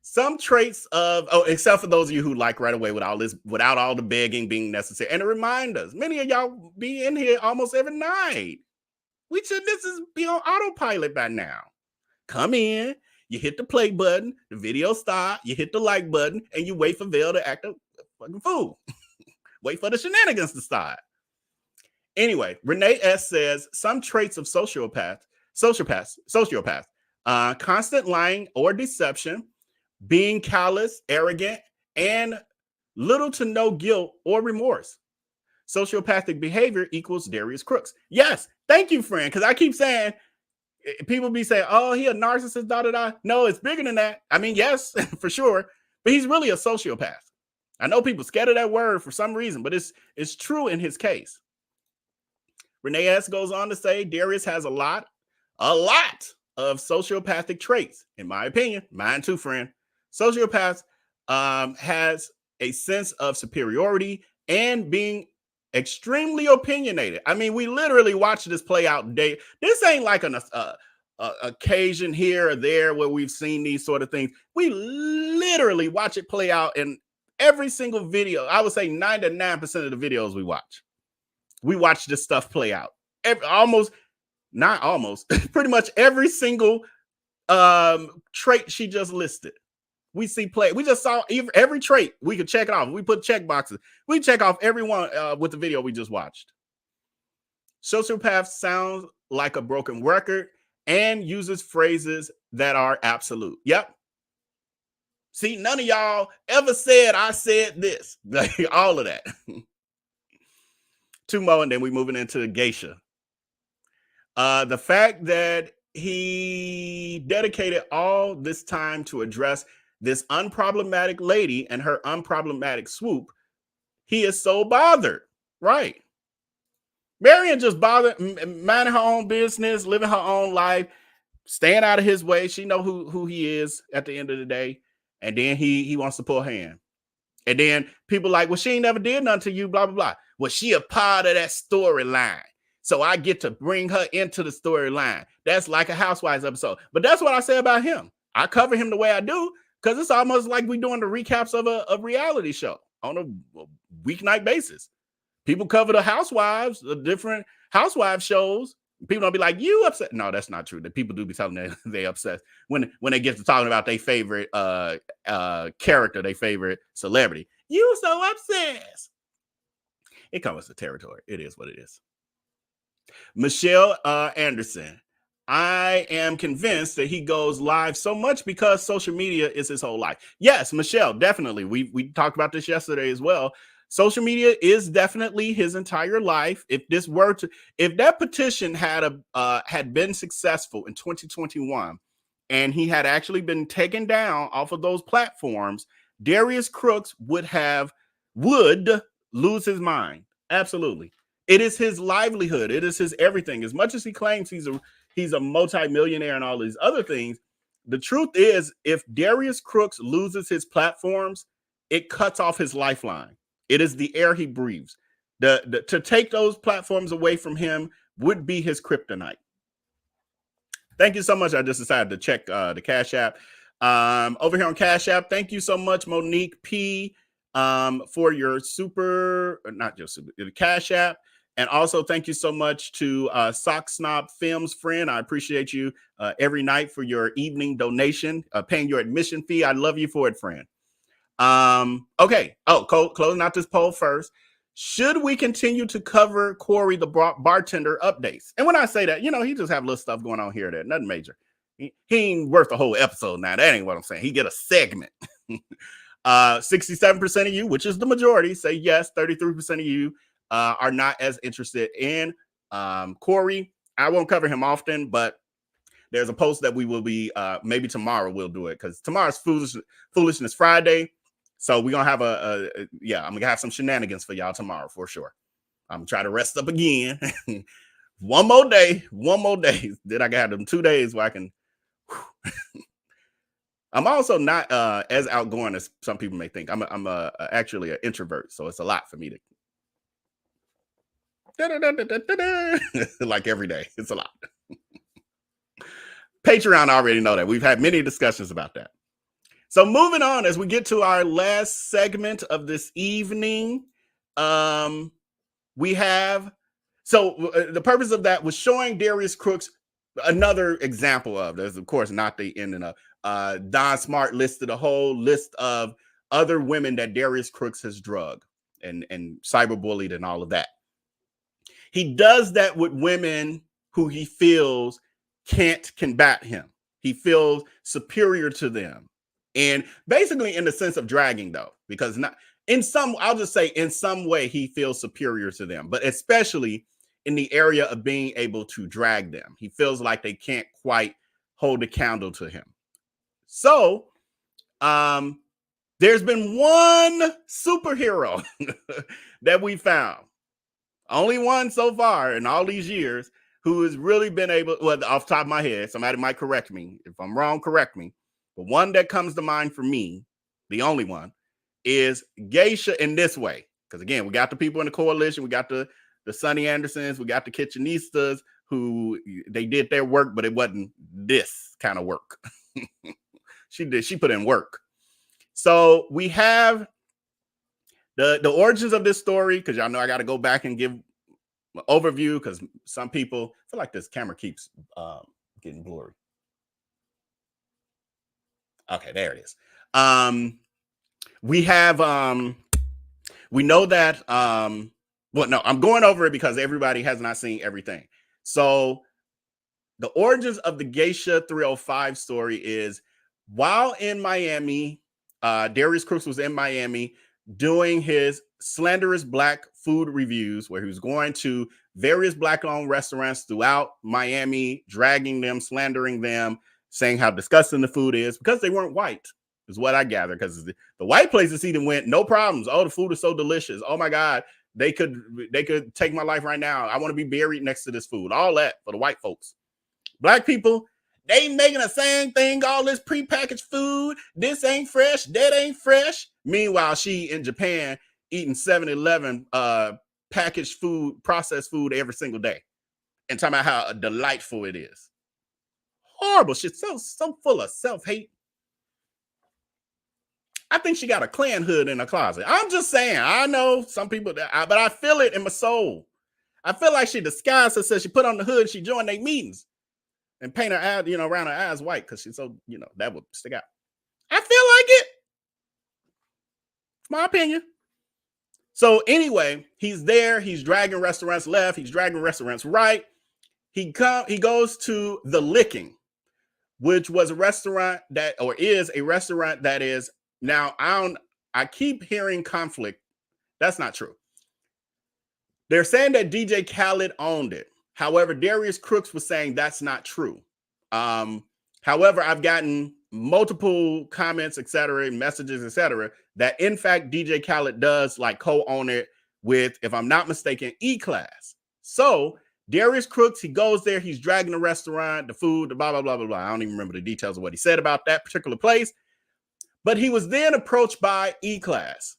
[SPEAKER 7] Some traits of, except for those of you who like right away without all the begging being necessary. And to remind us, many of y'all be in here almost every night. This is be on autopilot by now. Come in, you hit the play button, the video start, you hit the like button, and you wait for Vail to act a fucking fool. Wait for the shenanigans to start. Anyway, Renee S says some traits of sociopaths, constant lying or deception, being callous, arrogant, and little to no guilt or remorse. Sociopathic behavior equals Darius Crooks. Yes, thank you, friend, because I keep saying People be saying, oh, he a narcissist, da. No, it's bigger than that. I mean, yes, for sure. But he's really a sociopath. I know people scared of that word for some reason, but it's true in his case. Renee S. goes on to say, Darius has a lot of sociopathic traits, in my opinion. Mine too, friend. Sociopaths has a sense of superiority and being extremely opinionated. I mean, we literally watch this play out day. This ain't like an occasion here or there where we've seen these sort of things. We literally watch it play out in every single video. I would say 99% of the videos we watch this stuff play out. Pretty much every single trait she just listed. We see play. We just saw every trait. We could check it off. We put check boxes. We check off every one with the video we just watched. Sociopath sounds like a broken record and uses phrases that are absolute. Yep. See, none of y'all ever said I said this. Like all of that. Two more, and then we're moving into Geisha. The fact that he dedicated all this time to address this unproblematic lady and her unproblematic swoop, he is so bothered. Right. Marion just bothered, minding her own business, living her own life, staying out of his way. She know who he is at the end of the day. And then he wants to pull hand. And then people like, well, she ain't never did nothing to you, blah, blah, blah. Well, she a part of that storyline. So I get to bring her into the storyline. That's like a Housewives episode. But that's what I say about him. I cover him the way I do because it's almost like we're doing the recaps of a reality show on a weeknight basis. People cover the Housewives, the different Housewives shows. People don't be like, you upset. No, that's not true. The people do be telling them they upset when they get to talking about their favorite character, their favorite celebrity. You so obsessed. It comes with the territory. It is what it is. Michelle Anderson. I am convinced that he goes live so much because social media is his whole life. Yes, Michelle, definitely. We talked about this yesterday as well. Social media is definitely his entire life. If that petition had been successful in 2021 and he had actually been taken down off of those platforms, Darius Crooks would lose his mind. Absolutely. It is his livelihood. It is his everything. As much as he claims he's a multimillionaire and all these other things, the truth is if Darius Crooks loses his platforms, it cuts off his lifeline. It is the air he breathes. To take those platforms away from him would be his kryptonite. Thank you so much. I just decided to check the Cash App. Over here on Cash App, thank you so much, Monique P, for your the Cash App. And also thank you so much to Sock Snob Films friend. I appreciate you every night for your evening donation, paying your admission fee. I love you for it, friend. Okay. Closing out this poll first. Should we continue to cover Corey the bartender updates? And when I say that, he just have little stuff going on here, there, nothing major. He ain't worth a whole episode now. That ain't what I'm saying. He get a segment. 67% of you, which is the majority, say yes. 33% of you are not as interested in Corey. I won't cover him often, but there's a post that we will be, maybe tomorrow we'll do it because tomorrow's Foolishness Friday. So we're going to have I'm going to have some shenanigans for y'all tomorrow for sure. I'm trying to rest up again. One more day. Then I got them 2 days where I can. I'm also not as outgoing as some people may think. I'm actually an introvert. So it's a lot for me to. Like every day. It's a lot. Patreon already know that. We've had many discussions about that. So moving on, as we get to our last segment of this evening, we have, the purpose of that was showing Darius Crooks another example of, there's of course not the ending of, Don Smart listed a whole list of other women that Darius Crooks has drugged and cyberbullied and all of that. He does that with women who he feels can't combat him. He feels superior to them. And basically in the sense of dragging though, because I'll just say in some way he feels superior to them, but especially in the area of being able to drag them. He feels like they can't quite hold a candle to him. So there's been one superhero that we found, only one so far in all these years, who has really been able, well, off the top of my head, somebody might correct me. If I'm wrong, correct me. But one that comes to mind for me, the only one, is Geisha in this way. Because again, we got the people in the coalition, we got the Sonny Andersons, we got the Kitchenistas, who they did their work, but it wasn't this kind of work. She put in work. So we have the origins of this story, because y'all know I got to go back and give an overview, because some people feel like this camera keeps getting blurry. Okay, there it is. We have we know that well, no, I'm going over it because everybody has not seen everything. So the origins of the Geisha 305 story is, while in Miami, Darius Crooks was in Miami doing his slanderous black food reviews, where he was going to various black-owned restaurants throughout Miami, dragging them, slandering them, saying how disgusting the food is because they weren't white, is what I gather. Because the white places he went, no problems. Oh, the food is so delicious. Oh my God, they could take my life right now. I want to be buried next to this food. All that for the white folks. Black people, they making the same thing, all this prepackaged food. This ain't fresh, that ain't fresh. Meanwhile, she in Japan eating 7-Eleven packaged food, processed food every single day, and talking about how delightful it is. Horrible shit, so full of self-hate. I think she got a Klan hood in her closet. I'm just saying, I know some people, but I feel it in my soul. I feel like she disguised herself. She put on the hood, she joined their meetings and paint her eyes, around her eyes white, because she's so, that would stick out. I feel like it. It's my opinion. So anyway, he's there. He's dragging restaurants left. He's dragging restaurants right. He goes to The Licking, which was a restaurant is a restaurant that is now, I keep hearing conflict. That's not true. They're saying that DJ Khaled owned it. However, Darius Crooks was saying that's not true. However, I've gotten multiple comments, etc., messages, etc., that in fact DJ Khaled does co-own it with, if I'm not mistaken, E-Class. So Darius Crooks, he goes there, he's dragging the restaurant, the food, the blah, blah, blah, blah, blah. I don't even remember the details of what he said about that particular place. But he was then approached by E-Class.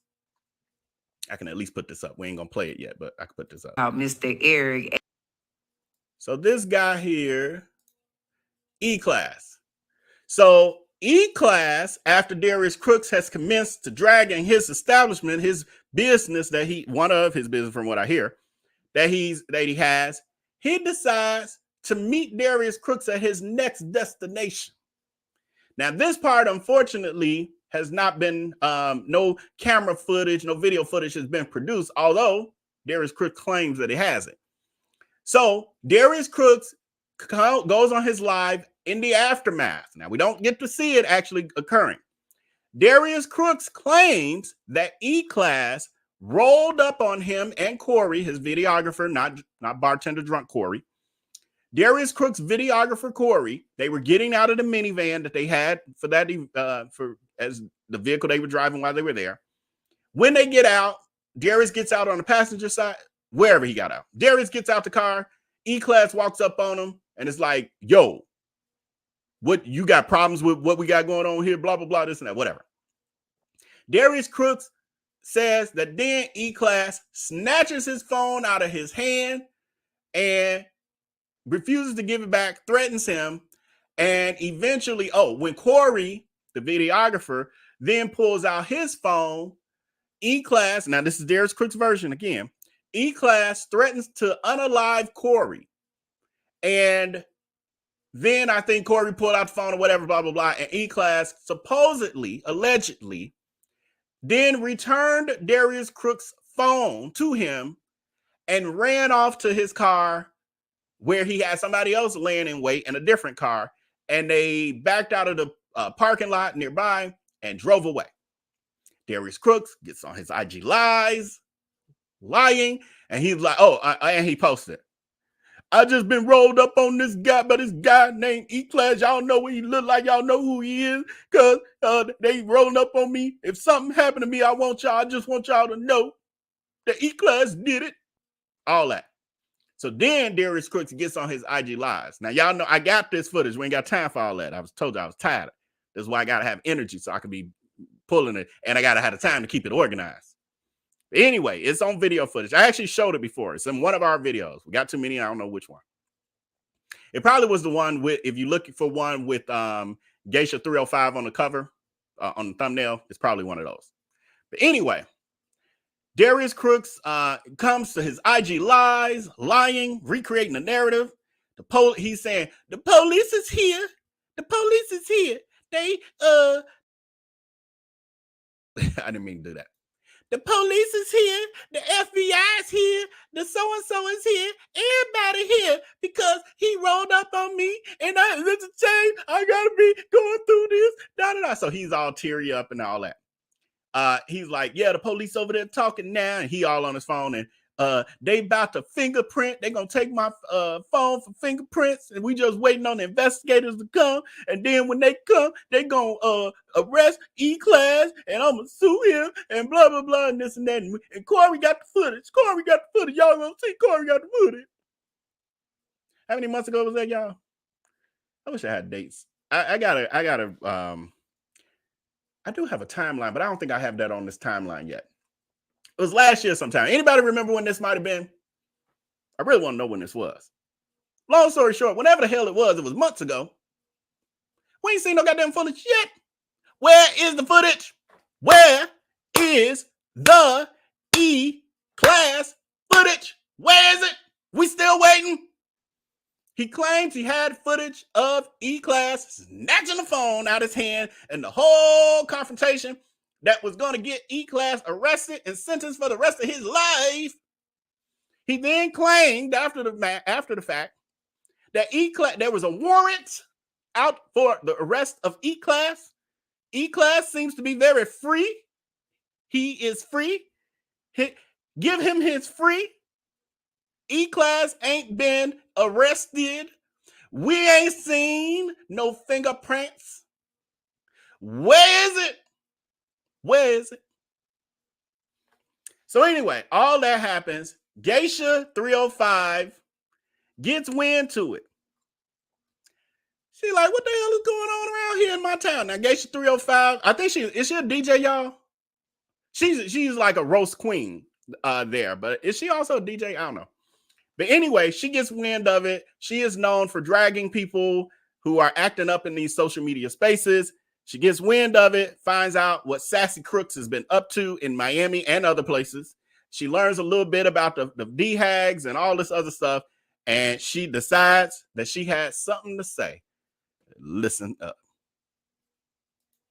[SPEAKER 7] I can at least put this up. We ain't going to play it yet, but I can put this up.
[SPEAKER 10] Mr. Eric.
[SPEAKER 7] So this guy here, E-Class. So E-Class, after Darius Crooks has commenced to dragging his establishment, his business one of his business from what I hear, that he has, he decides to meet Darius Crooks at his next destination. Now, this part, unfortunately, has not been, no camera footage, no video footage has been produced, although Darius Crooks claims that he has it. So Darius Crooks goes on his live in the aftermath. Now, we don't get to see it actually occurring. Darius Crooks claims that E-Class rolled up on him and Corey, his videographer, not bartender drunk Corey. Darius Crooks' videographer Corey, they were getting out of the minivan that they had for that as the vehicle they were driving while they were there. When they get out, Darius gets out on the passenger side, wherever he got out. Darius gets out the car. E-Class walks up on him and it's like, yo, what, you got problems with what we got going on here? Blah, blah, blah, this and that, whatever. Darius Crooks says that then E-Class snatches his phone out of his hand and refuses to give it back, threatens him, and eventually, when Corey, the videographer, then pulls out his phone, E-Class, now this is Darius Crooks' version again, E-Class threatens to unalive Corey. And then I think Corey pulled out the phone or whatever, blah, blah, blah, and E-Class supposedly, allegedly, then returned Darius Crooks' phone to him and ran off to his car where he had somebody else laying in wait in a different car, and they backed out of the parking lot nearby and drove away. Darius Crooks gets on his IG lives, lying, and he's like, and he posted, I just been rolled up on this guy, but this guy named E-Class. Y'all know what he look like. Y'all know who he is, because they rolling up on me. If something happened to me, I just want y'all to know that E-Class did it. All that. So then Darius Crooks gets on his IG lives. Now, y'all know I got this footage. We ain't got time for all that. I was told you I was tired. That's why I got to have energy so I can be pulling it, and I got to have the time to keep it organized. But anyway, it's on video footage. I actually showed it before. It's in one of our videos. We got too many. I don't know which one. It probably was the one with, if you're looking for one with Geisha 305 on the cover, on the thumbnail, it's probably one of those. But anyway, Darius Crooks comes to his IG lies, lying, recreating the narrative. He's saying, the police is here. The police is here. They, I didn't mean to do that. The police is here. The FBI is here. The so-and-so is here. Everybody here because he rolled up on me and it's a shame. I got to be going through this. Da, da, da. So he's all teary up and all that. He's like, yeah, the police over there talking now. And he all on his phone, and they about to fingerprint. They're going to take my phone for fingerprints, and we just waiting on the investigators to come. And then when they come, they going to arrest E-Class, and I'm going to sue him, and blah, blah, blah, and this and that. And Corey got the footage. Corey got the footage. Y'all going to see Corey got the footage. How many months ago was that, y'all? I wish I had dates. I do have a timeline, but I don't think I have that on this timeline yet. It was last year sometime. Anybody remember when this might have been? I really want to know when this was. Long story short, whenever the hell it was months ago. We ain't seen no goddamn footage yet. Where is the footage? Where is the E-Class footage? Where is it? We still waiting. He claims he had footage of E-Class snatching the phone out of his hand, and the whole confrontation that was going to get E-Class arrested and sentenced for the rest of his life. He then claimed after the fact that E-Class, there was a warrant out for the arrest of E-Class. E-Class seems to be very free. He is free. Give him his free. E-Class ain't been arrested. We ain't seen no fingerprints. Where is it? Where is it? So anyway, all that happens. Geisha 305 gets wind to it. She's like, what the hell is going on around here in my town? Now, Geisha 305, I think is she a DJ, y'all? She's like a roast queen there, but is she also a DJ? I don't know. But anyway, she gets wind of it. She is known for dragging people who are acting up in these social media spaces. She gets wind of it, finds out what Sassy Crooks has been up to in Miami and other places. She learns a little bit about the D-Hags and all this other stuff, and she decides that she has something to say. Listen up.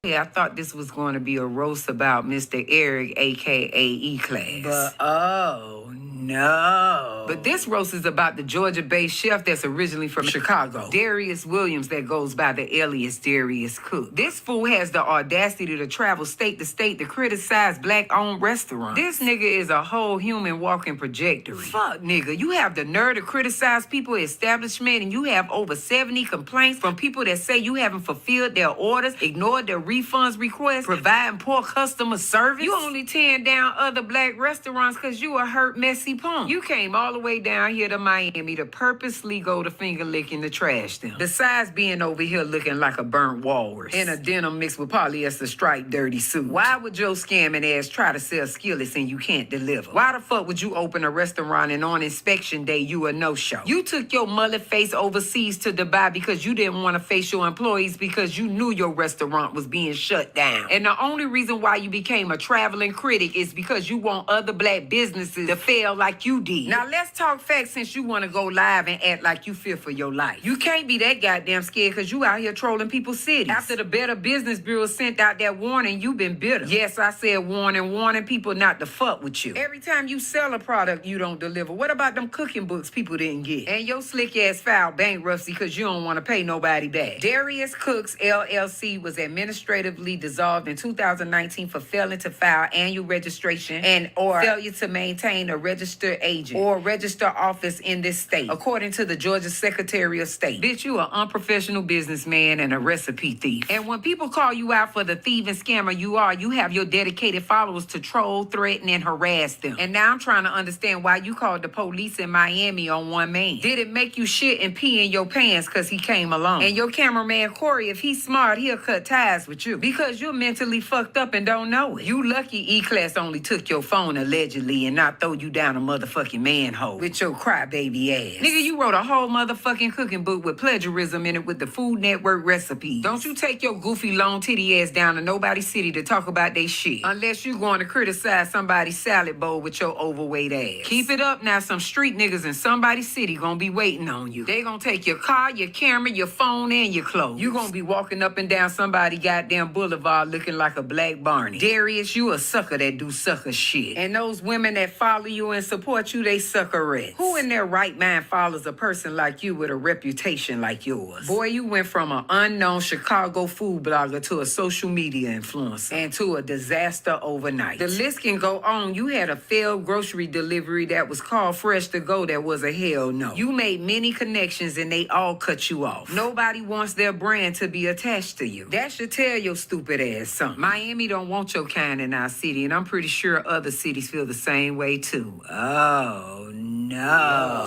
[SPEAKER 10] Yeah, I thought this was going to be a roast about Mr. Eric, a.k.a. E-Class.
[SPEAKER 11] But, oh, no.
[SPEAKER 10] But this roast is about the Georgia-based chef that's originally from Chicago, Darius Williams, that goes by the alias Darius Crooks. This fool has the audacity to travel state to state to criticize black-owned restaurants. This nigga is a whole human walking trajectory. Fuck, nigga. You have the nerve to criticize people's establishment, and you have over 70 complaints from people that say you haven't fulfilled their orders, ignored their refunds requests, providing poor customer service. You only tearing down other black restaurants because you a hurt, messy punk. You came all the way down here to Miami to purposely go to finger licking the trash them. Besides being over here looking like a burnt walrus in a denim mixed with polyester striped dirty suit. Why would your scamming ass try to sell skillets and you can't deliver? Why the fuck would you open a restaurant and on inspection day you a no-show? You took your mullet face overseas to Dubai because you didn't want to face your employees because you knew your restaurant was being shut down. And the only reason why you became a traveling critic is because you want other black businesses to fail like you did. Now let's talk facts since you want to go live and act like you fear for your life. You can't be that goddamn scared because you out here trolling people's cities. After the Better Business Bureau sent out that warning, you been bitter. Yes, I said warning people not to fuck with you. Every time you sell a product you don't deliver. What about them cooking books people didn't get? And your slick ass filed bankruptcy because you don't want to pay nobody back. Darius Crooks LLC was administratively dissolved in 2019 for failing to file annual registration and or failure to maintain a registered registered agent or registered office in this state, according to the Georgia Secretary of State. Bitch, you an unprofessional businessman and a recipe thief. And when people call you out for the thieving scammer you have your dedicated followers to troll, threaten, and harass them. And now I'm trying to understand why you called the police in Miami on one man. Did it make you shit and pee in your pants because he came along? And your cameraman Corey, if he's smart, he'll cut ties with you because you're mentally fucked up and don't know it. You lucky E-Class only took your phone allegedly and not throw you down a motherfucking manhole with your crybaby ass. Nigga, you wrote a whole motherfucking cooking book with plagiarism in it with the Food Network recipes. Don't you take your goofy long titty ass down to nobody's city to talk about they shit unless you going to criticize somebody's salad bowl with your overweight ass. Keep it up now. Some street niggas in somebody's city gonna be waiting on you. They gonna take your car, your camera, your phone, and your clothes. You gonna be walking up and down somebody goddamn boulevard looking like a black Barney. Darius, you a sucker that do sucker shit. And those women that follow you and support you, they suckerettes. Who in their right mind follows a person like you with a reputation like yours? Boy, you went from an unknown Chicago food blogger to a social media influencer and to a disaster overnight. The list can go on. You had a failed grocery delivery that was called Fresh to Go that was a hell no. You made many connections and they all cut you off. Nobody wants their brand to be attached to you. That should tell your stupid ass something. Miami don't want your kind in our city, and I'm pretty sure other cities feel the same way too. Oh no.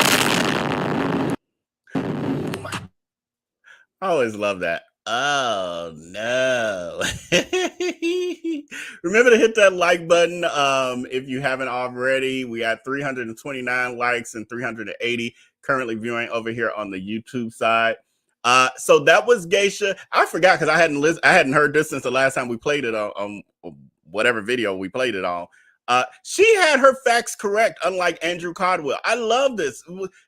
[SPEAKER 7] I always love that. Oh no. Remember to hit that like button if you haven't already. We got 329 likes and 380 currently viewing over here on the YouTube side. So that was Geisha. I forgot because I hadn't heard this since the last time we played it on whatever video we played it on. She had her facts correct, unlike Andrew Caldwell. I love this.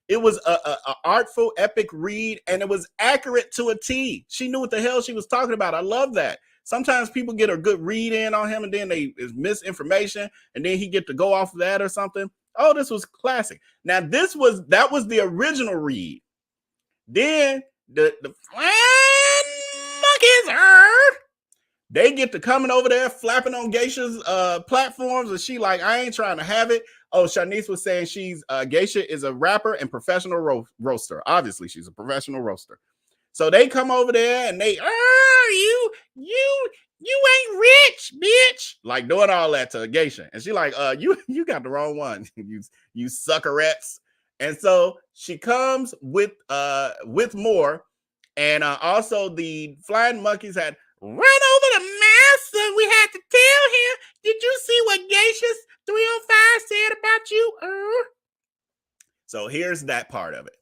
[SPEAKER 7] It was a artful, epic read, and it was accurate to a T. She knew what the hell she was talking about. I love that. Sometimes people get a good read in on him, and then they misinformation, and then he get to go off of that or something. Oh, this was classic. Now that was the original read. Then the flying monkeys heard. They get to coming over there flapping on Geisha's platforms, and she like, I ain't trying to have it. Oh, Shanice was saying she's Geisha is a rapper and professional roaster. Obviously, she's a professional roaster. So they come over there and they, you ain't rich, bitch. Like doing all that to Geisha. And she like, you got the wrong one. you suckerettes. And so she comes with more. And also the flying monkeys had run over the master. We had to tell him. Did you see what Geisha's 305 said about you? So here's that part of it.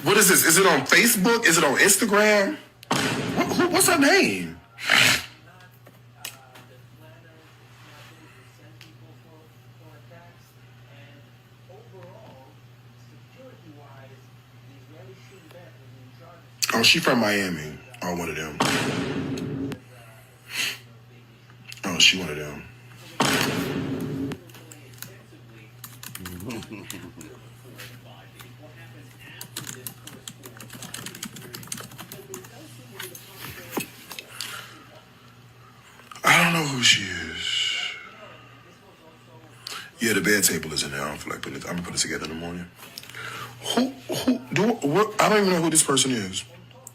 [SPEAKER 4] What is this? Is it on Facebook? Is it on Instagram? What's her name? Oh, she from Miami. Oh, one of them. Oh, she one of them. I don't know who she is. Yeah, the bed table is in there. I don't feel like putting it. I'm gonna put it together in the morning. I don't even know who this person is.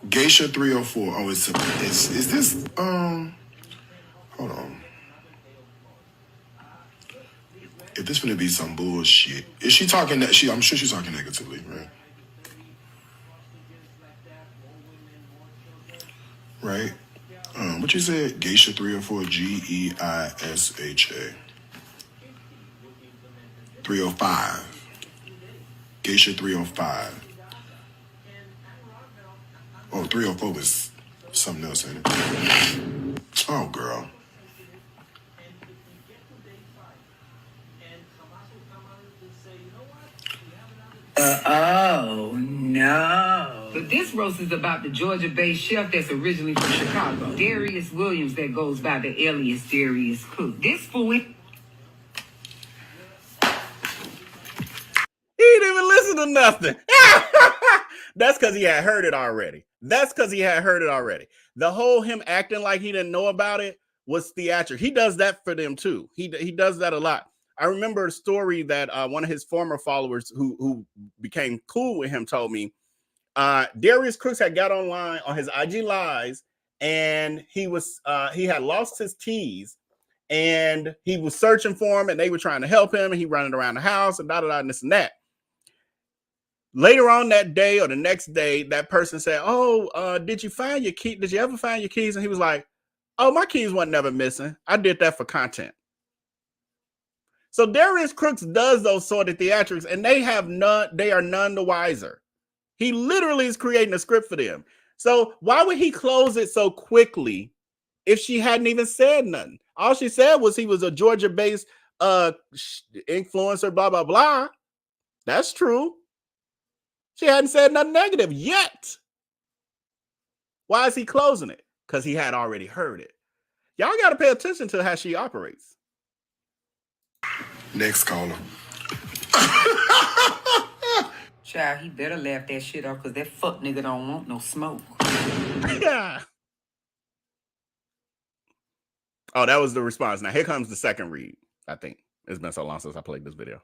[SPEAKER 4] Geisha 304. Oh, is this hold on. If this gonna be some bullshit. Is she talking that I'm sure she's talking negatively, right? Right? What you said? Geisha 304, Geisha 305. Geisha 305. Oh, 304 was something else, ain't it? Oh, girl.
[SPEAKER 11] Oh, no.
[SPEAKER 10] But this roast is about the Georgia-based chef that's originally from Chicago, Darius Williams, that goes by the alias Darius Crooks. This fool...
[SPEAKER 7] He didn't even listen to nothing. That's because he had heard it already. The whole him acting like he didn't know about it was theatrical. He does that for them too. He does that a lot. I remember a story that one of his former followers who became cool with him told me. Darius Crooks had got online on his IG lives, and he had lost his keys, and he was searching for him, and they were trying to help him, and he running around the house and and this and that. Later on that day or the next day, that person said, "Oh, did you find your key? Did you ever find your keys?" And he was like, "Oh, my keys weren't never missing. I did that for content." So Darius Crooks does those sort of theatrics, and they are none the wiser. He literally is creating a script for them. So why would he close it so quickly if she hadn't even said nothing? All she said was he was a Georgia-based influencer, blah, blah, blah. That's true. She hadn't said nothing negative yet. Why is he closing it? Because he had already heard it. Y'all got to pay attention to how she operates.
[SPEAKER 4] Next caller.
[SPEAKER 10] Child, he better laugh that shit off because that fuck nigga don't want no smoke.
[SPEAKER 7] Yeah. Oh, that was the response. Now, here comes the second read, I think. It's been so long since I played this video.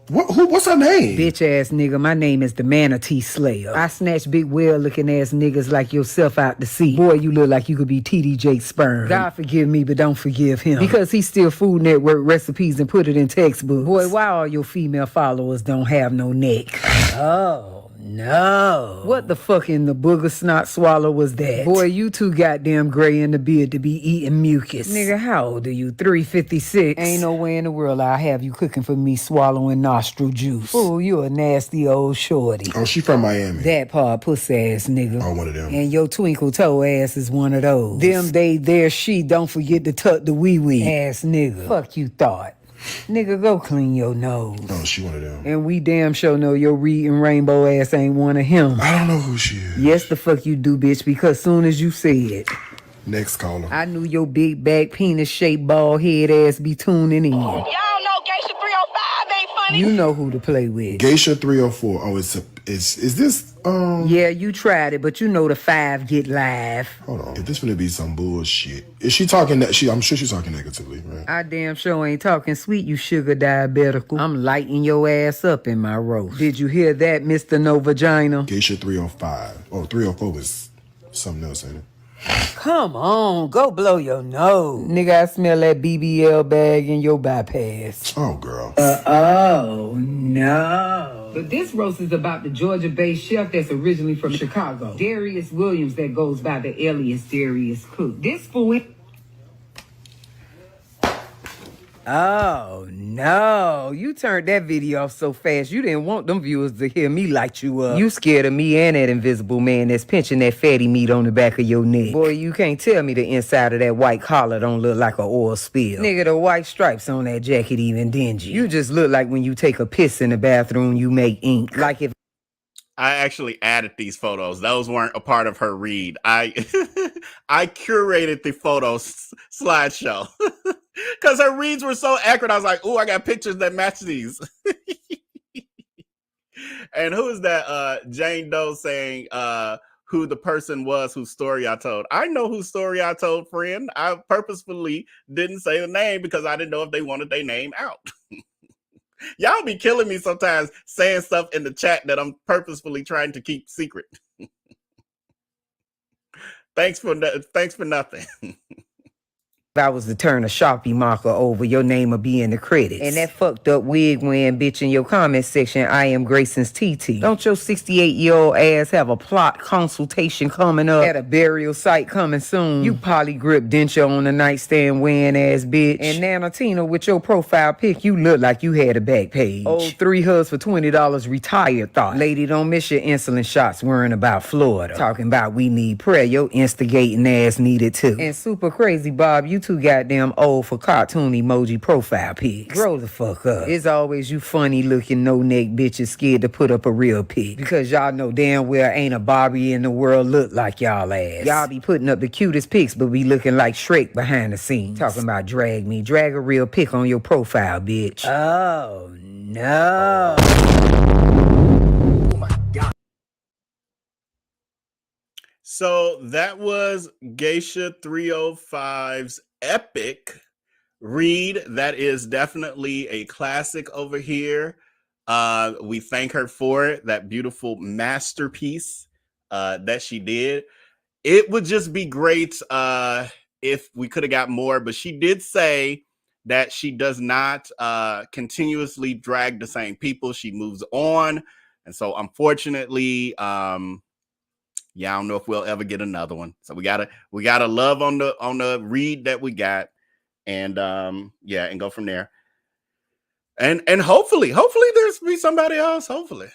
[SPEAKER 12] What's her name?
[SPEAKER 11] Bitch ass nigga, my name is the Manatee Slayer. I snatch big whale looking ass niggas like yourself out the sea. Boy, you look like you could be TD Jake's sperm. God forgive me, but don't forgive him. Because he steal Food Network recipes and put it in textbooks. Boy, why all your female followers don't have no neck? Oh. No. What the fuck in the booger snot swallow was that? Boy, you too goddamn gray in the beard to be eating mucus. Nigga, how old are you? 356? Ain't no way in the world I'll have you cooking for me swallowing nostril juice. Ooh, you a nasty old shorty.
[SPEAKER 12] Oh, she from Miami.
[SPEAKER 11] That part pussy ass nigga.
[SPEAKER 12] Oh, one of them.
[SPEAKER 11] And your twinkle toe ass is one of those. Them, they, their, she, don't forget to tuck the wee-wee. Ass nigga. Fuck you thought. Nigga, go clean your nose.
[SPEAKER 12] Oh, she one of them.
[SPEAKER 11] And we damn sure know your reading rainbow ass ain't one of him.
[SPEAKER 12] I don't know who she is.
[SPEAKER 11] Yes, the fuck you do, bitch, because soon as you say it.
[SPEAKER 12] Next caller.
[SPEAKER 11] I knew your big back, penis-shaped, bald head ass be tuning in.
[SPEAKER 13] Y'all know Geisha 305 ain't funny.
[SPEAKER 11] You know who to play with.
[SPEAKER 12] Geisha 304. Oh, is this
[SPEAKER 11] Yeah, you tried it, but you know the 5 get live.
[SPEAKER 12] Hold on. If this gonna be some bullshit. Is she talking that I'm sure she's talking negatively, right?
[SPEAKER 11] I damn sure ain't talking sweet, you sugar diabetical. I'm lighting your ass up in my roast. Did you hear that, Mr. No Vagina?
[SPEAKER 12] Geisha 305. Oh, 304 is something else, ain't it?
[SPEAKER 11] Come on, go blow your nose. Nigga, I smell that BBL bag in your bypass.
[SPEAKER 12] Oh, girl.
[SPEAKER 11] Oh, no.
[SPEAKER 10] But this roast is about the Georgia-based chef that's originally from Chicago, Darius Williams, that goes by the alias Darius Crooks. This fool...
[SPEAKER 11] Oh, no. You turned that video off so fast, you didn't want them viewers to hear me light you up. You scared of me and that invisible man that's pinching that fatty meat on the back of your neck. Boy, you can't tell me the inside of that white collar don't look like an oil spill. Nigga, the white stripes on that jacket even dingy. You just look like when you take a piss in the bathroom, you make ink. Like if
[SPEAKER 7] I actually added these photos. Those weren't a part of her read. I curated the photos slideshow because her reads were so accurate. I was like, "Ooh, I got pictures that match these." And who is that? Jane Doe saying who the person was whose story I told. I know whose story I told, friend. I purposefully didn't say the name because I didn't know if they wanted their name out. Y'all be killing me sometimes saying stuff in the chat that I'm purposefully trying to keep secret. Thanks for nothing.
[SPEAKER 11] If I was to turn a Sharpie marker over, your name would be in the credits. And that fucked up wig wearing bitch in your comment section, I am Grayson's TT. Don't your 68-year-old ass have a plot consultation coming up at a burial site coming soon? You polygrip denture on the nightstand wearing ass bitch. And Nana Tina, with your profile pic, you look like you had a back page. Old 3 hugs for $20 retired thought. Lady, don't miss your insulin shots worrying about Florida. Talking about we need prayer, your instigating ass needed too. And super crazy, Bob, you too goddamn old for cartoon emoji profile pics. Grow the fuck up. It's always you funny looking no neck bitches scared to put up a real pic. Because y'all know damn well ain't a Barbie in the world look like y'all ass. Y'all be putting up the cutest pics but be looking like Shrek behind the scenes. Talking about drag me. Drag a real pic on your profile, bitch. Oh, no.
[SPEAKER 2] Oh my God.
[SPEAKER 7] So that was Geisha 305's epic read. That is definitely a classic over here. We thank her for it. That beautiful masterpiece that she did. It would just be great if we could have got more, but she did say that she does not continuously drag the same people. She moves on. And so unfortunately, yeah, I don't know if we'll ever get another one. So we gotta love on the read that we got, and yeah, and go from there. And hopefully there's be somebody else. Hopefully.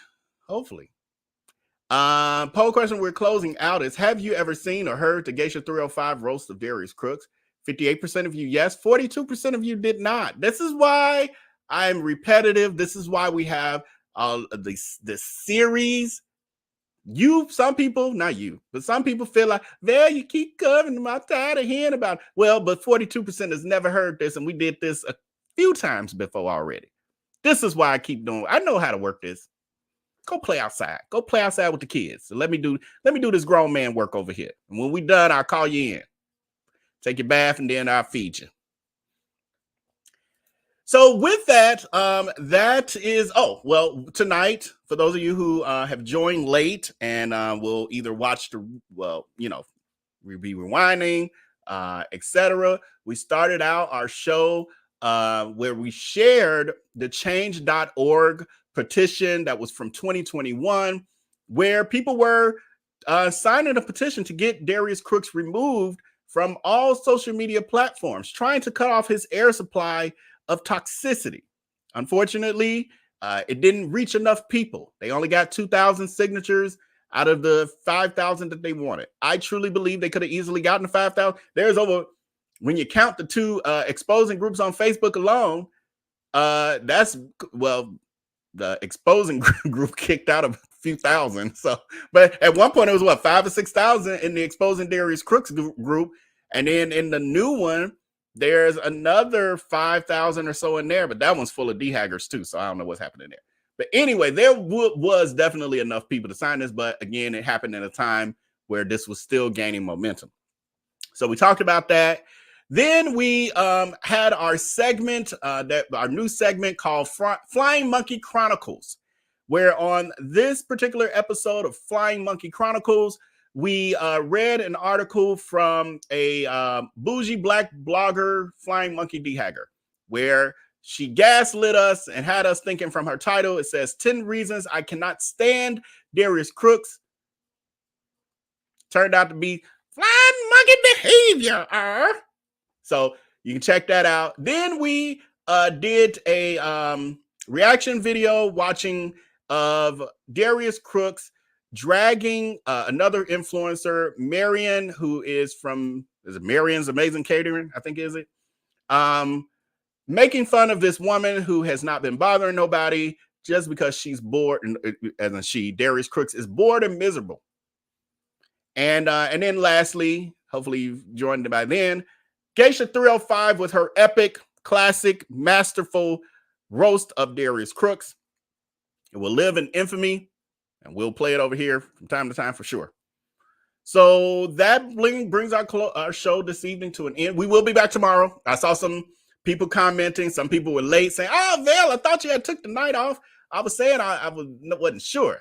[SPEAKER 7] Poll question we're closing out is: have you ever seen or heard the Geisha 305 roast of Darius Crooks? 58% of you yes, 42% of you did not. This is why I'm repetitive. This is why we have this series. Some people, not you, but some people feel like, well, you keep covering them. I'm tired of hearing about it. Well, but 42% has never heard this, and we did this a few times before already. This is why I keep doing. I know how to work this. Go play outside. Go play outside with the kids. So let me do this grown man work over here. And when we're done, I'll call you in. Take your bath, and then I'll feed you. So with that, that is, tonight, for those of you who have joined late and will either watch we'll be rewinding, etc. We started out our show where we shared the change.org petition that was from 2021, where people were signing a petition to get Darius Crooks removed from all social media platforms, trying to cut off his air supply of toxicity. Unfortunately, it didn't reach enough people. They only got 2,000 signatures out of the 5,000 that they wanted. I truly believe they could have easily gotten 5,000. There's over, when you count the two exposing groups on Facebook alone, the exposing group kicked out a few thousand. So, but at one point it was 5,000 or 6,000 in the exposing Darius Crooks group, and then in the new one, there's another 5,000 or so in there, but that one's full of dehaggers too, so I don't know what's happening there. But anyway, there was definitely enough people to sign this, but again, it happened at a time where this was still gaining momentum. So we talked about that. Then we had our segment, our new segment called Flying Monkey Chronicles, where on this particular episode of Flying Monkey Chronicles, we read an article from a bougie black blogger, Flying Monkey Dehagger, where she gaslit us and had us thinking from her title. It says 10 reasons I cannot stand Darius Crooks. Turned out to be flying monkey behavior. So you can check that out. Then we did a reaction video watching of Darius Crooks dragging another influencer, Marion, who is it Marion's Amazing Catering, I think is it? Making fun of this woman who has not been bothering nobody just because she's bored, and Darius Crooks is bored and miserable. And then lastly, hopefully you've joined by then, Geisha 305 with her epic, classic, masterful roast of Darius Crooks. It will live in infamy, and we'll play it over here from time to time for sure. So that brings our show this evening to an end. We will be back tomorrow. I saw some people commenting. Some people were late saying, "Oh, Val, I thought you had took the night off." I was saying I wasn't sure.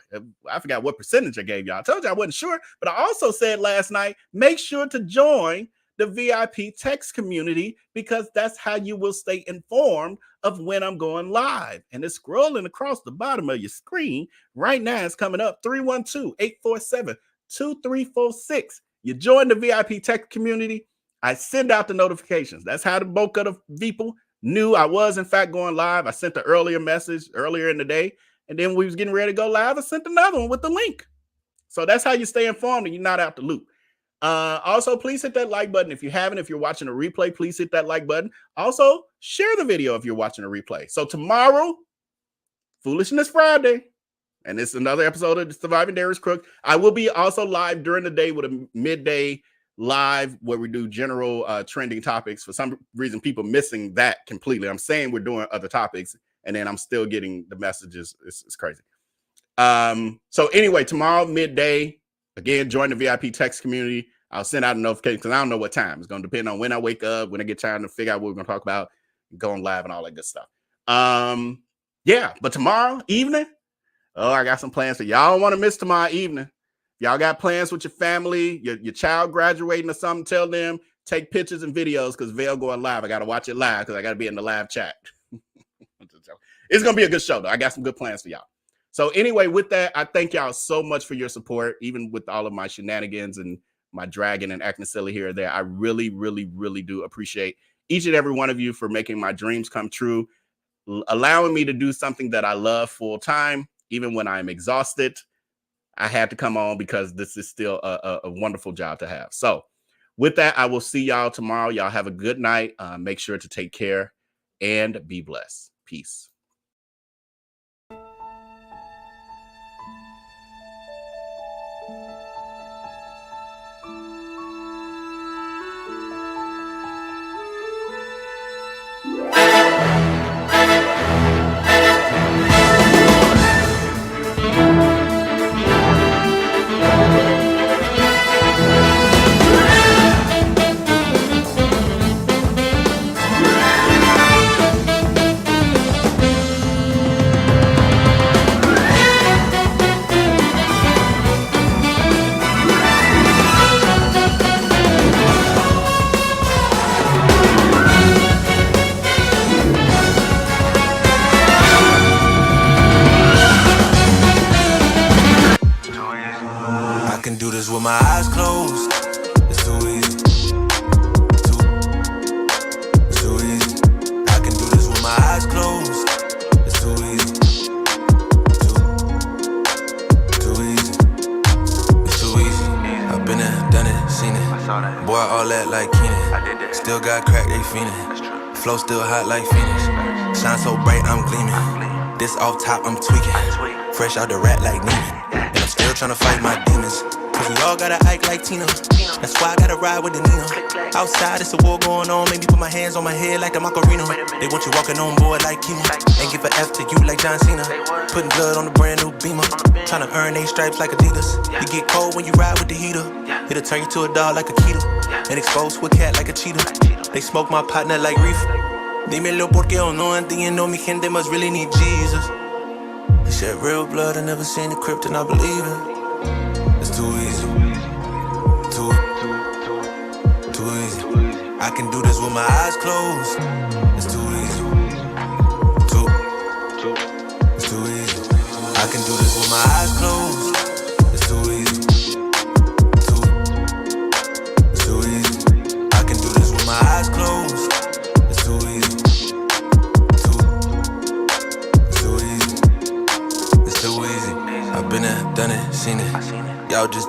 [SPEAKER 7] I forgot what percentage I gave y'all. I told you I wasn't sure. But I also said last night, make sure to join the VIP text community, because that's how you will stay informed of when I'm going live. And it's scrolling across the bottom of your screen right now. It's coming up 312-847-2346. You join the VIP text community. I send out the notifications. That's how the bulk of the people knew I was in fact going live. I sent the earlier message earlier in the day, and then we was getting ready to go live. I sent another one with the link. So that's how you stay informed and you're not out the loop. Also, please hit that like button if you haven't. If you're watching a replay, please hit that like button. Also, share the video if you're watching a replay. So tomorrow, Foolishness Friday, and it's another episode of Surviving Darius Crooks. I will be also live during the day with a midday live where we do general trending topics. For some reason, people missing that completely. I'm saying we're doing other topics, and then I'm still getting the messages. It's crazy. So anyway, tomorrow midday, Again, join the VIP text community. I'll send out a notification because I don't know what time. It's going to depend on when I wake up, when I get time to figure out what we're going to talk about, going live and all that good stuff. Yeah, but tomorrow evening, I got some plans for y'all. Don't want to miss tomorrow evening. Y'all got plans with your family, your child graduating or something, tell them, take pictures and videos because Vail going live. I got to watch it live because I got to be in the live chat. It's going to be a good show, though. I got some good plans for y'all. So anyway, with that, I thank y'all so much for your support, even with all of my shenanigans and my dragging and acting silly here or there. I really, really, really do appreciate each and every one of you for making my dreams come true, allowing me to do something that I love full time, even when I'm exhausted. I had to come on because this is still a wonderful job to have. So with that, I will see y'all tomorrow. Y'all have a good night. Make sure to take care and be blessed. Peace.
[SPEAKER 14] With my eyes closed, it's too easy. Too easy. I can do this with my eyes closed. It's too easy. Too easy. It's too easy. I've been there, done it, seen it. Boy, all that like Keenan. Still got crack, they fiendin'. Flow still hot like Phoenix. Shine so bright, I'm gleaming. This off top, I'm tweaking. Fresh out the rat like Neiman. And I'm still trying to fight my demons. Cause we all gotta act like Tina. That's why I gotta ride with the Nina. Outside, it's a war going on. Make me put my hands on my head like the Macarena. They want you walking on board like chemo. And give an F to you like John Cena. Putting blood on the brand new Beamer. Trying to earn 8 stripes like Adidas. You get cold when you ride with the heater. It'll turn you to a dog like a keto. And expose to a cat like a cheetah. They smoke my partner like reefer. Dímelo porque o no entiendo. Mi gente must really need Jesus. They shed real blood. I never seen the crypt and I believe it. It's too easy. Too easy. I can do this with my eyes closed. It's too easy. It's too easy. I can do this with my eyes closed. It's too easy. It's too easy. I can do this with my eyes closed. It's too easy. It's too easy. It's too easy. I've been there, done it, seen it. Y'all just